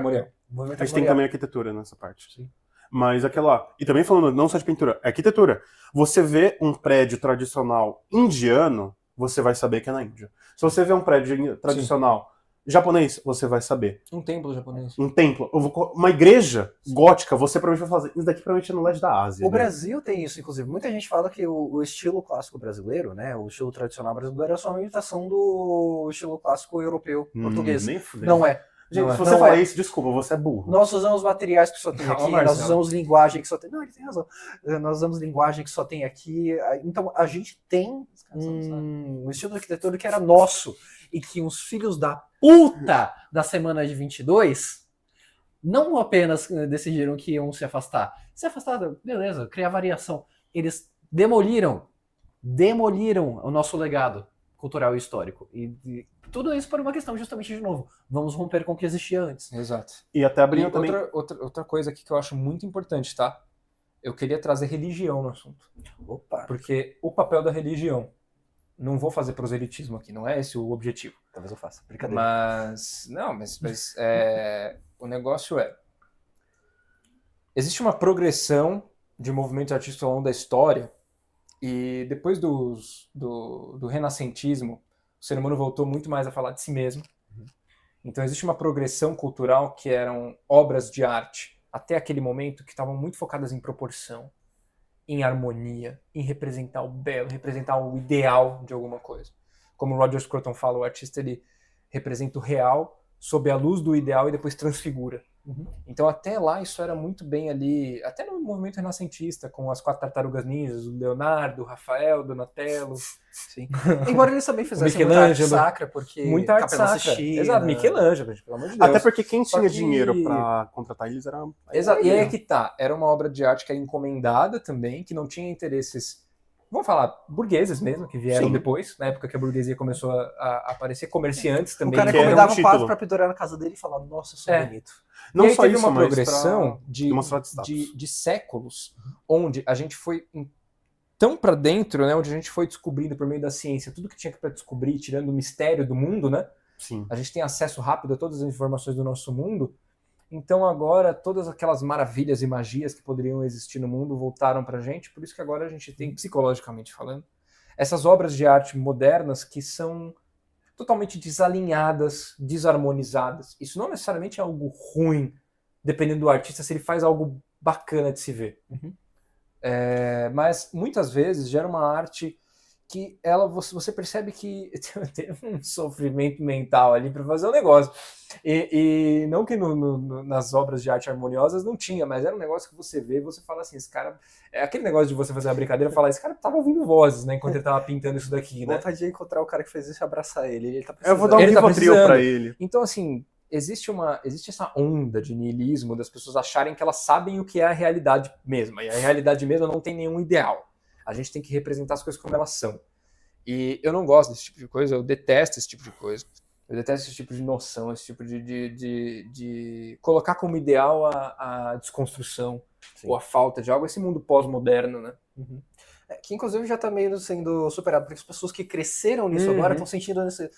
gente tem também arquitetura nessa parte. Sim. Mas aquela... E também falando, não só de pintura, é arquitetura. Você vê um prédio tradicional indiano, você vai saber que é na Índia. Se você vê um prédio tradicional japonês, você vai saber. Um templo japonês. Um templo. Uma igreja gótica, você provavelmente vai fazer. Isso daqui provavelmente é no leste da Ásia. O Brasil tem isso, inclusive. Muita gente fala que o estilo clássico brasileiro, né, o estilo tradicional brasileiro, é só uma imitação do estilo clássico europeu, português. Nem fudeu. Não é. Gente, se você falar isso, desculpa, você é burro. Nós usamos materiais que só tem aqui, nós usamos linguagem que só tem... Não, ele tem razão. Nós usamos linguagem que só tem aqui. Então, a gente tem um estilo de arquitetura que era nosso e que os filhos da puta da semana de 22 não apenas decidiram que iam se afastar. Se afastar, beleza, criar variação. Eles demoliram o nosso legado cultural e histórico. E tudo isso por uma questão justamente, de novo, vamos romper com o que existia antes. Exato. E até abrindo também... Outra coisa aqui que eu acho muito importante, tá? Eu queria trazer religião no assunto. Opa! Porque o papel da religião Não vou fazer proselitismo aqui, não é esse o objetivo. Talvez eu faça, brincadeira. Mas o negócio existe uma progressão de movimentos artísticos ao longo da história, e depois do renascentismo, o ser humano voltou muito mais a falar de si mesmo. Então existe uma progressão cultural que eram obras de arte, até aquele momento, que estavam muito focadas em proporção, em harmonia, em representar o belo, representar o ideal de alguma coisa. Como o Roger Scruton fala, o artista ele representa o real sob a luz do ideal e depois transfigura. Então até lá isso era muito bem ali, até no movimento renascentista, com as 4 tartarugas ninjas, o Leonardo, o Rafael, o Donatello. Sim. Embora eles também fizessem muita arte sacra, porque muita arte sacra. Sistina. Exato, Michelangelo, pelo amor de Deus. Até porque quem tinha dinheiro pra contratar eles era... Exato, e aí é que tá, era uma obra de arte que era encomendada também, que não tinha interesses, vamos falar, burgueses mesmo, que vieram depois, na época que a burguesia começou a aparecer, comerciantes também. O cara encomendava um quadro pra pendurar na casa dele e falava, nossa, eu sou bonito. Não e aí só teve isso, uma progressão de séculos, onde a gente foi tão para dentro, né, onde a gente foi descobrindo por meio da ciência tudo que tinha para descobrir, tirando o mistério do mundo, né? Sim. A gente tem acesso rápido a todas as informações do nosso mundo. Então agora todas aquelas maravilhas e magias que poderiam existir no mundo voltaram pra gente, por isso que agora a gente tem, psicologicamente falando, essas obras de arte modernas que são totalmente desalinhadas, desarmonizadas. Isso não necessariamente é algo ruim, dependendo do artista, se ele faz algo bacana de se ver. Mas muitas vezes gera uma arte que você percebe que tem um sofrimento mental ali para fazer o negócio. E não que nas obras de arte harmoniosas não tinha, mas era um negócio que você vê e você fala assim, esse cara... É aquele negócio de você fazer uma brincadeira e falar, esse cara tava ouvindo vozes, né, enquanto ele tava pintando isso daqui, né? Vontade de encontrar o cara que fez isso e abraçar ele tá precisando. Eu vou dar um Rivotril pra ele. Então, assim, existe essa onda de niilismo das pessoas acharem que elas sabem o que é a realidade mesma, e a realidade mesma não tem nenhum ideal. A gente tem que representar as coisas como elas são. E eu não gosto desse tipo de coisa, eu detesto esse tipo de coisa. Eu detesto esse tipo de noção, esse tipo de colocar como ideal a desconstrução, ou a falta de algo, esse mundo pós-moderno, né? Que inclusive já tá meio sendo superado, porque as pessoas que cresceram nisso agora estão sentindo nesse...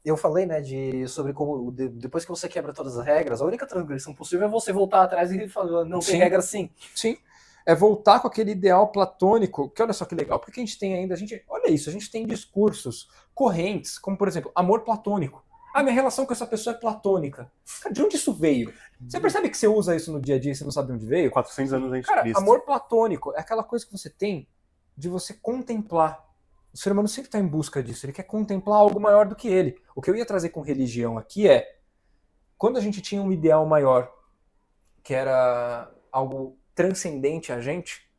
Eu falei, né, sobre como depois que você quebra todas as regras, a única transgressão possível é você voltar atrás e falar, não tem regra assim. Sim. É voltar com aquele ideal platônico, que olha só que legal, porque a gente tem ainda, olha isso, a gente tem discursos correntes, como por exemplo, amor platônico. Ah, minha relação com essa pessoa é platônica. Cara, de onde isso veio? Você percebe que você usa isso no dia a dia e você não sabe de onde veio? 400 anos antes de Cara, Cristo. amor platônico é aquela coisa que você tem de você contemplar. O ser humano sempre está em busca disso, ele quer contemplar algo maior do que ele. O que eu ia trazer com religião aqui é, quando a gente tinha um ideal maior, que era algo transcendente a gente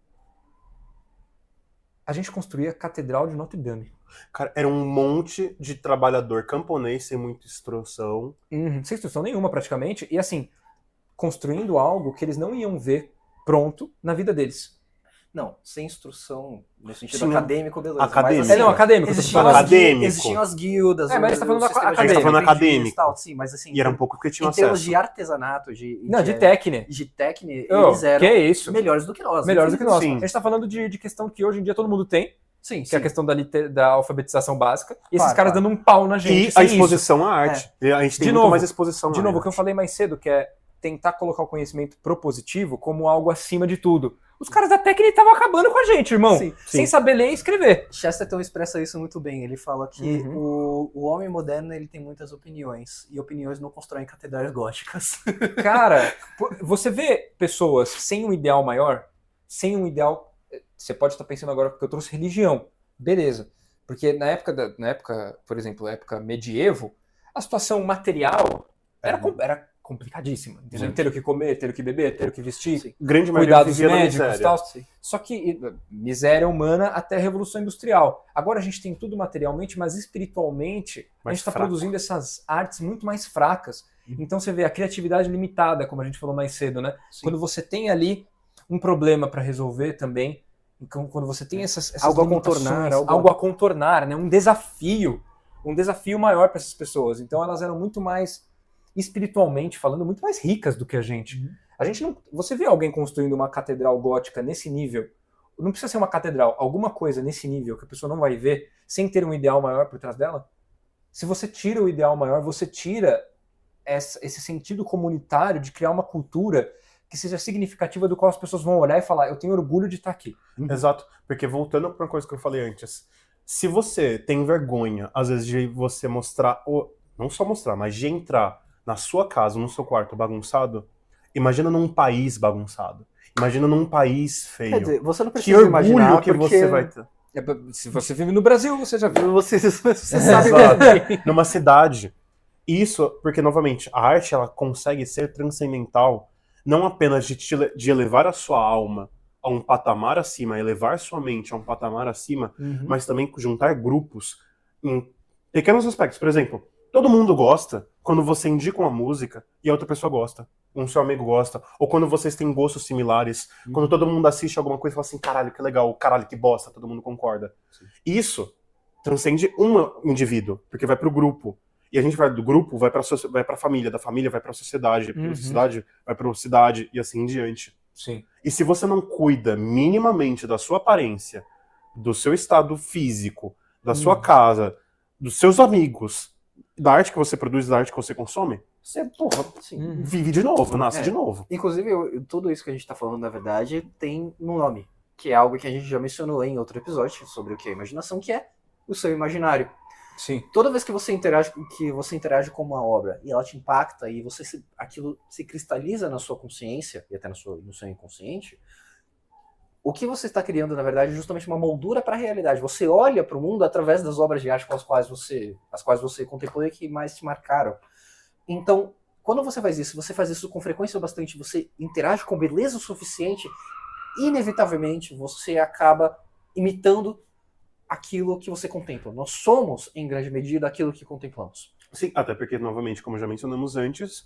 construía a Catedral de Notre Dame. Cara, era um monte de trabalhador camponês sem muita instrução. Sem instrução nenhuma, praticamente. E assim, construindo algo que eles não iam ver pronto na vida deles. Não, sem instrução, no sentido acadêmico, beleza. Acadêmico. Mas, assim, não, acadêmico. Existiam as guildas. Mas a gente tá falando a gente tá falando acadêmico. Tal, sim, mas assim, e era um pouco porque tinha em acesso. termos de artesanato, de técnica. Eles eram melhores do que nós. Melhores do que nós. Sim. A gente tá falando de questão que hoje em dia todo mundo tem. Sim, que é a questão da alfabetização básica. E esses caras dando um pau na gente. E a exposição à arte. A gente tem muito mais exposição à arte. De novo, o que eu falei mais cedo, que é tentar colocar o conhecimento propositivo como algo acima de tudo. Os caras da técnica estavam acabando com a gente, irmão. Sim. Sem saber ler e escrever. Chesterton expressa isso muito bem. Ele fala que o homem moderno ele tem muitas opiniões. E opiniões não constroem catedrais góticas. Cara, você vê pessoas sem um ideal maior, sem um ideal... Você pode estar pensando agora porque eu trouxe religião. Beleza. Porque na época, por exemplo, época medieval, a situação material era complicadíssima. Ter o que comer, ter o que beber, ter o que vestir, Sim. Grande cuidados médicos e tal. Sim. Só que miséria humana até a Revolução Industrial. Agora a gente tem tudo materialmente, mas espiritualmente a gente está produzindo essas artes muito mais fracas. Então você vê a criatividade limitada, como a gente falou mais cedo, né? Sim. Quando você tem ali um problema para resolver também, então, quando você tem essas algo a contornar, né? Um desafio maior para essas pessoas. Então elas eram muito mais espiritualmente falando, muito mais ricas do que a gente. A gente não... Você vê alguém construindo uma catedral gótica nesse nível, não precisa ser uma catedral, alguma coisa nesse nível que a pessoa não vai ver, sem ter um ideal maior por trás dela, se você tira o ideal maior, você tira esse sentido comunitário de criar uma cultura que seja significativa, do qual as pessoas vão olhar e falar, eu tenho orgulho de estar aqui. Exato, porque voltando para uma coisa que eu falei antes, se você tem vergonha, às vezes, de você mostrar, ou não só mostrar, mas de entrar na sua casa, no seu quarto bagunçado, imagina num país bagunçado. Imagina num país feio. Quer dizer, você não Que precisa orgulho imaginar que porque... você vai ter. Se você vive no Brasil, você já viu. Você sabe Exato. Numa cidade. Isso, porque, novamente, a arte ela consegue ser transcendental, não apenas de elevar a sua alma a um patamar acima, elevar sua mente a um patamar acima, mas também juntar grupos em pequenos aspectos. Por exemplo, todo mundo gosta quando você indica uma música e a outra pessoa gosta, um seu amigo gosta, ou quando vocês têm gostos similares, quando todo mundo assiste alguma coisa e fala assim, caralho, que legal, caralho, que bosta, todo mundo concorda. Sim. Isso transcende um indivíduo, porque vai pro grupo. E a gente vai do grupo, vai pra família, da família vai pra sociedade, da sociedade vai pra cidade e assim em diante. Sim. E se você não cuida minimamente da sua aparência, do seu estado físico, da sua casa, dos seus amigos, da arte que você produz, da arte que você consome, você, porra, assim, vive de novo, nasce de novo. Inclusive, tudo isso que a gente tá falando, na verdade, tem um nome, que é algo que a gente já mencionou em outro episódio sobre o que é imaginação, que é o seu imaginário. Sim. Toda vez que você interage com uma obra e ela te impacta e aquilo se cristaliza na sua consciência e até no seu inconsciente, o que você está criando, na verdade, é justamente uma moldura para a realidade. Você olha para o mundo através das obras de arte com as quais você contemplou e que mais te marcaram. Então, quando você faz isso com frequência bastante, você interage com beleza o suficiente, inevitavelmente você acaba imitando aquilo que você contempla. Nós somos, em grande medida, aquilo que contemplamos. Sim, até porque, novamente, como já mencionamos antes,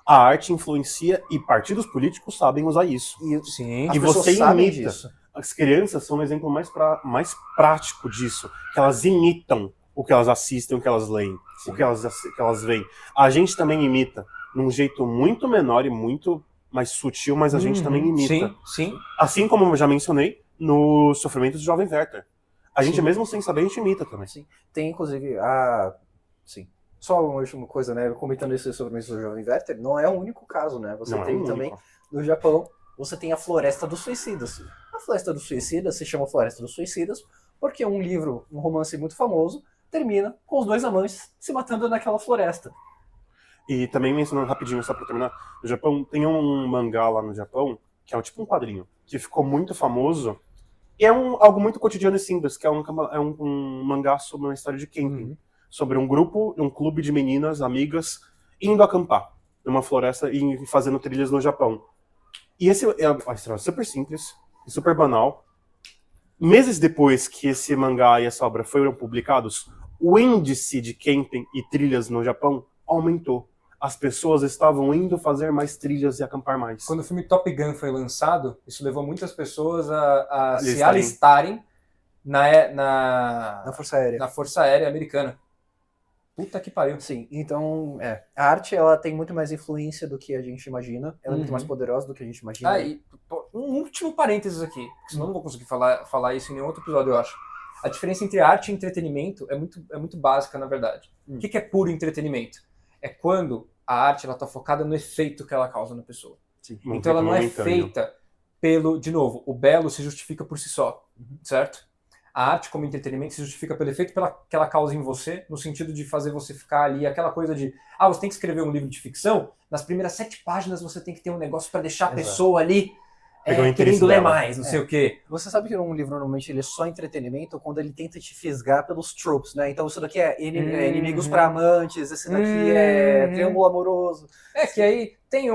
a arte influencia e partidos políticos sabem usar isso. Sim. E você imita. Disso. As crianças são um exemplo mais prático disso. Que elas imitam o que elas assistem, o que elas leem, o que elas veem. A gente também imita, num jeito muito menor e muito mais sutil, mas a gente também imita. Sim, sim. Assim como eu já mencionei no Sofrimento do Jovem Werther. A gente, mesmo sem saber, a gente imita também. Sim. Tem, inclusive, sim. Só uma última coisa, né? Comentando isso sobre o Jovem Werther, não é o único caso, né? Você tem também, no Japão, você tem a Floresta dos Suicidas. A Floresta dos Suicidas se chama Floresta dos Suicidas porque um romance muito famoso, termina com os dois amantes se matando naquela floresta. E também mencionando rapidinho, só pra terminar, no Japão tem um mangá lá no Japão, que é tipo um quadrinho, que ficou muito famoso. E é algo muito cotidiano e simples, que é um mangá sobre uma história de camping. Sobre um grupo, um clube de meninas, amigas, indo acampar numa floresta e fazendo trilhas no Japão. E essa é uma história super simples e super banal. Meses depois que esse mangá e essa obra foram publicados, o índice de camping e trilhas no Japão aumentou. As pessoas estavam indo fazer mais trilhas e acampar mais. Quando o filme Top Gun foi lançado, isso levou muitas pessoas a se alistarem na Força Aérea Americana. Puta que pariu. Sim, então, a arte, ela tem muito mais influência do que a gente imagina. Ela é muito mais poderosa do que a gente imagina. E um último parênteses aqui, senão eu não vou conseguir falar isso em nenhum outro episódio, eu acho. A diferença entre arte e entretenimento é muito básica, na verdade. O que é puro entretenimento? É quando a arte ela tá focada no efeito que ela causa na pessoa. Sim. Então ela não é feita de novo, o belo se justifica por si só, certo? A arte como entretenimento se justifica pelo efeito que ela causa em você, no sentido de fazer você ficar ali, aquela coisa de, você tem que escrever um livro de ficção, nas primeiras 7 páginas você tem que ter um negócio para deixar a pessoa ali querendo ler mais, não sei o quê. Você sabe que um livro normalmente ele é só entretenimento quando ele tenta te fisgar pelos tropes, né? Então isso daqui é inimigos para amantes, esse daqui é triângulo amoroso. Que aí tem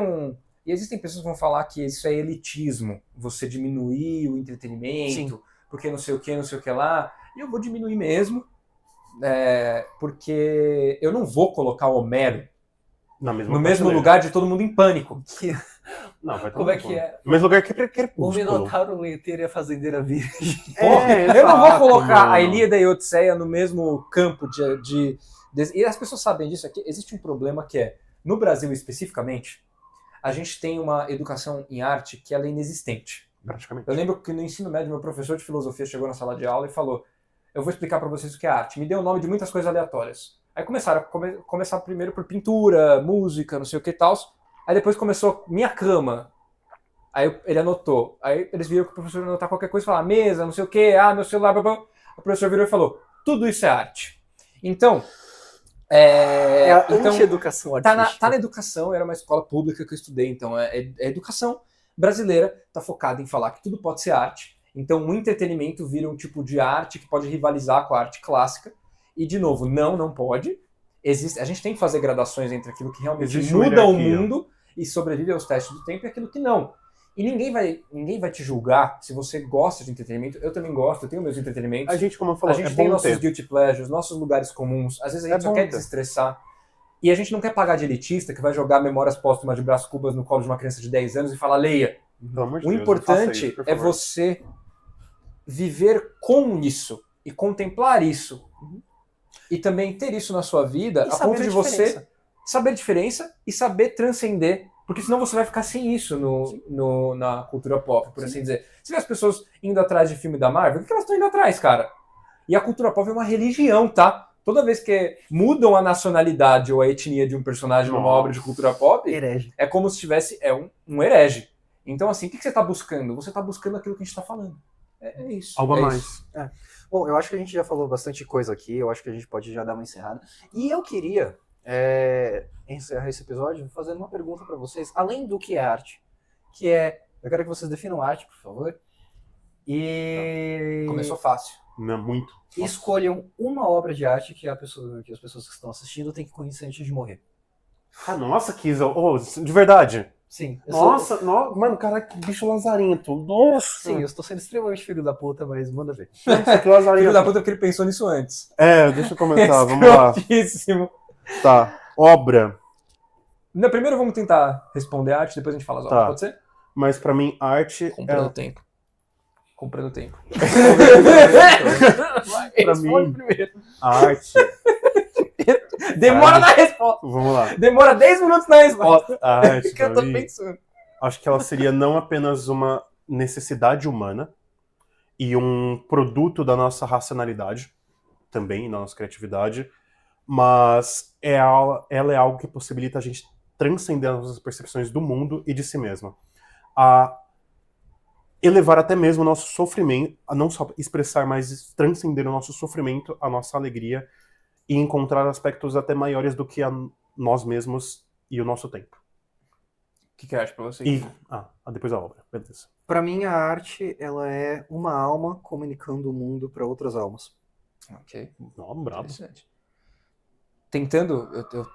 e existem pessoas que vão falar que isso é elitismo, você diminuir o entretenimento, porque não sei o que lá, e eu vou diminuir mesmo, porque eu não vou colocar o Homero no mesmo lugar de Todo Mundo em Pânico. Não, vai como é que é? No mesmo lugar que Crepúsculo. O Minotauro, o Leiteiro e a Fazendeira Virgem. Eu não vou colocar a Ilíada e a Odisseia no mesmo campo de... E as pessoas sabem disso aqui. Existe um problema que no Brasil especificamente, a gente tem uma educação em arte que ela é inexistente. Praticamente. Eu lembro que no ensino médio, meu professor de filosofia chegou na sala de aula e falou: eu vou explicar para vocês o que é arte. Me deu o nome de muitas coisas aleatórias. Aí começar primeiro por pintura, música, não sei o que e tal. Aí depois começou minha cama. Aí ele anotou. Aí eles viram que o professor ia anotar qualquer coisa e falar mesa, não sei o que, meu celular, blá, blá. O professor virou e falou: tudo isso é arte. Então, É a então anti-educação artística. tá na educação, era uma escola pública que eu estudei, então a educação brasileira está focada em falar que tudo pode ser arte. Então o entretenimento vira um tipo de arte que pode rivalizar com a arte clássica. E, de novo, não pode. A gente tem que fazer gradações entre aquilo que realmente muda o mundo e sobrevive aos testes do tempo e aquilo que não. E ninguém vai te julgar se você gosta de entretenimento. Eu também gosto, eu tenho meus entretenimentos. A gente, como eu falei, a gente tem nossos guilty pleasures, nossos lugares comuns. Às vezes a gente só quer desestressar. E a gente não quer pagar de elitista que vai jogar Memórias Póstumas de Brás Cubas no colo de uma criança de 10 anos e falar, leia. O importante é você viver com isso e contemplar isso. E também ter isso na sua vida a ponto de você saber a diferença e saber transcender. Porque senão você vai ficar sem isso na cultura pop, por assim dizer. Você vê as pessoas indo atrás de filme da Marvel, o que elas estão indo atrás, cara? E a cultura pop é uma religião, tá? Toda vez que mudam a nacionalidade ou a etnia de um personagem numa obra de cultura pop, herege. É como se tivesse um herege. Então, assim, o que você está buscando? Você está buscando aquilo que a gente está falando. É isso. Algo a mais. Isso. Bom, eu acho que a gente já falou bastante coisa aqui, eu acho que a gente pode já dar uma encerrada. E eu queria encerrar esse episódio fazendo uma pergunta para vocês, além do que é arte, que é, eu quero que vocês definam arte, por favor, e... Começou fácil. Não, muito. Escolham uma obra de arte que as pessoas que estão assistindo têm que conhecer antes de morrer. Ah, nossa, Kisa, de verdade. Sim. Mano, cara, que bicho lazarento. Nossa. Sim, eu estou sendo extremamente filho da puta, mas manda ver. Nossa, que lazarento. Filho da puta porque ele pensou nisso antes. Deixa eu comentar, vamos lá. Tá, obra. Não, primeiro vamos tentar responder a arte, depois a gente fala as obras, pode ser? Mas pra mim, arte... Comprando tempo. Comprando tempo. Pra mim, primeiro. a arte... Demora na resposta. Vamos lá. Demora 10 minutos na resposta. A arte, que eu tô pensando. Acho que ela seria não apenas uma necessidade humana e um produto da nossa racionalidade, também, da nossa criatividade, mas ela é algo que possibilita a gente transcender as nossas percepções do mundo e de si mesma. A elevar até mesmo o nosso sofrimento, a não só expressar, mas transcender o nosso sofrimento, a nossa alegria, e encontrar aspectos até maiores do que nós mesmos e o nosso tempo. O que é arte pra você? Depois a obra, beleza. Pra mim, a arte, ela é uma alma comunicando o mundo para outras almas. Ok. Bravo.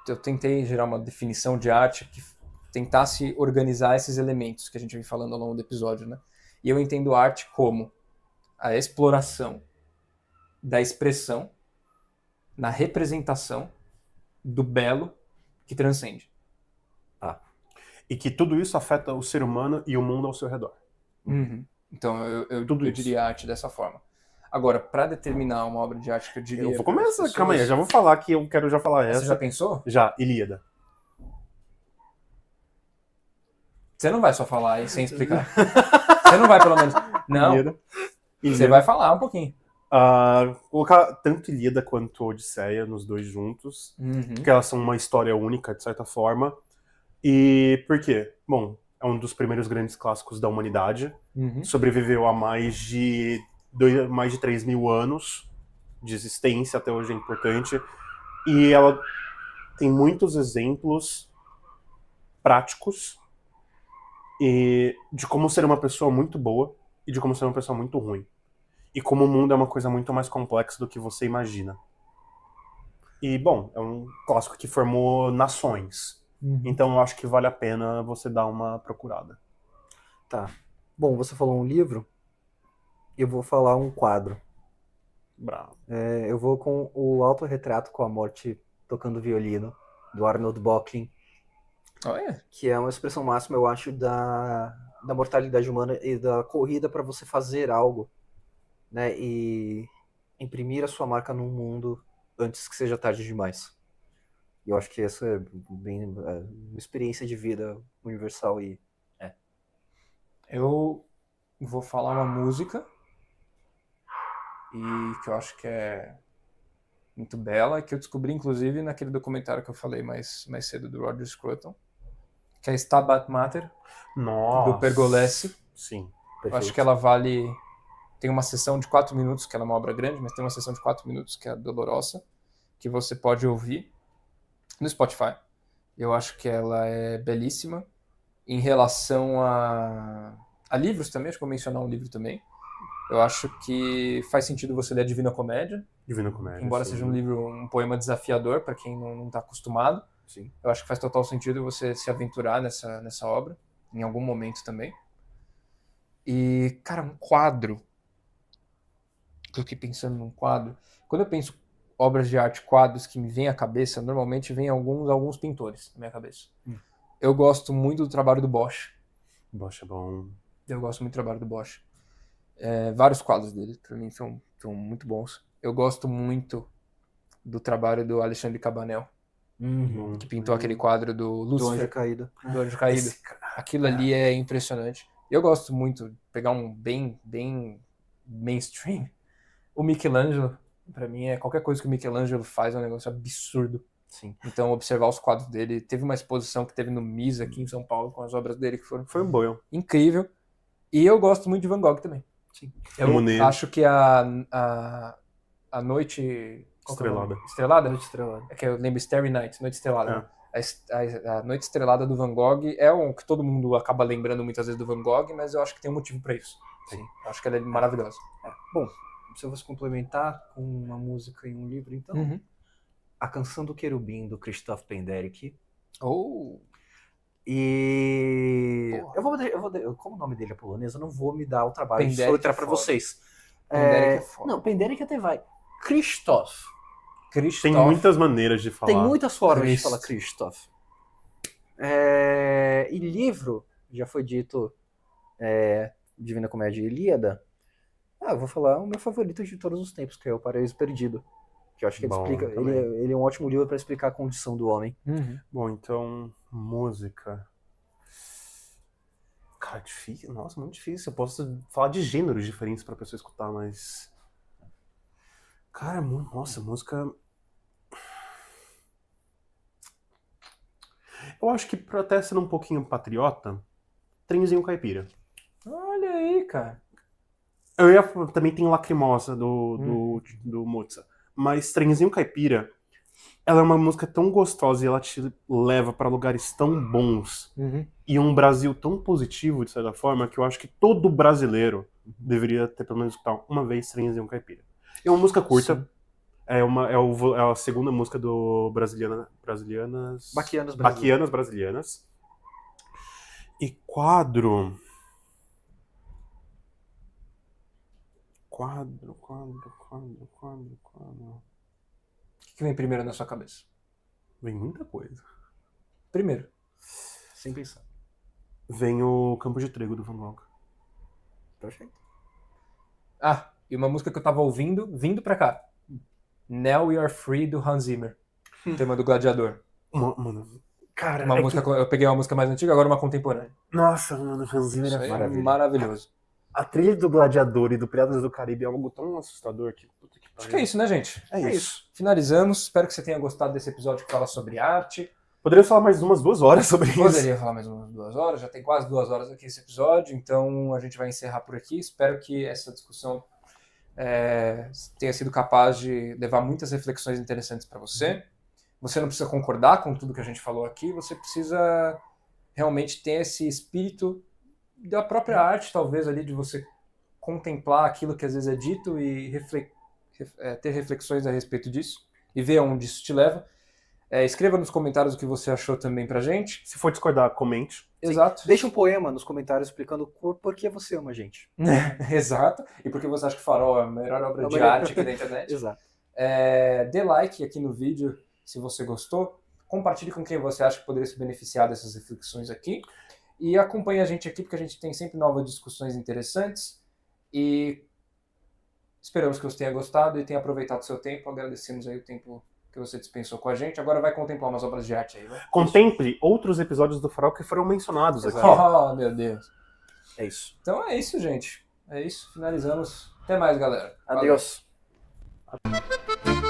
Eu tentei gerar uma definição de arte que tentasse organizar esses elementos que a gente vem falando ao longo do episódio, né? E eu entendo arte como a exploração da expressão na representação do belo que transcende. E que tudo isso afeta o ser humano e o mundo ao seu redor. Uhum. Então eu diria arte dessa forma. Agora, para determinar uma obra de arte que eu diria... Eu vou começar, calma aí, eu já vou falar que eu quero já falar essa. Você já pensou? Já, Ilíada. Você não vai só falar aí sem explicar. Você não vai, pelo menos... Não, Ilíada. Você vai falar um pouquinho. Colocar tanto Ilíada quanto Odisseia nos dois juntos, porque elas são uma história única, de certa forma. E por quê? Bom, é um dos primeiros grandes clássicos da humanidade. Sobreviveu a mais de 3.000 anos de existência, até hoje é importante. E ela tem muitos exemplos práticos de como ser uma pessoa muito boa e de como ser uma pessoa muito ruim. E como o mundo é uma coisa muito mais complexa do que você imagina. E, bom, é um clássico que formou nações. Então eu acho que vale a pena você dar uma procurada. Tá. Bom, você falou um livro, eu vou falar um quadro. Bravo. Eu vou com o Autorretrato com a Morte tocando violino, do Arnold Böcklin. Que é uma expressão máxima, eu acho, da mortalidade humana e da corrida para você fazer algo, né, e imprimir a sua marca no mundo antes que seja tarde demais. E eu acho que essa é bem uma experiência de vida universal. Eu vou falar uma música e que eu acho que é muito bela, que eu descobri inclusive naquele documentário que eu falei mais cedo do Roger Scruton, que é Stabat Mater, Nossa. do Pergolesi. Sim. Eu acho que ela vale... Tem uma sessão de 4 minutos, que ela é uma obra grande, mas tem uma sessão de 4 minutos, que é a Dolorosa, que você pode ouvir no Spotify. Eu acho que ela é belíssima. Em relação a livros também, acho que eu vou mencionar um livro também. Eu acho que faz sentido você ler a Divina Comédia. Divina Comédia, embora sim. seja um poema desafiador para quem não está acostumado. Sim. Eu acho que faz total sentido você se aventurar nessa obra, em algum momento também. E, cara, um quadro. Eu fiquei pensando num quadro. Quando eu penso obras de arte, quadros que me vêm à cabeça, normalmente vem alguns pintores na minha cabeça. Eu gosto muito do trabalho do Bosch. Bosch é bom. Eu gosto muito do trabalho do Bosch. Vários quadros dele, pra mim, são muito bons. Eu gosto muito do trabalho do Alexandre Cabanel, que pintou aquele quadro do Lúcifer. Do Anjo Caído. Aquilo ali é impressionante. Eu gosto muito de pegar um bem mainstream. O Michelangelo, pra mim, qualquer coisa que o Michelangelo faz é um negócio absurdo. Sim. Então, observar os quadros dele. Teve uma exposição que teve no MIS aqui em São Paulo com as obras dele que foram Foi um boião. incrível. E eu gosto muito de Van Gogh também. Sim. Eu acho que a Noite Estrelada. Estrelada? Noite Estrelada. É que eu lembro Starry Night, Noite Estrelada. A Noite Estrelada do Van Gogh é um que todo mundo acaba lembrando muitas vezes do Van Gogh, mas eu acho que tem um motivo pra isso. Sim. Eu acho que ela é maravilhosa. Bom, se eu fosse complementar com uma música e um livro, então, A Canção do Querubim, do Christoph Penderecki. E eu vou como o nome dele é polonês, eu não vou me dar o trabalho de soletrar para vocês. Penderecki é foda. Não, Penderecki até vai. Christoph. Tem muitas maneiras de falar. Tem muitas formas de falar Christoph. E livro, já foi dito, Divina Comédia e Ilíada. Eu vou falar o meu favorito de todos os tempos, que é O Paraíso Perdido. Que eu acho que ele explica. Ele é um ótimo livro para explicar a condição do homem. Bom, então, música. Cara, difícil. Nossa, muito difícil. Eu posso falar de gêneros diferentes pra pessoa escutar, mas. Cara, nossa, música. Eu acho que pra até ser um pouquinho patriota, Trenzinho Caipira. Olha aí, cara. Também tem Lacrimosa do Mozart. Mas Trenzinho Caipira, ela é uma música tão gostosa e ela te leva pra lugares tão bons. E um Brasil tão positivo, de certa forma, que eu acho que todo brasileiro deveria ter pelo menos escutar uma vez Trenzinho Caipira. É uma música curta. Sim. É a segunda música do Baquianas Brasilianas. E quadro. O que vem primeiro na sua cabeça? Vem muita coisa. Primeiro. Sem pensar. Vem o Campo de Trigo do Van Gogh. Perfeito. E uma música que eu tava ouvindo, vindo pra cá. Now We Are Free, do Hans Zimmer. Tema do Gladiador. Mano, cara... Eu peguei uma música mais antiga, agora uma contemporânea. Nossa, mano, Hans Zimmer é maravilhoso. A trilha do Gladiador e do Piratas do Caribe é algo tão assustador que... Acho que é isso, né, gente? É isso. Finalizamos. Espero que você tenha gostado desse episódio que fala sobre arte. Poderia falar mais umas 2 horas sobre isso. Poderia falar mais umas 2 horas. Já tem quase 2 horas aqui esse episódio. Então a gente vai encerrar por aqui. Espero que essa discussão tenha sido capaz de levar muitas reflexões interessantes para você. Você não precisa concordar com tudo que a gente falou aqui. Você precisa realmente ter esse espírito da própria arte, talvez, ali, de você contemplar aquilo que às vezes é dito e ter reflexões a respeito disso e ver aonde isso te leva. Escreva nos comentários o que você achou também pra gente. Se for discordar, comente. Exato. Deixa um poema nos comentários explicando por que você ama a gente. Exato. E por que você acha que Farol é a melhor obra de arte aqui da internet. Exato. Dê like aqui no vídeo se você gostou. Compartilhe com quem você acha que poderia se beneficiar dessas reflexões aqui. E acompanhe a gente aqui, porque a gente tem sempre novas discussões interessantes. E esperamos que você tenha gostado e tenha aproveitado o seu tempo. Agradecemos aí o tempo que você dispensou com a gente. Agora vai contemplar umas obras de arte aí, né? Contemple outros episódios do Farol que foram mencionados aqui. Oh, meu Deus. É isso. Então é isso, gente. É isso. Finalizamos. Até mais, galera. Adeus. Valeu.